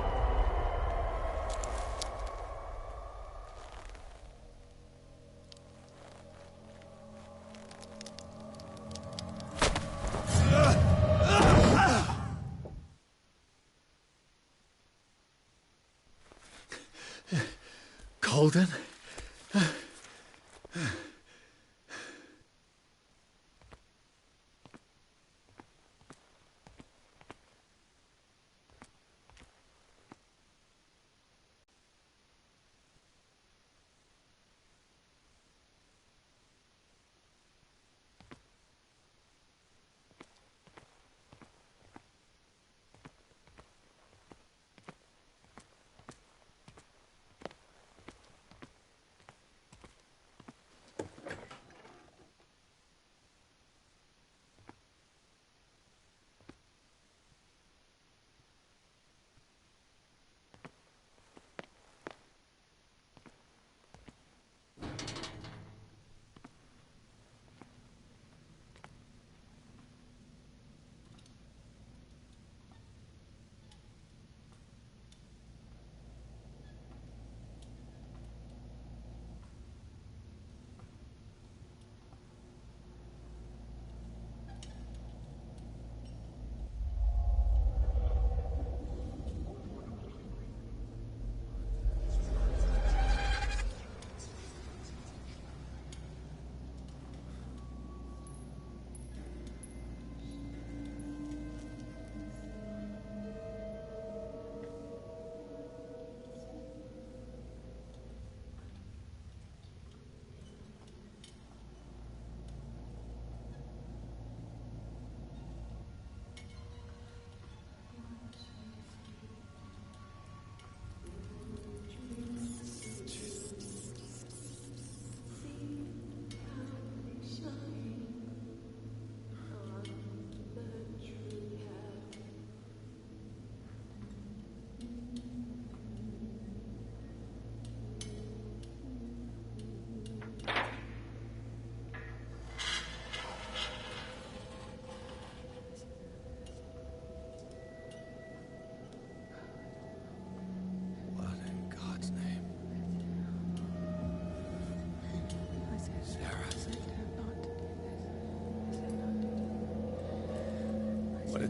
Colden?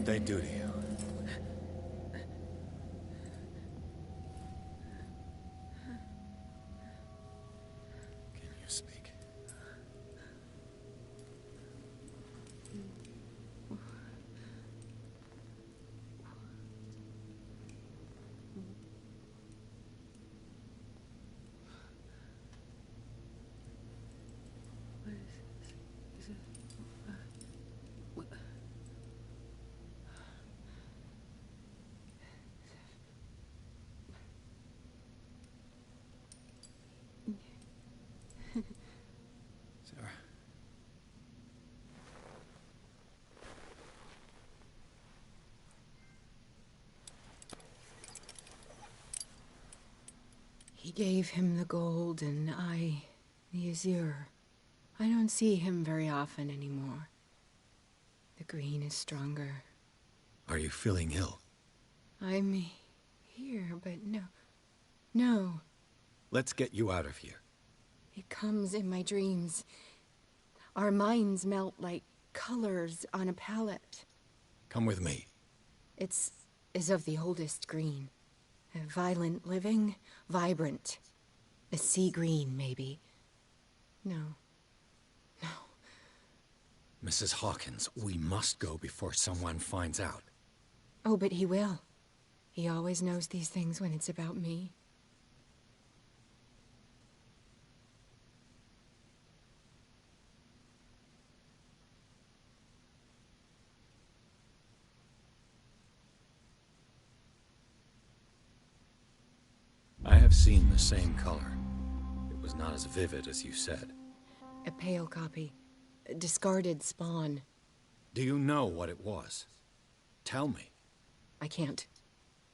did they do to you? Can you speak? Sarah. He gave him the gold and I the azure. I don't see him very often anymore. The green is stronger. Are you feeling ill? I'm here, but no. Let's get you out of here. It comes in my dreams. Our minds melt like colors on a palette. Come with me. It's of the oldest green. A violent living, vibrant. A sea green, maybe. No. Mrs. Hawkins, we must go before someone finds out. Oh, but he will. He always knows these things when it's about me. I have seen the same color. It was not as vivid as you said. A pale copy. A discarded spawn. Do you know what it was? Tell me. I can't.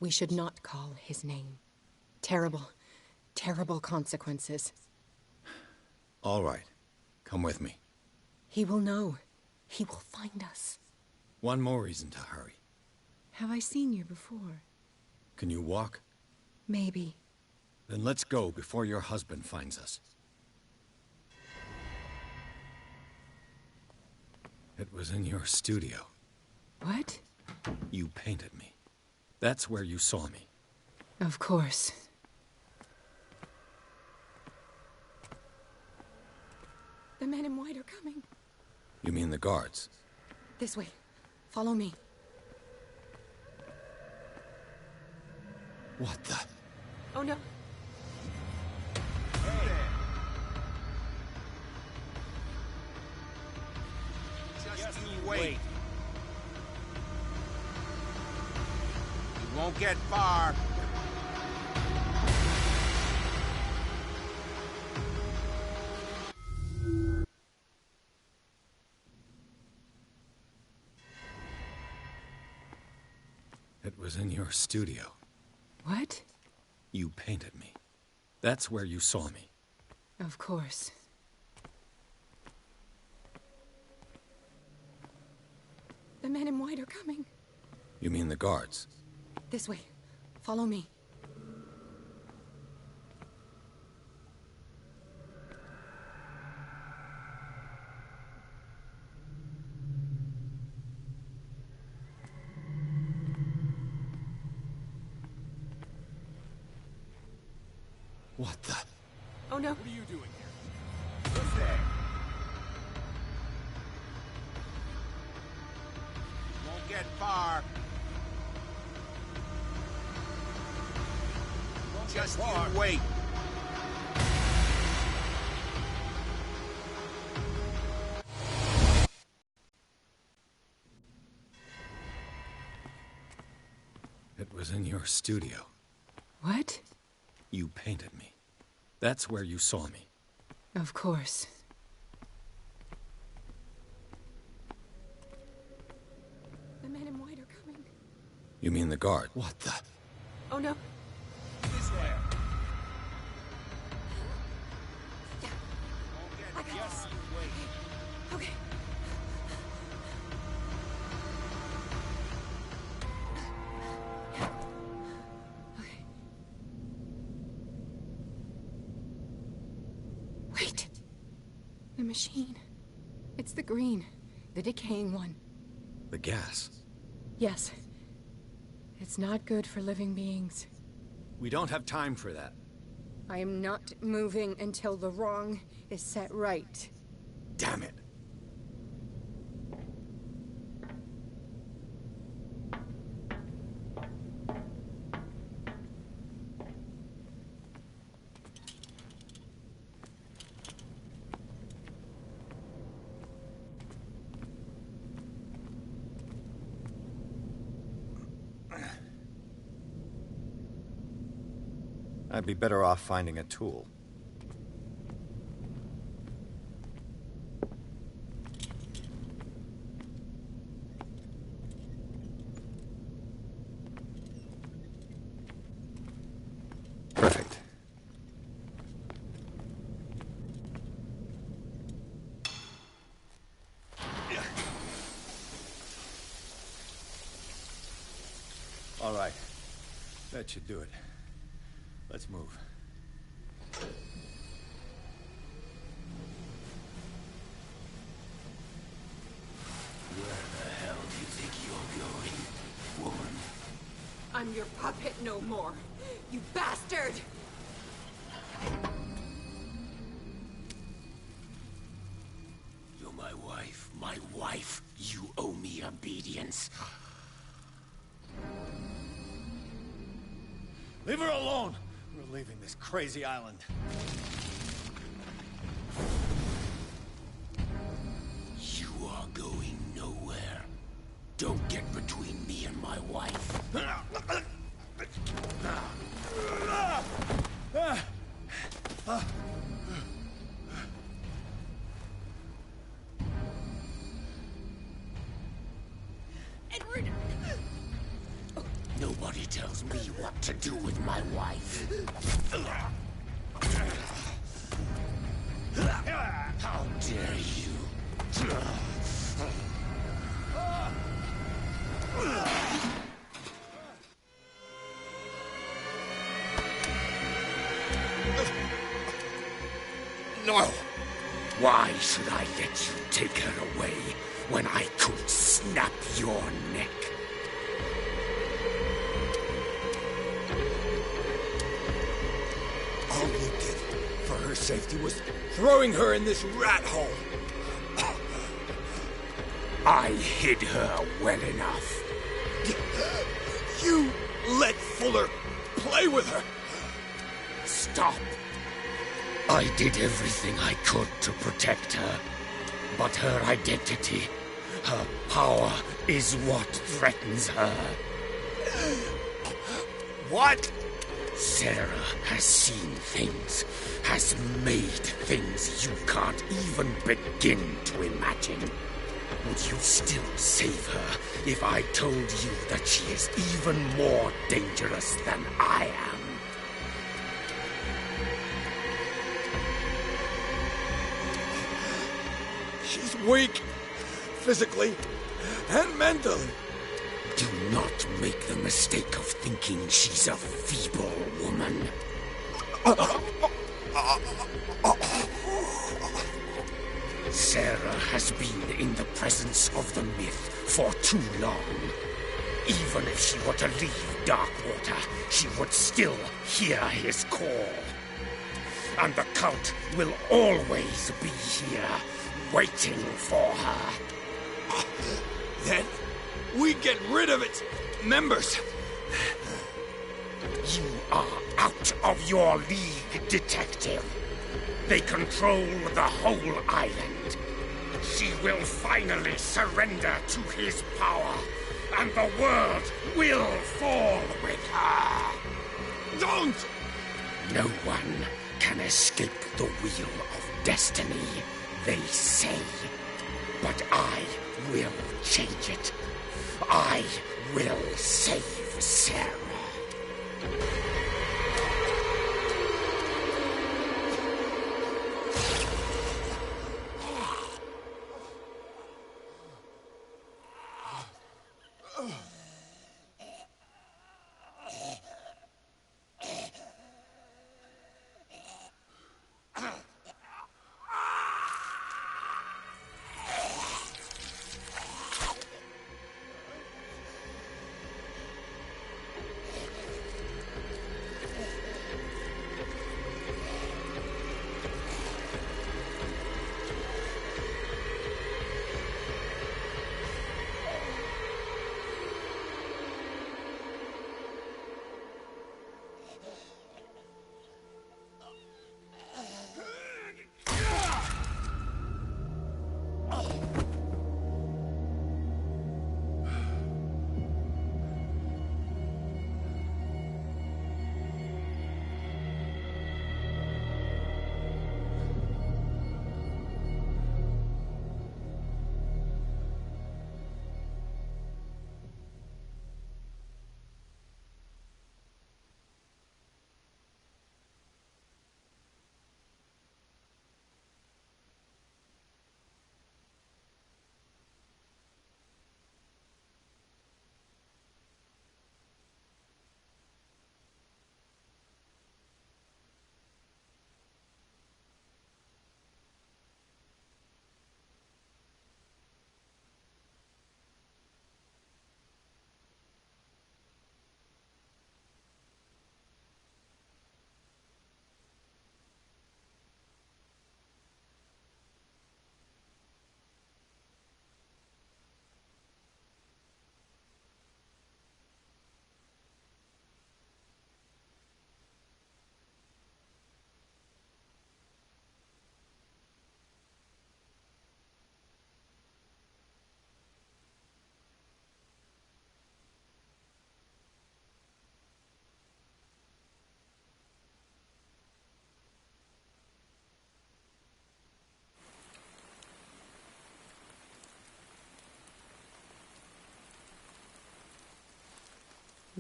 We should not call his name. Terrible, terrible consequences. All right. Come with me. He will know. He will find us. One more reason to hurry. Have I seen you before? Can you walk? Maybe. Then let's go before your husband finds us. It was in your studio. What? You painted me. That's where you saw me. Of course. The men in white are coming. You mean the guards? This way. Follow me. What the? Oh no. Just you wait. You won't get far. It was in your studio. What? You painted me. That's where you saw me. Of course. The men in white are coming. You mean the guards? This way. Follow me. What the? Oh no. What are you doing here? Who's there? You won't get far. Just you wait. It was in your studio. What? You painted me. That's where you saw me. Of course. The men in white are coming. You mean the guard? What the? Oh no. This way. I got this. Okay. Wait. The machine. It's the green. The decaying one. The gas. Yes. It's not good for living beings. We don't have time for that. I am not moving until the wrong is set right. Damn it. I'd be better off finding a tool. Perfect. All right. That should do it. Let's move. Where the hell do you think you're going, woman? I'm your puppet no more, you bastard! You're my wife. My wife. You owe me obedience. Leave her alone! We're leaving this crazy island. You are going nowhere. Don't get between me and my wife. Edward! Nobody tells me what to do with my wife. How dare you? No! Why should I let you take her away when I could snap your neck? All you did for her safety was throwing her in this rat hole. I hid her well enough. You let Fuller play with her. Stop. I did everything I could to protect her. But her identity, her power, is what threatens her. What? Sarah has seen things, has made things you can't even begin to imagine. Would you still save her if I told you that she is even more dangerous than I am? She's weak, physically and mentally. Do not make the mistake of thinking she's a feeble woman. Sarah has been in the presence of the myth for too long. Even if she were to leave Darkwater, she would still hear his call. And the cult will always be here, waiting for her. Then we get rid of its members. You are out of your league, detective. They control the whole island. She will finally surrender to his power, and the world will fall with her. Don't! No one can escape the wheel of destiny, they say. But I will change it. I will save Sarah.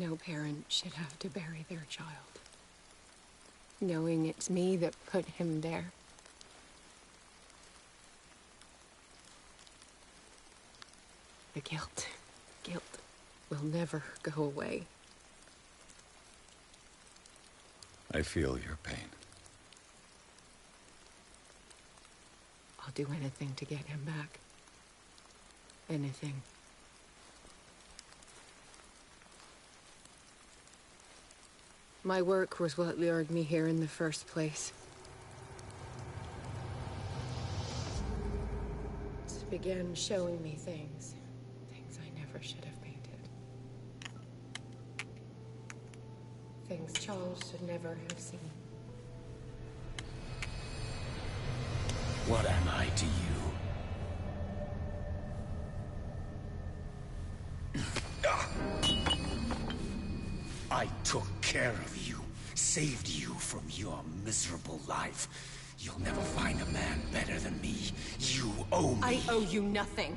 No parent should have to bury their child, knowing it's me that put him there. The guilt will never go away. I feel your pain. I'll do anything to get him back. Anything. My work was what lured me here in the first place. It began showing me things I never should have painted. Things Charles should never have seen. What am I to you? I took care of you, saved you from your miserable life. You'll never find a man better than me. You owe me. I owe you nothing.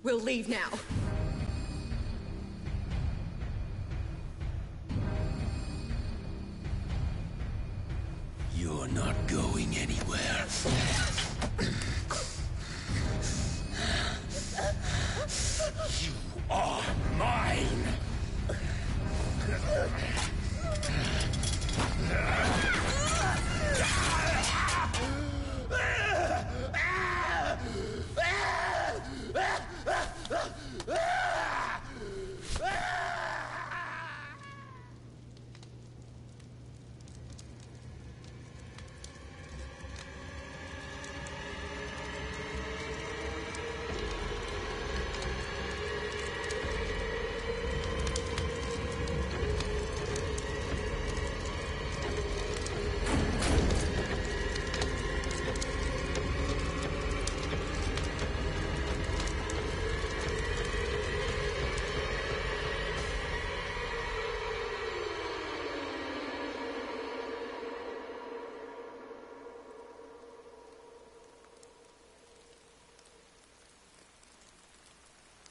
We'll leave now. You're not going anywhere. You are mine!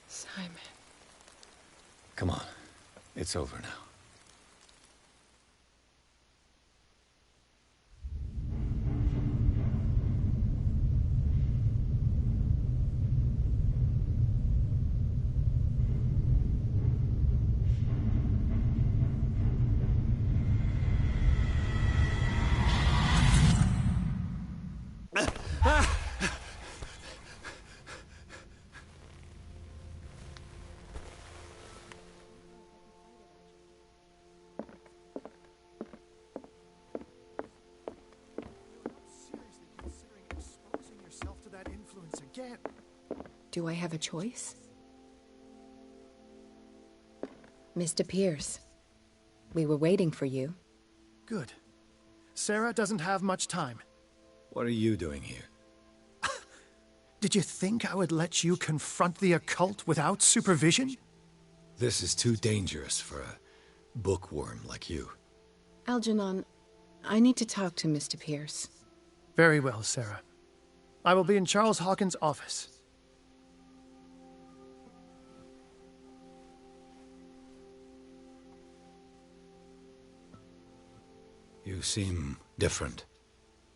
Simon. Come on. It's over now. Again. Do I have a choice? Mr. Pierce, we were waiting for you. Good. Sarah doesn't have much time. What are you doing here? Did you think I would let you confront the occult without supervision? This is too dangerous for a bookworm like you. Algernon, I need to talk to Mr. Pierce. Very well, Sarah. I will be in Charles Hawkins' office. You seem different.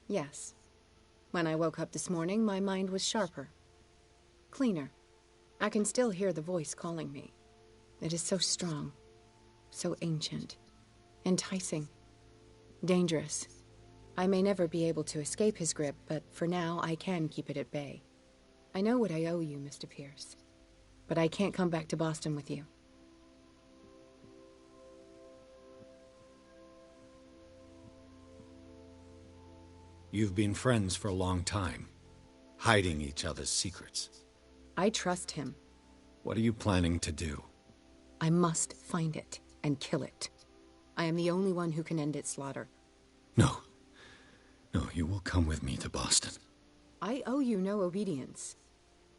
Yes. When I woke up this morning, my mind was sharper. Cleaner. I can still hear the voice calling me. It is so strong. So ancient. Enticing. Dangerous. I may never be able to escape his grip, but for now, I can keep it at bay. I know what I owe you, Mr. Pierce. But I can't come back to Boston with you. You've been friends for a long time, hiding each other's secrets. I trust him. What are you planning to do? I must find it and kill it. I am the only one who can end its slaughter. No. No, you will come with me to Boston. I owe you no obedience.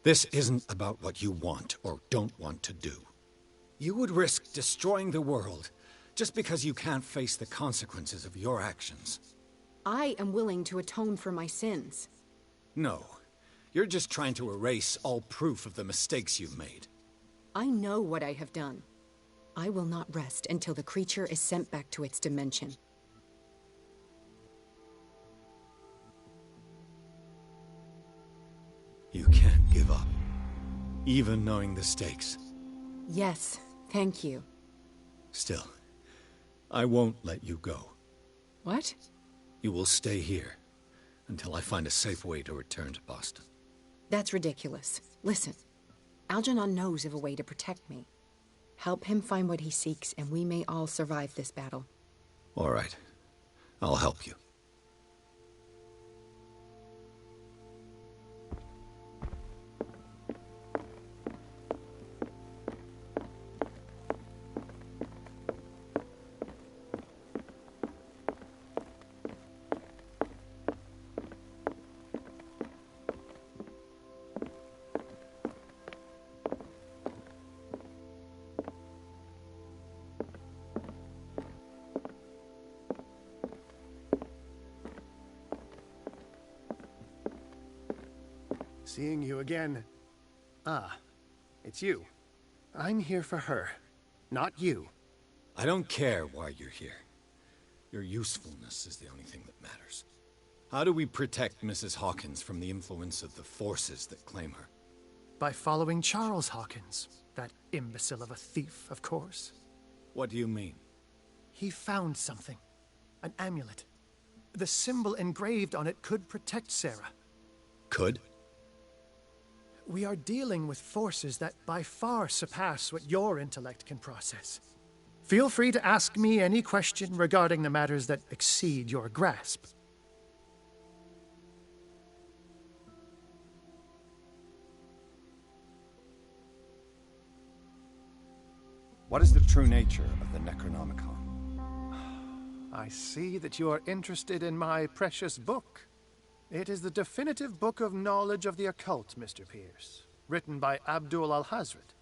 This isn't about what you want or don't want to do. You would risk destroying the world just because you can't face the consequences of your actions. I am willing to atone for my sins. No. You're just trying to erase all proof of the mistakes you've made. I know what I have done. I will not rest until the creature is sent back to its dimension. You can't give up, even knowing the stakes. Yes, thank you. Still, I won't let you go. What? You will stay here until I find a safe way to return to Boston. That's ridiculous. Listen, Algernon knows of a way to protect me. Help him find what he seeks, and we may all survive this battle. All right. I'll help you. Seeing you again. Ah, it's you. I'm here for her, not you. I don't care why you're here. Your usefulness is the only thing that matters. How do we protect Mrs. Hawkins from the influence of the forces that claim her? By following Charles Hawkins, that imbecile of a thief, of course. What do you mean? He found something. An amulet. The symbol engraved on it could protect Sarah. Could? We are dealing with forces that by far surpass what your intellect can process. Feel free to ask me any question regarding the matters that exceed your grasp. What is the true nature of the Necronomicon? I see that you are interested in my precious book. It is the definitive book of knowledge of the occult, Mr. Pierce, written by Abdul al-Hazred.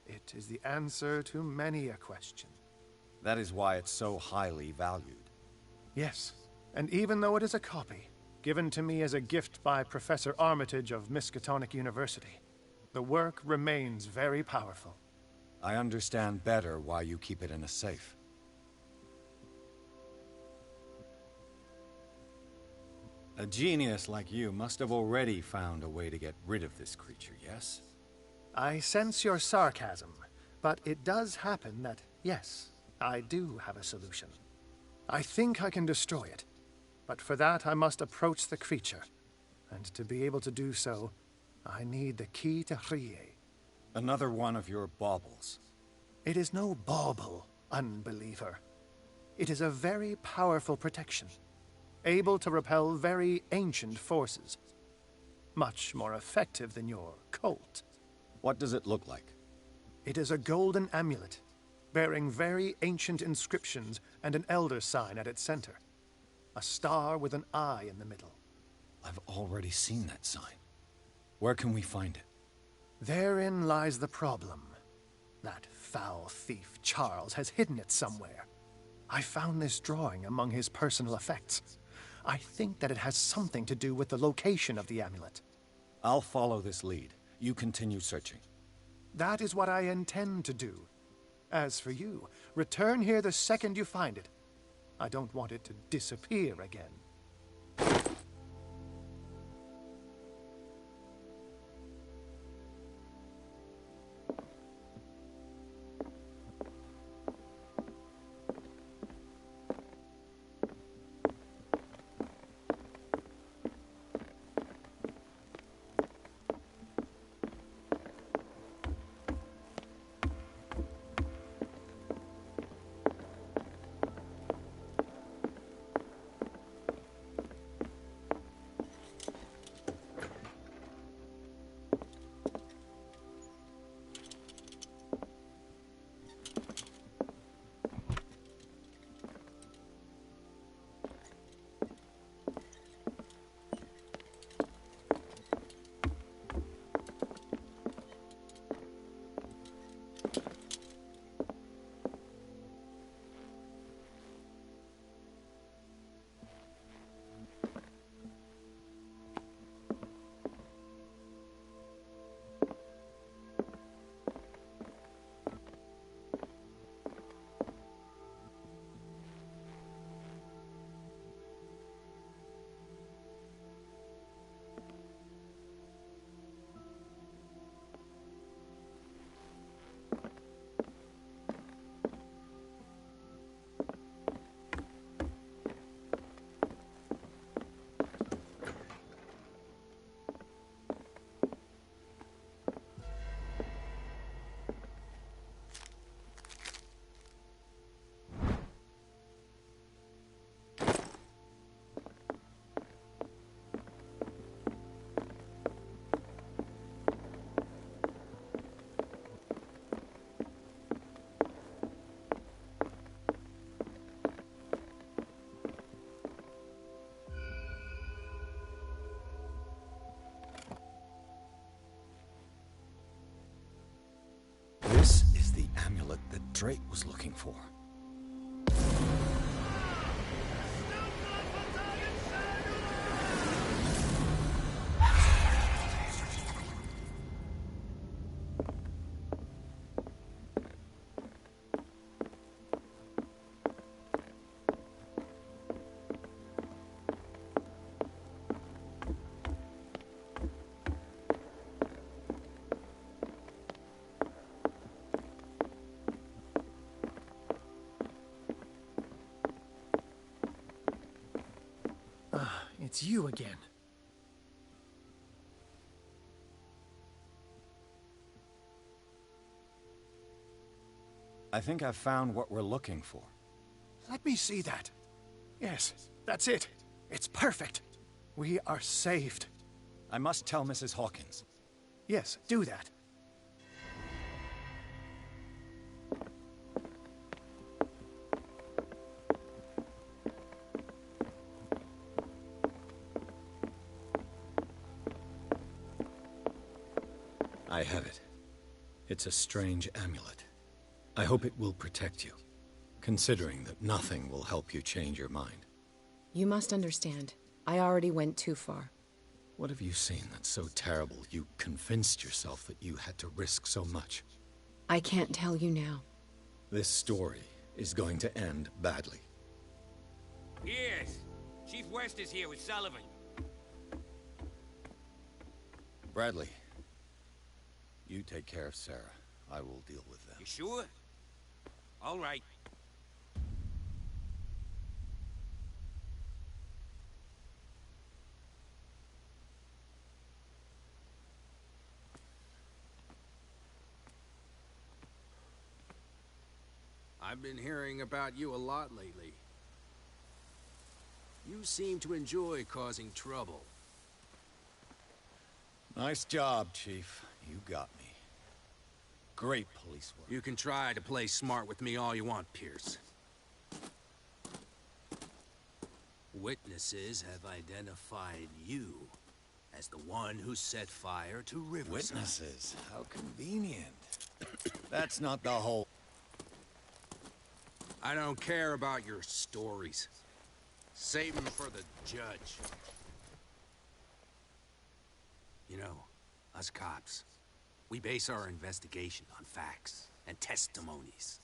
It is the answer to many a question. That is why it's so highly valued. Yes, and even though it is a copy, given to me as a gift by Professor Armitage of Miskatonic University, the work remains very powerful. I understand better why you keep it in a safe. A genius like you must have already found a way to get rid of this creature, yes? I sense your sarcasm, but it does happen that, yes, I do have a solution. I think I can destroy it, but for that I must approach the creature, and to be able to do so, I need the cthlhu. Another one of your baubles. It is no bauble, unbeliever. It is a very powerful protection, able to repel very ancient forces. Much more effective than your Colt. What does it look like? It is a golden amulet, bearing very ancient inscriptions and an elder sign at its center. A star with an eye in the middle. I've already seen that sign. Where can we find it? Therein lies the problem. That foul thief Charles has hidden it somewhere. I found this drawing among his personal effects. I think that it has something to do with the location of the amulet. I'll follow this lead. You continue searching. That is what I intend to do. As for you, return here the second you find it. I don't want it to disappear again. Drake was looking for. It's you again. I think I've found what we're looking for. Let me see that. Yes, that's it. It's perfect. We are saved. I must tell Mrs. Hawkins. Yes, do that. I have it. It's a strange amulet. I hope it will protect you, considering that nothing will help you change your mind. You must understand. I already went too far. What have you seen that's so terrible you convinced yourself that you had to risk so much? I can't tell you now. This story is going to end badly. Yes. Chief West is here with Sullivan. Bradley, you take care of Sarah. I will deal with them. You sure? All right. I've been hearing about you a lot lately. You seem to enjoy causing trouble. Nice job, Chief. You got me. Great police work. You can try to play smart with me all you want, Pierce. Witnesses have identified you as the one who set fire to Riverside. Witnesses? How convenient. That's not the whole... I don't care about your stories. Save them for the judge. You know, us cops, we base our investigation on facts and testimonies.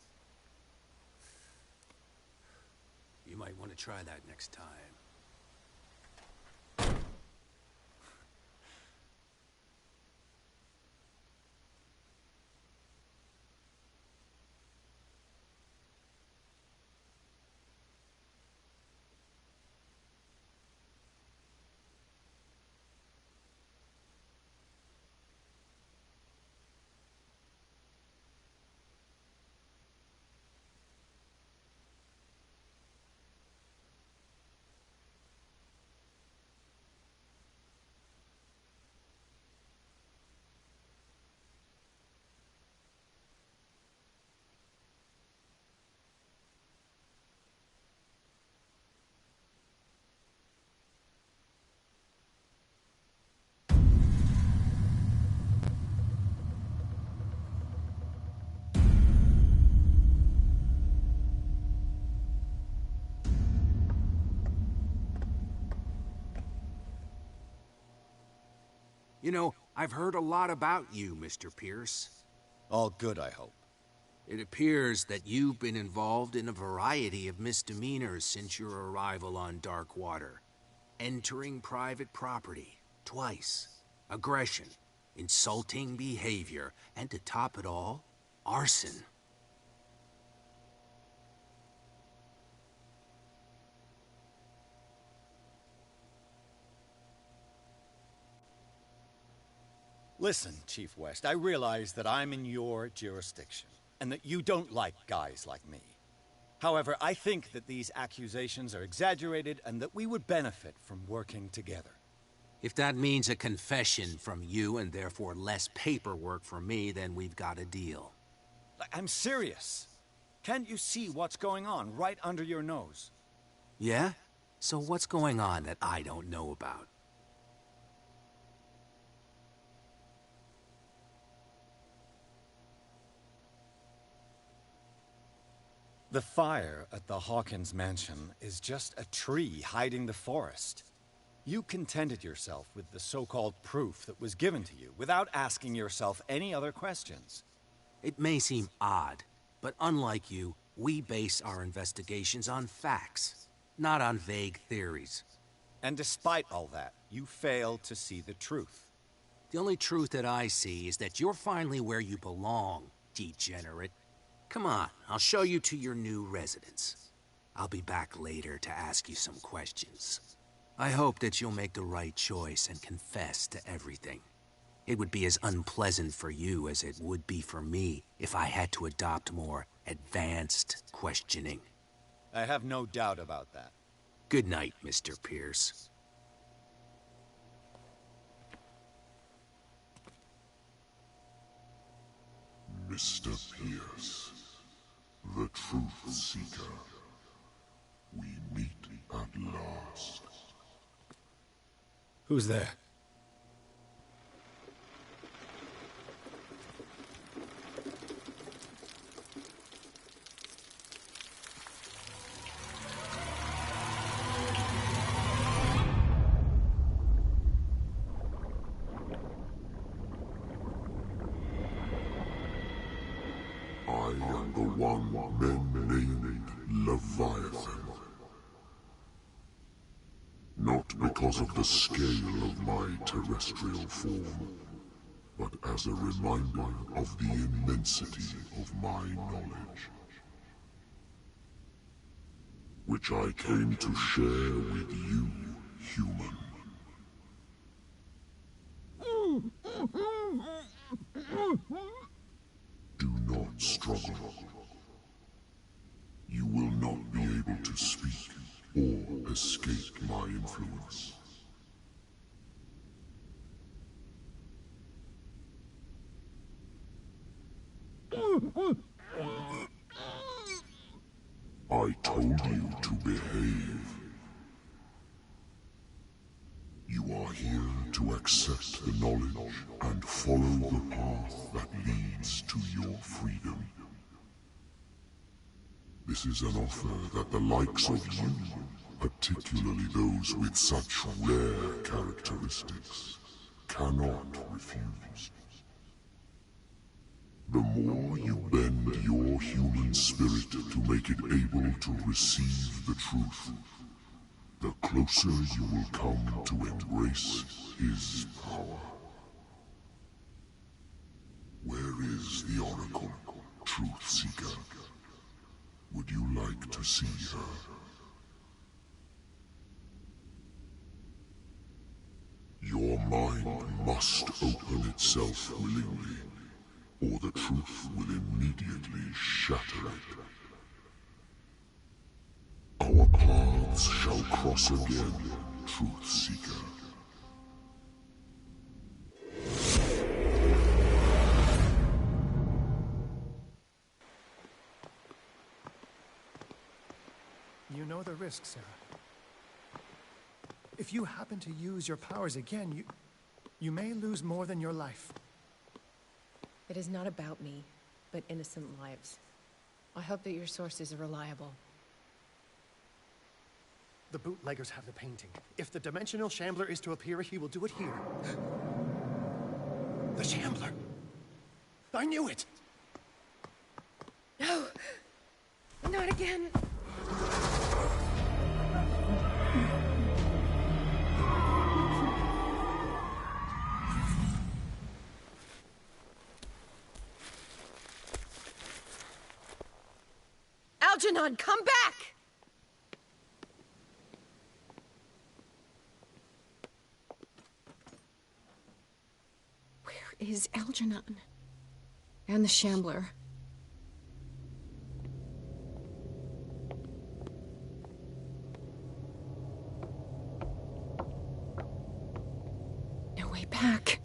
You might want to try that next time. You know, I've heard a lot about you, Mr. Pierce. All good, I hope. It appears that you've been involved in a variety of misdemeanors since your arrival on Darkwater. Entering private property, twice. Aggression, insulting behavior, and to top it all, arson. Listen, Chief West, I realize that I'm in your jurisdiction, and that you don't like guys like me. However, I think that these accusations are exaggerated and that we would benefit from working together. If that means a confession from you and therefore less paperwork for me, then we've got a deal. I'm serious. Can't you see what's going on right under your nose? Yeah? So what's going on that I don't know about? The fire at the Hawkins mansion is just a tree hiding the forest. You contented yourself with the so-called proof that was given to you without asking yourself any other questions. It may seem odd, but unlike you, we base our investigations on facts, not on vague theories. And despite all that, you failed to see the truth. The only truth that I see is that you're finally where you belong, degenerate. Come on, I'll show you to your new residence. I'll be back later to ask you some questions. I hope that you'll make the right choice and confess to everything. It would be as unpleasant for you as it would be for me if I had to adopt more advanced questioning. I have no doubt about that. Good night, Mr. Pierce. Mr. Pierce, the Truth Seeker. We meet at last. Who's there? I am the one men named Leviathan. Not because of the scale of my terrestrial form, but as a reminder of the immensity of my knowledge, which I came to share with you, human. Do not struggle. You will not be able to speak or escape my influence. I told you to behave. You are here to accept the knowledge and follow the path that leads to your freedom. This is an offer that the likes of you, particularly those with such rare characteristics, cannot refuse. The more you bend your human spirit to make it able to receive the truth, the closer you will come to embrace his power. Where is the Oracle, Truth Seeker? Would you like to see her? Your mind must open itself willingly, or the truth will immediately shatter it. Our paths shall cross again, Truth Seeker. You know the risk, Sarah. If you happen to use your powers again, you may lose more than your life. It is not about me, but innocent lives. I hope that your sources are reliable. The bootleggers have the painting. If the Dimensional Shambler is to appear, he will do it here. The Shambler! I knew it! No! Not again! Algernon, come back! Where is Algernon? And the Shambler? No way back.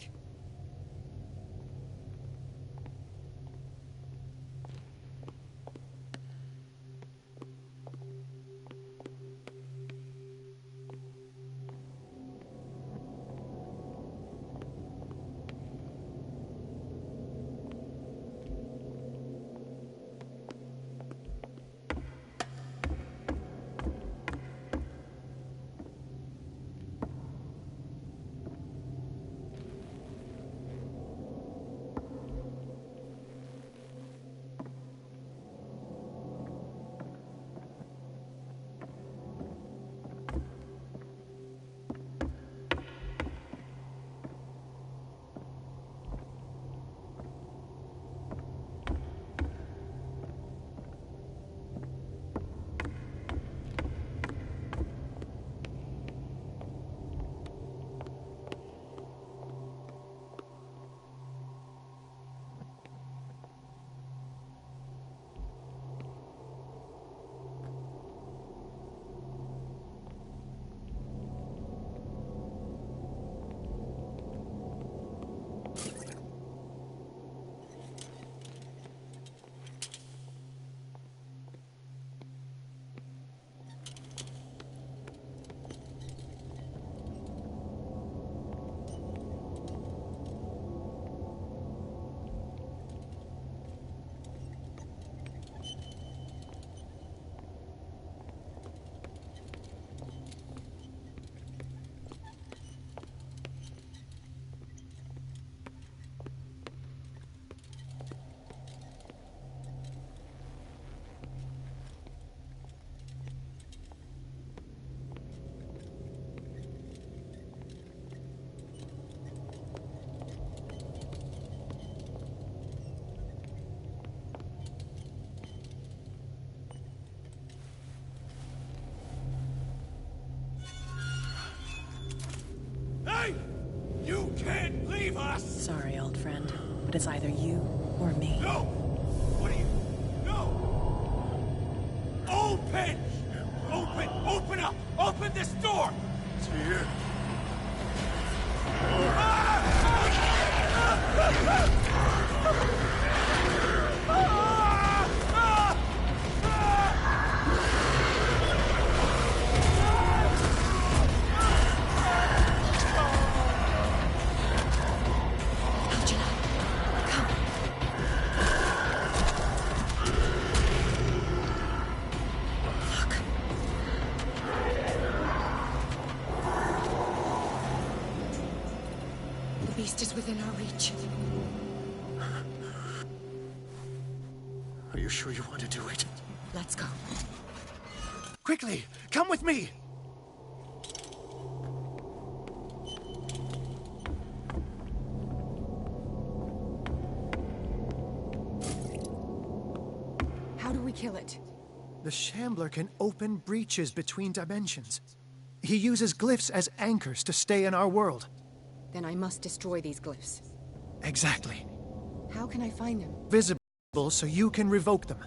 us! Sorry, old friend, but it's either you or me. No! What are you... No! Open! Open up! Open this door! It's here. The beast is within our reach. Are you sure you want to do it? Let's go. Quickly, come with me! How do we kill it? The Shambler can open breaches between dimensions. He uses glyphs as anchors to stay in our world. Then I must destroy these glyphs. Exactly. How can I find them? Visible so you can revoke them.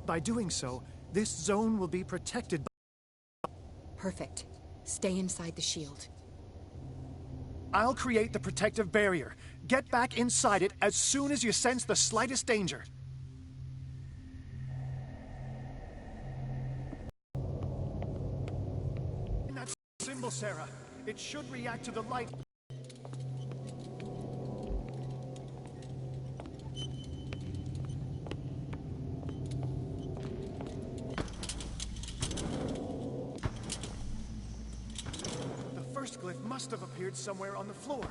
By doing so, this zone will be protected by... Perfect. Stay inside the shield. I'll create the protective barrier. Get back inside it as soon as you sense the slightest danger. In that symbol, Sarah, it should react to the light. The first glyph must have appeared somewhere on the floor.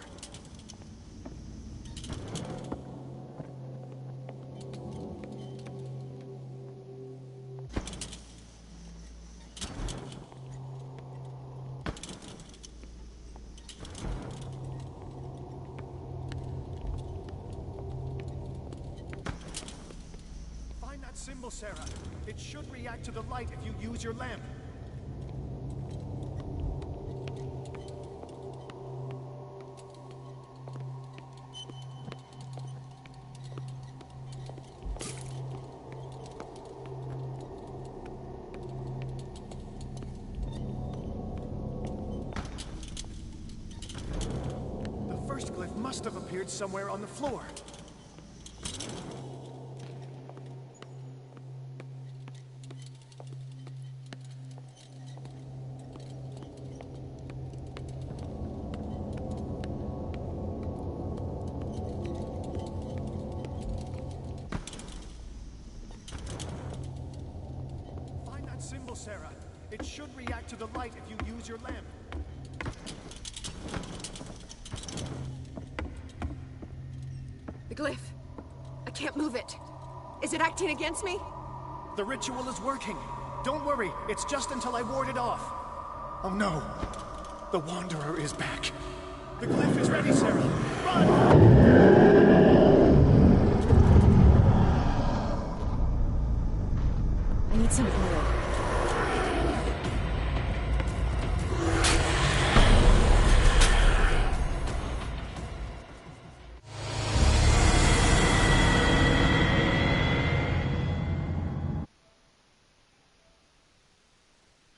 Find that symbol, Sarah. It should react to the light if you use your lamp. Must have appeared somewhere on the floor. Find that symbol, Sarah. It should react to the light if you use your lamp. The glyph. I can't move it. Is it acting against me? The ritual is working. Don't worry, it's just until I ward it off. Oh no. The Wanderer is back. The glyph is ready, Sarah. Run!